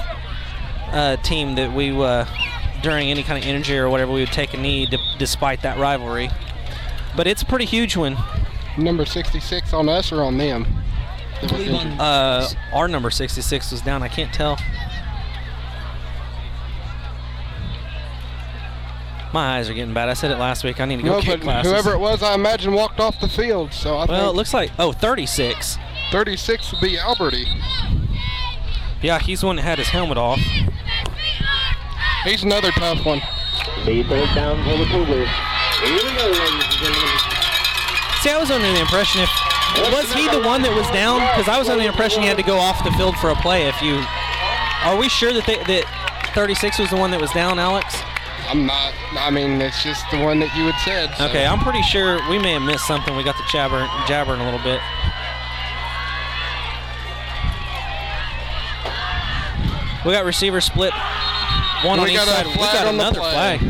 team that we, during any kind of injury or whatever, we would take a knee despite that rivalry. But it's a pretty huge one. Number 66 on us or on them? Our number 66 was down. I can't tell. My eyes are getting bad. I said it last week. I need to go kick classes. Whoever it was, I imagine, walked off the field. So I well, it looks like, 36. 36 would be Alberty. Yeah, he's the one that had his helmet off. He's another tough one. Be third down for the Cougars. Here we go, ladies and gentlemen. See, I was under the impression was he the one that was down? Because I was under the impression he had to go off the field for a play. Are we sure that 36 was the one that was down, Alex? I'm not. I mean, it's just the one that you had said. So. Okay, I'm pretty sure we may have missed something. We got the jabbering a little bit. We got receiver split. One on each side. We got another flag.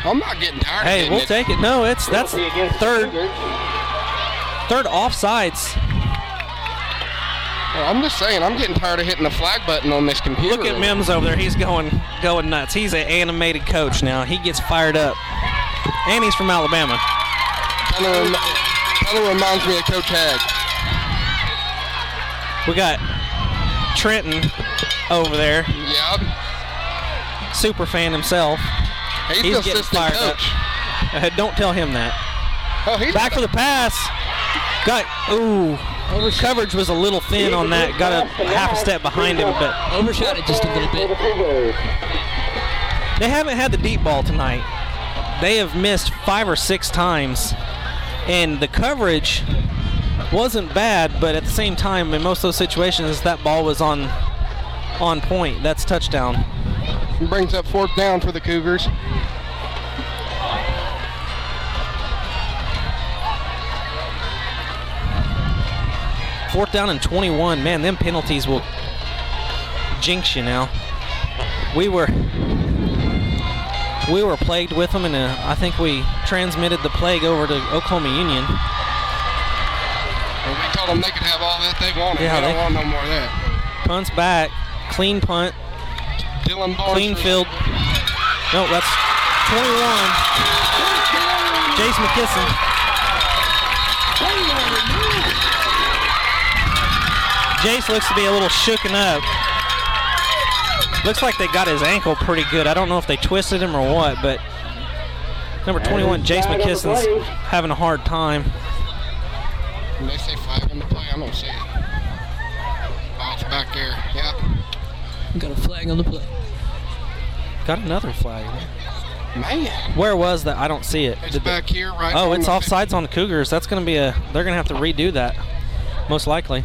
I'm not getting tired. Hey, we'll take it. No, that's third offsides. Well, I'm just saying, I'm getting tired of hitting the flag button on this computer. Look at Mims over there. He's going nuts. He's an animated coach now. He gets fired up. And he's from Alabama. Kind of reminds me of Coach Hag. We got Trenton over there. Yep. Super fan himself. He's getting fired coach. up. Don't tell him that. Oh, he's back for the pass. Coverage was a little thin on that. Got a half a step behind him, but overshot it just a little bit. They haven't had the deep ball tonight. They have missed 5 or 6 times, and the coverage wasn't bad, but at the same time, in most of those situations, that ball was on point. That's touchdown. It brings up 4th down for the Cougars. Fourth down and 21. Man, them penalties will jinx you now. We were plagued with them, and I think we transmitted the plague over to Oklahoma Union. Well, we told them they could have all that they wanted. Yeah, they don't want no more of that. Punts back. Clean punt. Dylan Barnes. Clean field. No, that's 21. Jace McKisson. Jace looks to be a little shooken up. Looks like they got his ankle pretty good. I don't know if they twisted him or what, but number 21, Jace McKisson's having a hard time. When they say flag on the play, I don't see it. Oh, it's back there. Yep. Got a flag on the play. Got another flag. Man. Where was that? I don't see it. It's back here, right? Oh, it's offsides on the Cougars. That's going to be they're going to have to redo that, most likely.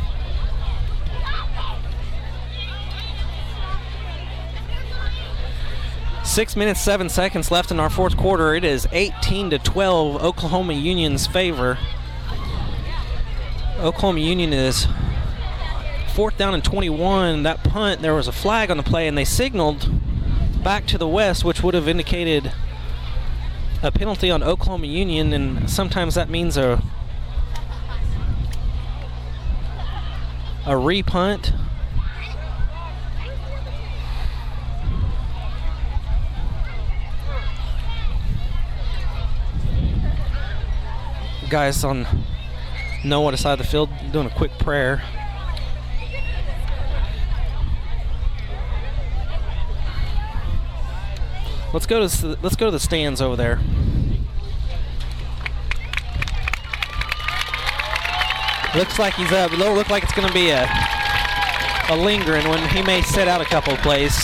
Six minutes, 7 seconds left in our fourth quarter. It is 18-12, Oklahoma Union's favor. Oklahoma Union is 4th down and 21. That punt, there was a flag on the play, and they signaled back to the west, which would have indicated a penalty on Oklahoma Union, and sometimes that means a repunt. Guys on Nowata side of the field doing a quick prayer. Let's go to the stands over there. Looks like he's up. It don't look like it's going to be a lingering one. He may set out a couple of plays.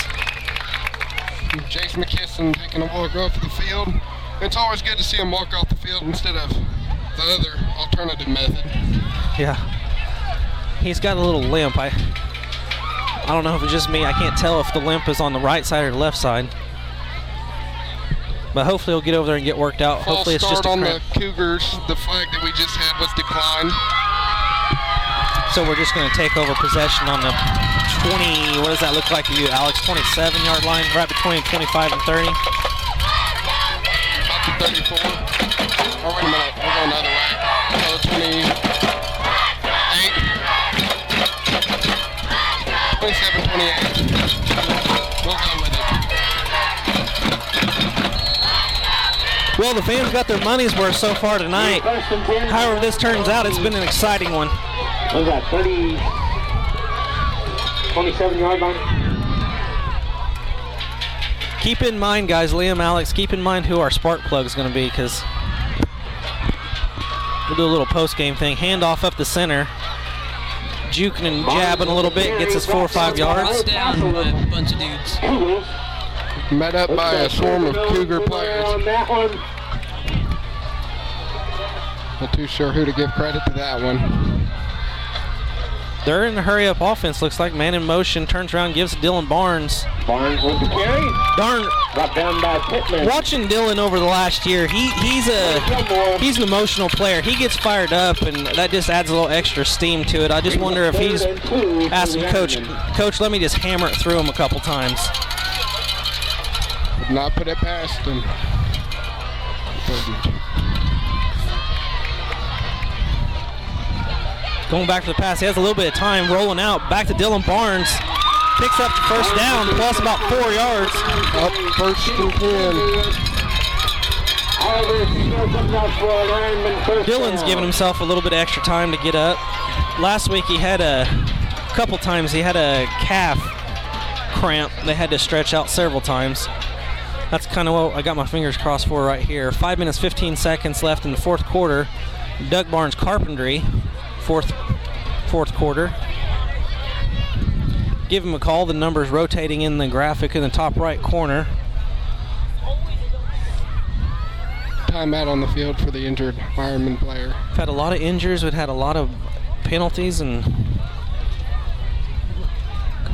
Jason McKisson taking a walk off the field. It's always good to see him walk off the field instead of the other alternative method. Yeah. He's got a little limp. I don't know if it's just me. I can't tell if the limp is on the right side or the left side. But hopefully he'll get over there and get worked out. Hopefully it's just a on cramp. the Cougars. The flag that we just had was declined. So we're just going to take over possession on the 20, what does that look like to you, Alex? 27-yard line, right between 25 and 30? Up to 34. Oh, wait a minute. We're going the other way. So 28. 27, 28. We'll go with it. Well, the fans got their money's worth so far tonight. However this turns out, it's been an exciting one. What was that, 27-yard line? Keep in mind, guys, Liam, Alex, keep in mind who our spark plug is going to be, because we'll do a little post-game thing. Handoff up the center. Juking and jabbing a little bit, gets us 4 or 5 yards. Down by a bunch of dudes. Met up by a swarm of Cougar players. Not too sure who to give credit to that one. They're in a hurry-up offense, looks like. Man in motion, turns around, gives it Dylan Barnes. Barnes with the carry. Darn. Brought down by Pittman. Watching Dylan over the last year, he's an emotional player. He gets fired up, and that just adds a little extra steam to it. I just wonder if he's asking Coach, let me just hammer it through him a couple times. Would not put it past him. Going back for the pass. He has a little bit of time rolling out. Back to Dylan Barnes. Picks up the first down, plus about 4 yards. Up first and 10. Dylan's giving himself a little bit of extra time to get up. Last week he had a couple times, he had a calf cramp. They had to stretch out several times. That's kind of what I got my fingers crossed for right here. 5 minutes, 15 seconds left in the fourth quarter. Doug Barnes Carpentry. Fourth quarter. Give him a call. The number's rotating in the graphic in the top right corner. Timeout on the field for the injured Ironmen player. We've had a lot of injuries. We've had a lot of penalties and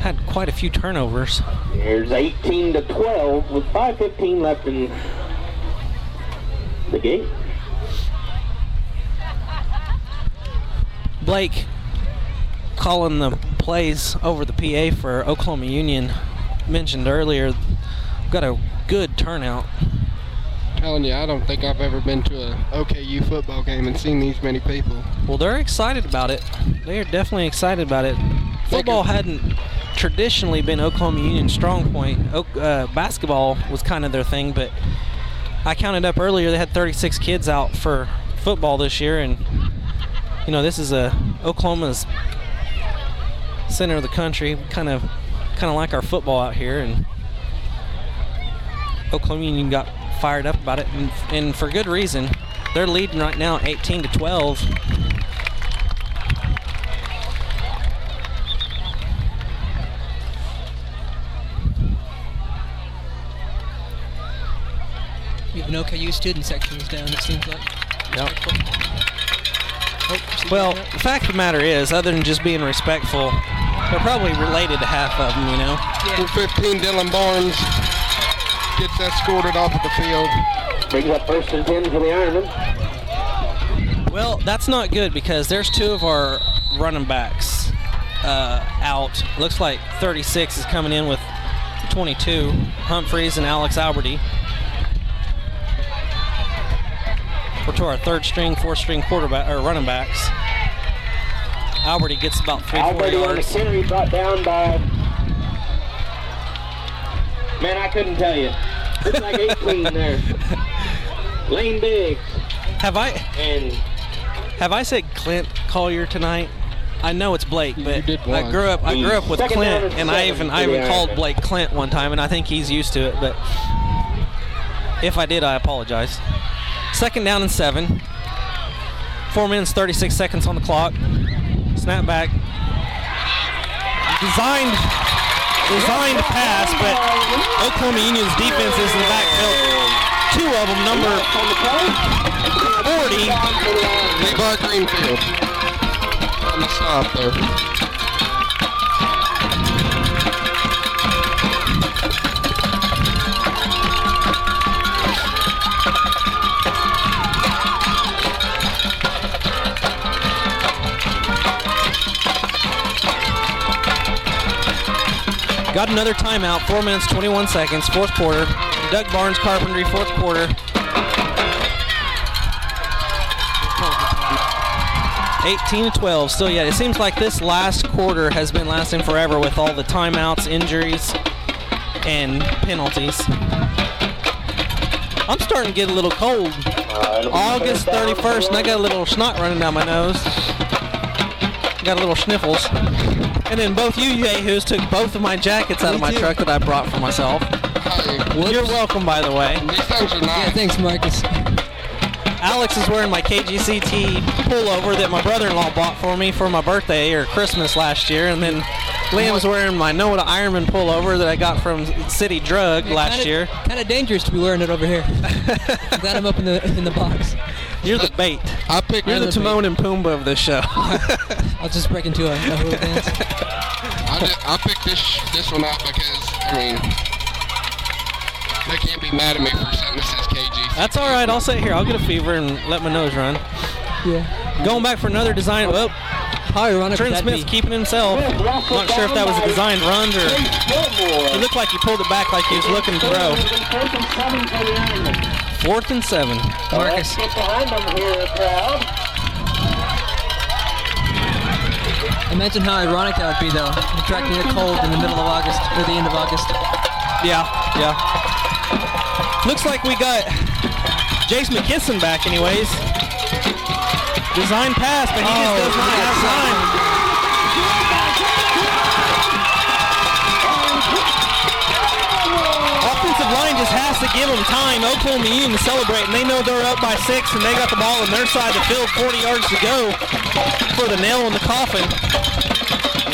had quite a few turnovers. There's 18-12 with 5:15 left in the game. Blake calling the plays over the PA for Oklahoma Union. Mentioned earlier, we've got a good turnout. I'm telling you, I don't think I've ever been to a OKU football game and seen these many people. Well, they're excited about it. They are definitely excited about it. Football hadn't traditionally been Oklahoma Union's strong point. Basketball was kind of their thing, but I counted up earlier, they had 36 kids out for football this year, and you know, this is Oklahoma's center of the country. Kind of like our football out here, and Oklahoma Union got fired up about it, and for good reason. They're leading right now 18-12. You have an OKU student sections down, it seems like. Yep. Well, the fact of the matter is, other than just being respectful, they're probably related to half of them, you know? Yeah. 15, Dylan Barnes gets escorted off of the field. Brings up first and 10 for the Ironmen. Well, that's not good because there's 2 of our running backs out. Looks like 36 is coming in with 22, Humphreys and Alex Alberty. We're to our 3rd string, 4th string quarterback or running backs. Alberty gets about 3-4 yards. On the carry brought down by, man, I couldn't tell you. Looks like 18 there. Lane Biggs. Have I Have I said Clint Collier tonight? I know it's Blake, but did I grew up with Clint, and I even called Blake Clint one time, and I think he's used to it. But if I did, I apologize. 2nd down and 7. 4 minutes 36 seconds on the clock. Snap back. Designed pass, but Oklahoma Union's defense is in the backfield. 2 of them, number 40. Levi Greenfield on the stop there. Got another timeout, 4 minutes, 21 seconds, 4th quarter. Doug Barnes, Carpentry, 4th quarter. 18-12, still yet. It seems like this last quarter has been lasting forever with all the timeouts, injuries, and penalties. I'm starting to get a little cold. August 31st, and I got a little snot running down my nose. Got a little sniffles. And then both you yahoos took both of my jackets out of my truck that I brought for myself. Hey, You're welcome, by the way. these things are nice. Yeah, thanks, Marcus. Alex is wearing my KGCT pullover that my brother-in-law bought for me for my birthday or Christmas last year. And then Liam's wearing my Nowata Ironmen pullover that I got from City Drug last year. Kind of dangerous to be wearing it over here. Glad I'm up in the box. You're the bait. You're the Timon and Pumbaa of this show. I'll just break into a hula dance. I picked this one out because, I mean, they can't be mad at me for something that says KG. That's all right. I'll sit here. I'll get a fever and let my nose run. Yeah. Going back for another design. Well, How ironic Trent would that Smith's be? keeping himself. Not sure if that was a designed run or it looked like he pulled it back like he was looking to throw. 4th and 7. Marcus. Get behind them here, crowd. Imagine how ironic that would be, though, contracting a cold in the middle of August, or the end of August. Yeah. Looks like we got Jace McKisson back anyways. Design pass, but he just does not have time. Offensive line just has to give them time. Oklahoma Union to celebrate, and they know they're up by 6, and they got the ball on their side of the field, 40 yards to go for the nail in the coffin.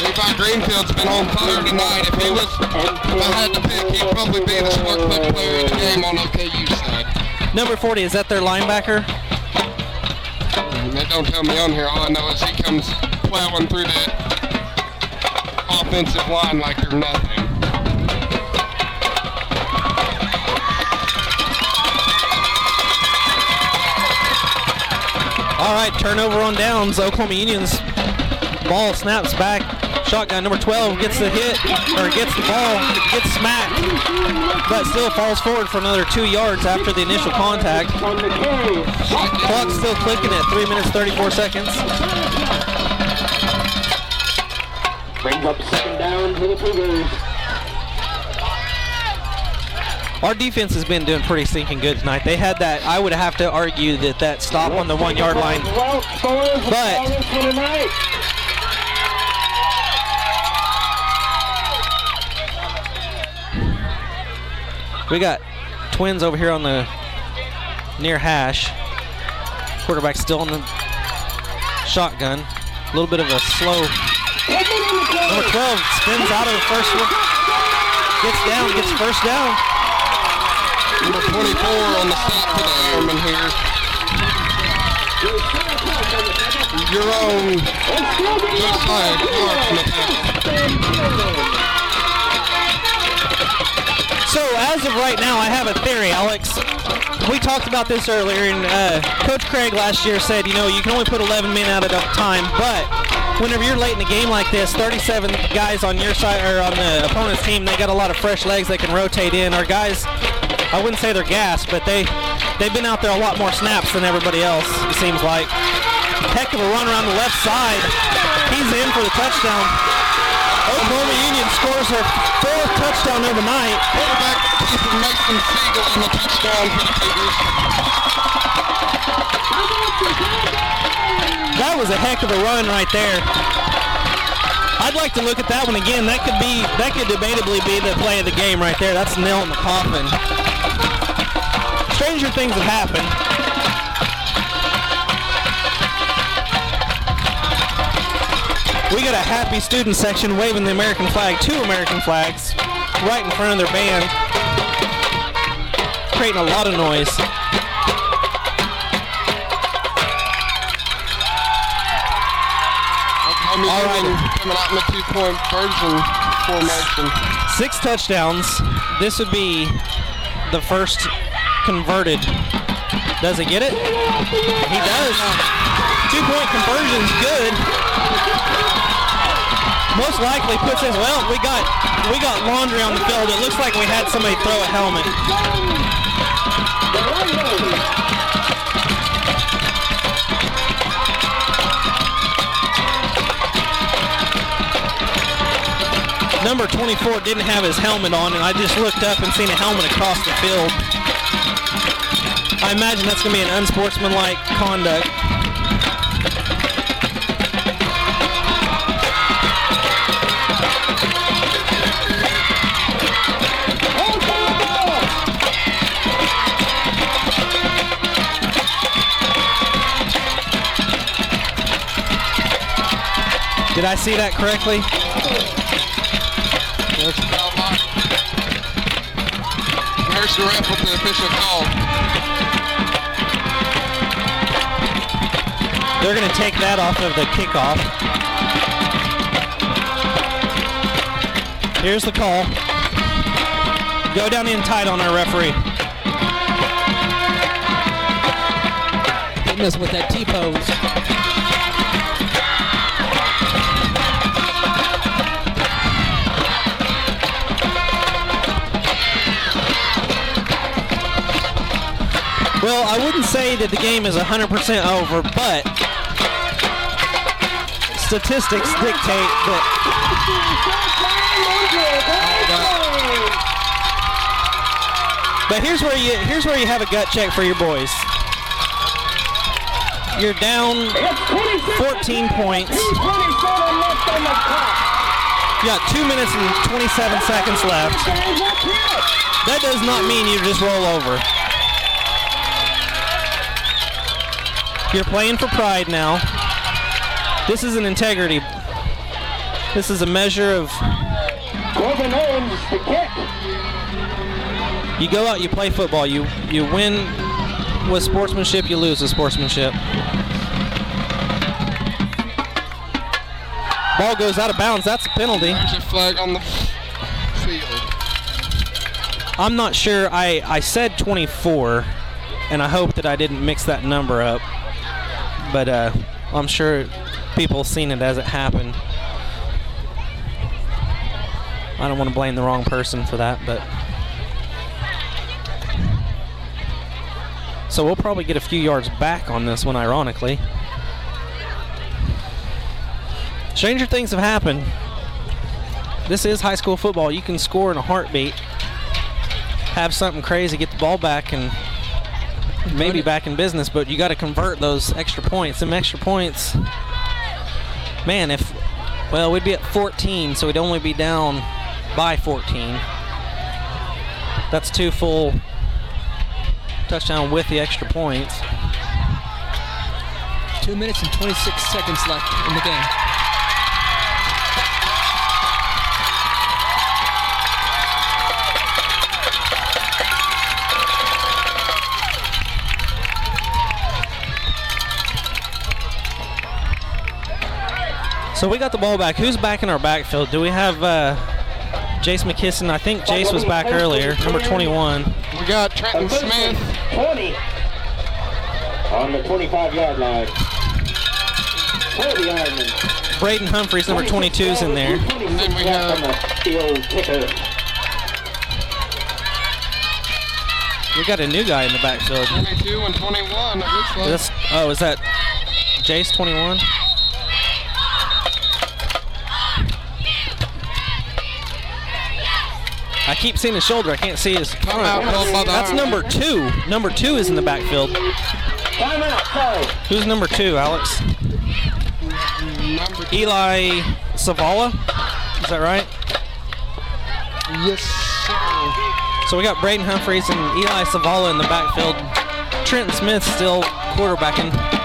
Levi Greenfield's been on fire tonight. If I had to pick, he'd probably be the spark plug player of the game on OKU's side. Number 40, is that their linebacker? They don't tell me on here. All I know is he comes plowing through that offensive line like they're nothing. All right, turnover on downs. Oklahoma Union's ball snaps back. Shotgun number 12 gets the hit, or gets the ball, gets smacked, but still falls forward for another 2 yards after the initial contact. Clock's still clicking at 3 minutes 34 seconds. Brings up 2nd down for the Cougars. Our defense has been doing pretty stinking good tonight. They had that, I would have to argue that stop on the 1 yard line. But we got Twins over here on the near hash. Quarterback still on the shotgun. A little bit of a slow. Number 12 spins out of the first one. Gets down, gets first down. Number 24 on the stop for the Ironmen here. Your own Josiah Clark from the pass. So as of right now, I have a theory, Alex. We talked about this earlier, and Coach Craig last year said, you know, you can only put 11 men out at a time, but whenever you're late in a game like this, 37 guys on your side or on the opponent's team, they got a lot of fresh legs they can rotate in. Our guys, I wouldn't say they're gassed, but they've been out there a lot more snaps than everybody else, it seems like. Heck of a run around the left side. He's in for the touchdown. Oklahoma Union scores her 4th touchdown of the night. Quarterback Mason Siegel on the touchdown for the Cougars. That was a heck of a run right there. I'd like to look at that one again. That could debatably be the play of the game right there. That's nail in the coffin. Stranger things have happened. We got a happy student section waving the American flag, 2 American flags, right in front of their band, creating a lot of noise. All right, coming out in the 2-point version formation. 6 touchdowns. This would be the first converted. Does he get it? He does. 2-point conversion's good. Most likely puts us, well, we got laundry on the field. It looks like we had somebody throw a helmet. Number 24 didn't have his helmet on, and I just looked up and seen a helmet across the field. I imagine that's going to be an unsportsmanlike conduct. Did I see that correctly? There's the ref with the official call. They're going to take that off of the kickoff. Here's the call. Go down in tight on our referee. Hitting us with that T-pose. Well, I wouldn't say that the game is 100% over, but statistics dictate that. But here's where you have a gut check for your boys. You're down 14 points. You got 2 minutes and 27 seconds left. That does not mean you just roll over. You're playing for pride now. This is an integrity. This is a measure of. You go out, you play football. You win with sportsmanship, you lose with sportsmanship. Ball goes out of bounds. That's a penalty. There's a flag on the field. I'm not sure. I said 24, and I hope that I didn't mix that number up. But I'm sure people seen it as it happened. I don't want to blame the wrong person for that, but. So we'll probably get a few yards back on this one, ironically. Stranger things have happened. This is high school football. You can score in a heartbeat, have something crazy, get the ball back, and maybe back in business, but you got to convert those extra points. Them extra points, man, we'd be at 14, so we'd only be down by 14. That's 2 full touchdown with the extra points. 2 minutes and 26 seconds left in the game. So we got the ball back. Who's back in our backfield? Do we have Jace McKisson? I think Jace was back earlier, number 21. We got Trenton Smith. 20 on the 25-yard line. For the Ironmen. Braden Humphreys, number 22, is in there. And then we have We got a new guy in the backfield. 22 and 21, it looks like. Is that Jace, 21? I keep seeing his shoulder. I can't see his. That's number 2. Number 2 is in the backfield. Who's number 2, Alex? Eli Savala. Is that right? Yes, sir. So we got Braden Humphreys and Eli Savala in the backfield. Trenton Smith still quarterbacking.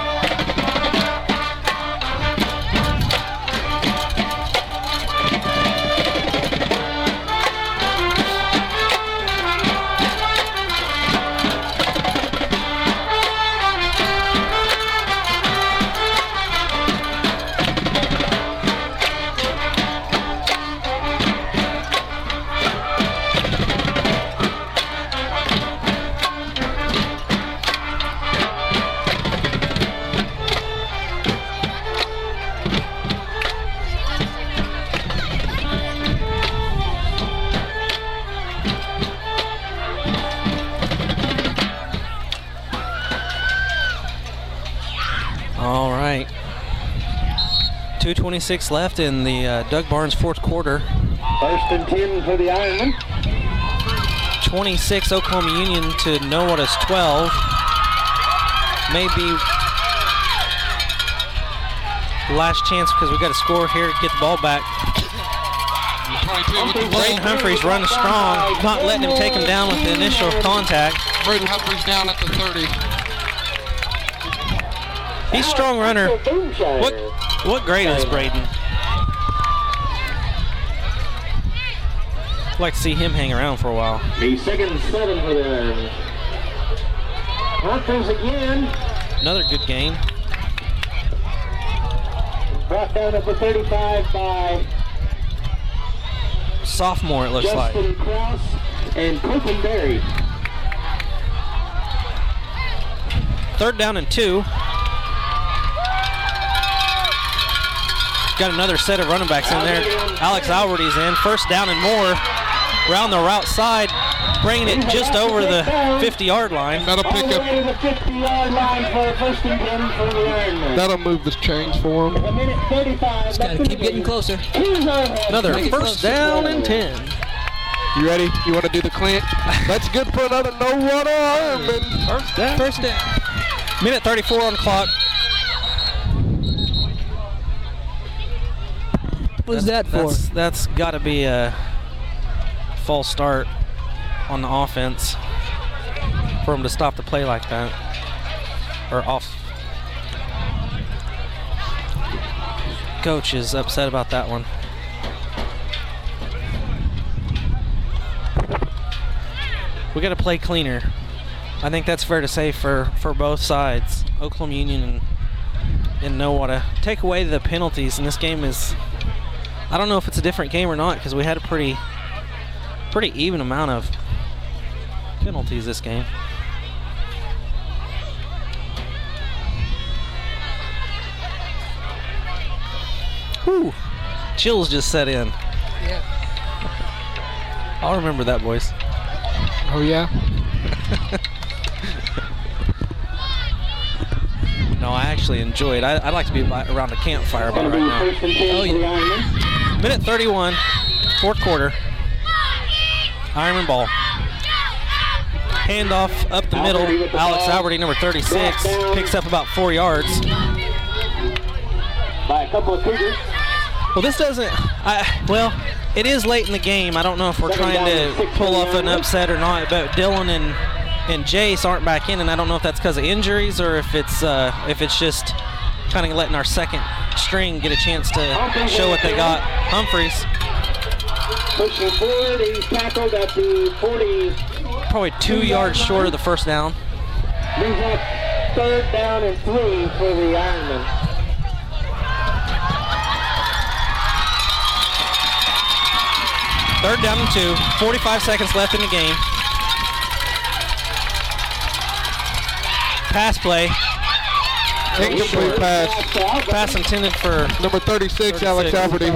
All right. 2:26 left in the Doug Barnes fourth quarter. 1st and 10 for the Ironmen. 26 Oklahoma Union to Nowata's 12. Maybe last chance because we got to score here to get the ball back. 22 with the ball. Braden Humphreys running strong, not letting him take him down with the initial contact. Braden Humphreys down at the 30. He's a strong runner. What grade is Braden? I'd like to see him hang around for a while. The 2nd and 7 for the Ironmen. Humphreys again. Another good game. Brought down at the 35 by Sophomore, it looks like. Justin Krause and Cooper Berry. 3rd down and 2. Got another set of running backs in there. Alex Alberty's in. 1st down and more. Around the route side, bringing it just over the 50-yard line. That'll pick up. 50-yard line for 1st and 10 for the Ironmen. That'll move the chains for him. A minute 35. Just gotta keep getting closer. Another Make it 1st close. down and 10. You ready? You want to do the Clint? That's good for another Nowata Ironman. First down. First down. Minute 34 on the clock. What is that for? That's got to be a false start on the offense for him to stop the play like that. Or off. Coach is upset about that one. We got to play cleaner. I think that's fair to say for both sides. Oklahoma Union and Nowata. Take away the penalties, and this game is, I don't know if it's a different game or not because we had a pretty even amount of penalties this game. Whew. Chills just set in. Yeah. I'll remember that, boys. Oh, yeah? No, I actually enjoy it. I'd like to be around a campfire about right now. Oh, yeah. Minute 31, fourth quarter. Ironman ball. Handoff up the middle. Alex Alberty, number 36, picks up about 4 yards. By a couple of Cougars. Well, this doesn't, well, it is late in the game. I don't know if we're trying to pull off an upset or not, but Dylan and Jace aren't back in, and I don't know if that's because of injuries or if it's just kind of letting our second string get a chance to show what they got. Humphreys. Pushing forward, he's tackled at the 40. Probably 2 yards short of the first down. Brings up 3rd down and 3 for the Ironmen. Third down and 2, 45 seconds left in the game. Pass play. Incomplete pass. Pass intended for Number 36, Alex Alberty.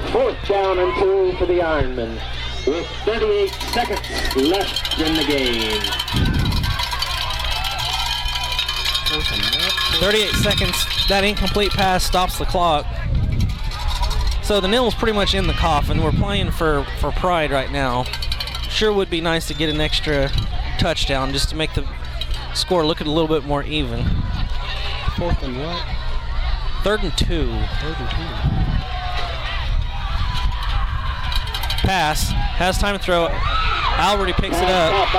4th down and 2 for the Ironmen. With 38 seconds left in the game. 38 seconds. That incomplete pass stops the clock. So the nil's pretty much in the coffin. We're playing for pride right now. Sure would be nice to get an extra touchdown just to make the score look a little bit more even. 4th and what? 3rd and 2. Pass. Has time to throw. Already picks it up.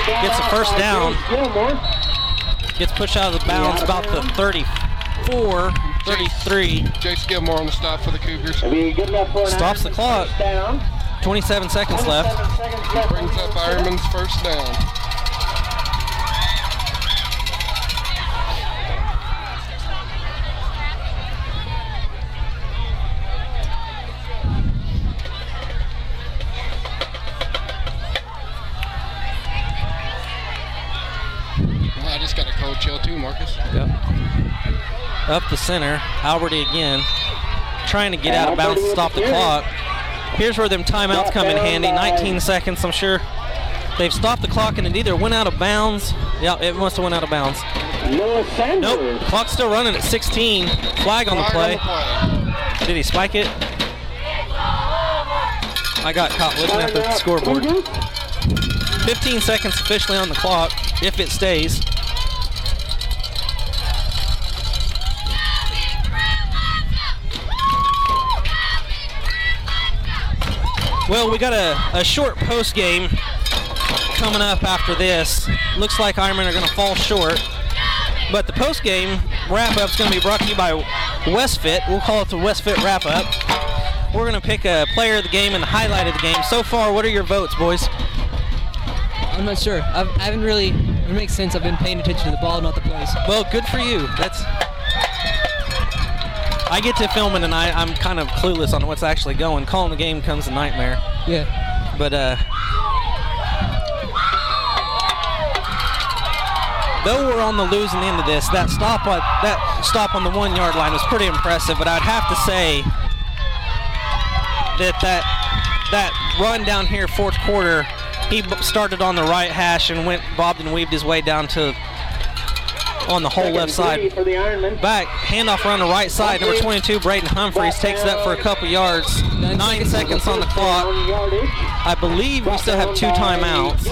Gets the first down. Gets pushed out of the bounds about the 34, 33. Jace Gilmore on the stop for the Cougars. Stops the clock. 27 seconds left. Brings up Ironmen's first down. I just got a cold chill too, Marcus. Yep. Up the center. Alberty again. Trying to get out of bounds to stop the clock. Here's where them timeouts come in handy. 19 seconds, I'm sure. They've stopped the clock and it either went out of bounds. Yeah, it must have went out of bounds. Nope, the clock's still running at 16. Flag on the play. Did he spike it? I got caught looking at the scoreboard. 15 seconds officially on the clock, if it stays. Well, we got a short post game coming up after this. Looks like Ironmen are going to fall short. But the post game wrap-up is going to be brought to you by WestFit. We'll call it the WestFit wrap-up. We're going to pick a player of the game and the highlight of the game. So far, what are your votes, boys? I'm not sure. I haven't really, if it makes sense, I've been paying attention to the ball, not the plays. Well, good for you. I get to filming and I'm kind of clueless on what's actually going. Calling the game comes a nightmare. Yeah. But though we're on the losing end of this, that stop on the 1 yard line was pretty impressive. But I'd have to say that run down here, 4th quarter, he started on the right hash and bobbed and weaved his way down to on the whole left side. Back, handoff run the right side. Number 22, Braden Humphreys, takes that for a couple yards. 9 seconds on the clock. I believe we still have 2 timeouts.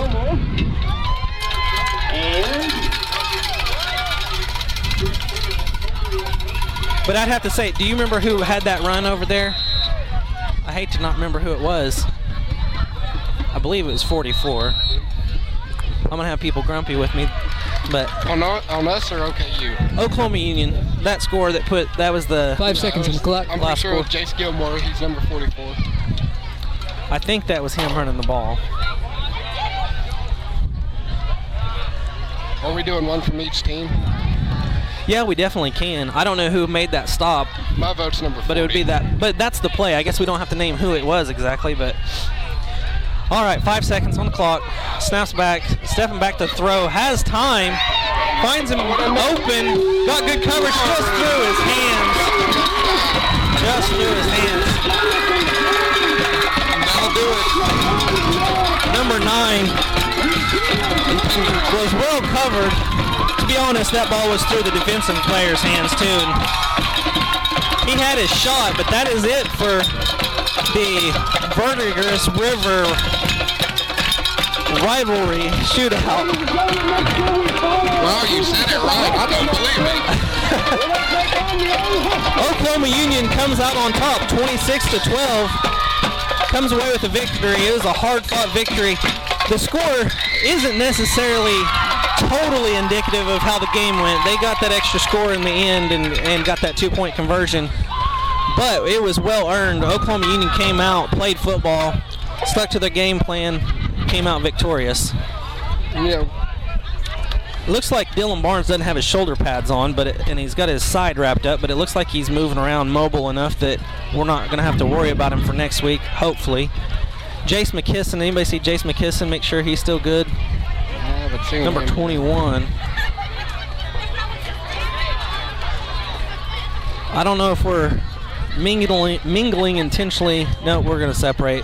But I'd have to say, do you remember who had that run over there? I hate to not remember who it was. I believe it was 44. I'm going to have people grumpy with me. But on us or OKU? Oklahoma Union, that score that was the 5 seconds on the clock. I'm pretty sure it was Jace Gilmore. He's number 44. I think that was him running the ball. Are we doing one from each team? Yeah, we definitely can. I don't know who made that stop. My vote's number 40. But it would be that. But that's the play. I guess we don't have to name who it was exactly, but. All right, 5 seconds on the clock. Snaps back, stepping back to throw. Has time. Finds him open. Got good coverage just through his hands. Just through his hands. That'll do it. Number 9 was well covered. To be honest, that ball was through the defensive player's hands too. And he had his shot, but that is it for the Verdigis River Rivalry shootout. Wow, you said it right. I don't believe it. Oklahoma Union comes out on top, 26-12. Comes away with a victory. It was a hard-fought victory. The score isn't necessarily totally indicative of how the game went. They got that extra score in the end and got that 2-point conversion. But it was well earned. Oklahoma Union came out, played football, stuck to their game plan, came out victorious. Yeah. Looks like Dylan Barnes doesn't have his shoulder pads on, and he's got his side wrapped up, but it looks like he's moving around mobile enough that we're not going to have to worry about him for next week, hopefully. Jace McKisson, anybody see Jace McKisson? Make sure he's still good. I haven't seen Number him. 21. I don't know if we're mingling intentionally. No, we're going to separate.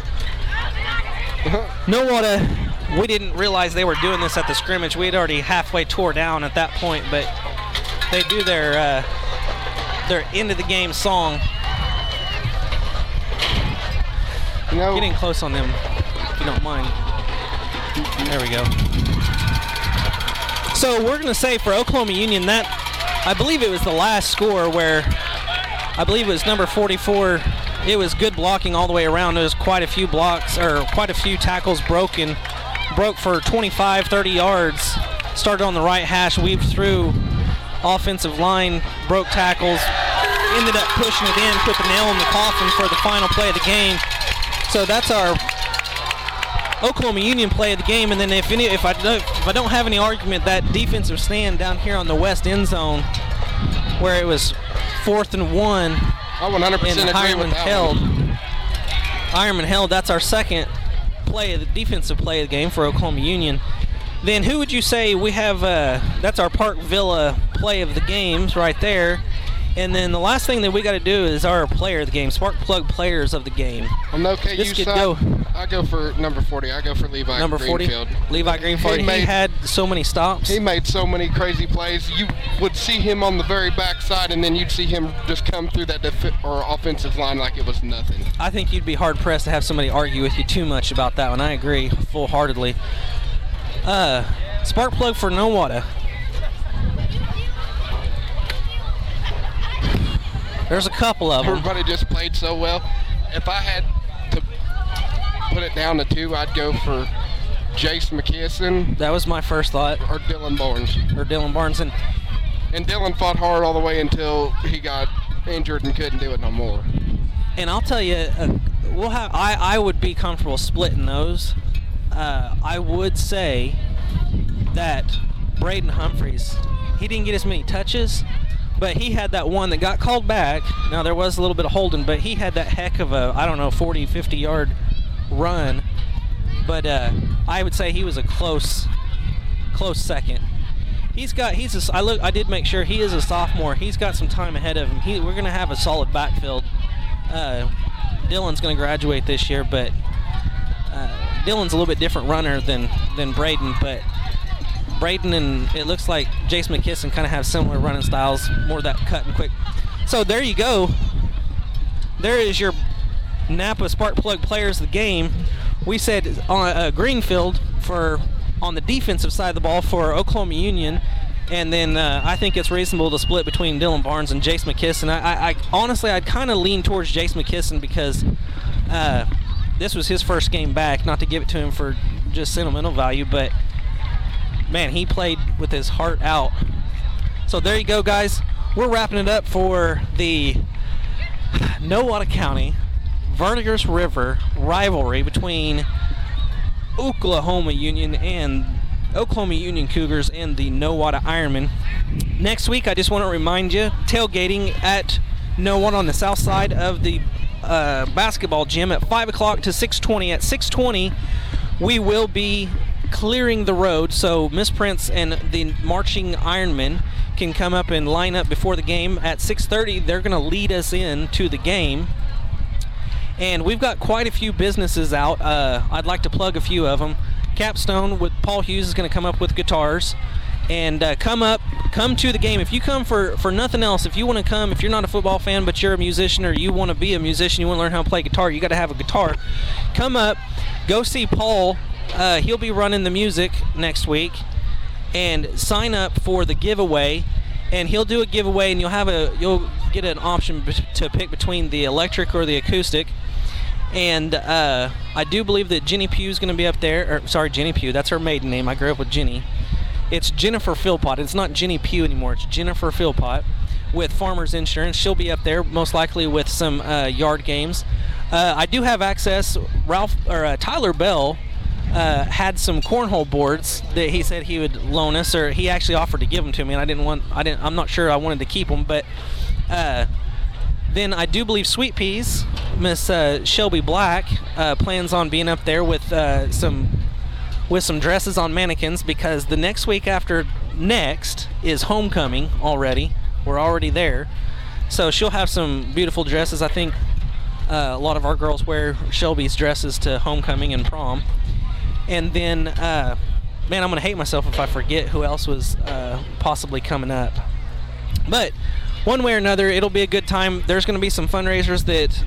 Nowata, we didn't realize they were doing this at the scrimmage. We had already halfway tore down at that point, but they do their end of the game song. Getting close on them, if you don't mind. There we go. So we're going to say for Oklahoma Union that I believe it was the last score where I believe it was number 44. It was good blocking all the way around. There was quite a few tackles broke for 25, 30 yards. Started on the right hash, weaved through offensive line, broke tackles, ended up pushing it in, put the nail in the coffin for the final play of the game. So that's our Oklahoma Union play of the game. And then if I don't have any argument, that defensive stand down here on the west end zone, where it was 4th and 1, I 100% agree with that one. Ironman held. That's our second defensive play of the game for Oklahoma Union. Then who would you say we have? That's our Park Villa play of the games right there. And then the last thing that we got to do is our player of the game, Spark Plug players of the game. On the OKU side, I go for number 40. I go for Levi number 40, Greenfield. Levi Greenfield. He had so many stops. He made so many crazy plays. You would see him on the very back side, and then you'd see him just come through that offensive line like it was nothing. I think you'd be hard-pressed to have somebody argue with you too much about that one. I agree full-heartedly. Spark Plug for Nowata. There's a couple of them. Everybody just played so well. If I had to put it down to 2, I'd go for Jace McKesson. That was my first thought. Or Dylan Barnes. And Dylan fought hard all the way until he got injured and couldn't do it no more. And I'll tell you, I would be comfortable splitting those. I would say that Braden Humphreys, he didn't get as many touches, but he had that one that got called back. Now, there was a little bit of holding, but he had that heck of a, 40, 50-yard run. But I would say he was a close second. I did make sure he is a sophomore. He's got some time ahead of him. We're going to have a solid backfield. Dylan's going to graduate this year, but Dylan's a little bit different runner than Braden, but Braden and it looks like Jace McKisson kind of have similar running styles, more that cut and quick. So there you go. There is your Napa Spark Plug players of the game. We said on Greenfield on the defensive side of the ball for Oklahoma Union, and then I think it's reasonable to split between Dylan Barnes and Jace McKisson. I honestly, I'd kind of lean towards Jace McKisson because this was his first game back, not to give it to him for just sentimental value, but man, he played with his heart out. So there you go, guys. We're wrapping it up for the Nowata County Verdigis River rivalry between Oklahoma Union and Oklahoma Union Cougars and the Nowata Ironmen. Next week, I just want to remind you, tailgating at Nowata on the south side of the basketball gym at 5 o'clock to 6:20. At 6:20, we will be clearing the road so Miss Prince and the marching Ironmen can come up and line up before the game. At 6:30, they're going to lead us in to the game. And we've got quite a few businesses out. I'd like to plug a few of them. Capstone with Paul Hughes is going to come up with guitars. And come to the game. If you come for nothing else, if you want to come, if you're not a football fan but you're a musician or you want to be a musician, you want to learn how to play guitar, you got to have a guitar. Come up, go see Paul. He'll be running the music next week. And sign up for the giveaway. And he'll do a giveaway, and you'll get an option to pick between the electric or the acoustic. And I do believe that Jenny Pugh's going to be up there. Jenny Pugh. That's her maiden name. I grew up with Jenny. It's Jennifer Philpott. It's not Jenny Pugh anymore. It's Jennifer Philpott with Farmers Insurance. She'll be up there most likely with some yard games. I do have access. Tyler Bell had some cornhole boards that he said he would loan us, or he actually offered to give them to me, and I'm not sure I wanted to keep them, but then I do believe Sweet Peas, Miss Shelby Black, plans on being up there with some dresses on mannequins, because the next week after next is homecoming already. We're already there. So she'll have some beautiful dresses. I think a lot of our girls wear Shelby's dresses to homecoming and prom. And then, man, I'm going to hate myself if I forget who else was possibly coming up. But one way or another, it'll be a good time. There's going to be some fundraisers that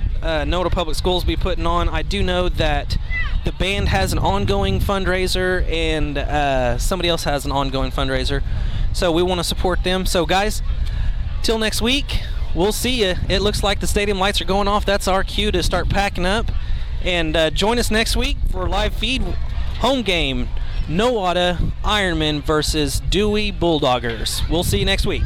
Nowata Public Schools will be putting on. I do know that the band has an ongoing fundraiser, and somebody else has an ongoing fundraiser. So we want to support them. So, guys, till next week, we'll see you. It looks like the stadium lights are going off. That's our cue to start packing up. And join us next week for live feed home game. Nowata Ironmen versus Dewey Bulldoggers. We'll see you next week.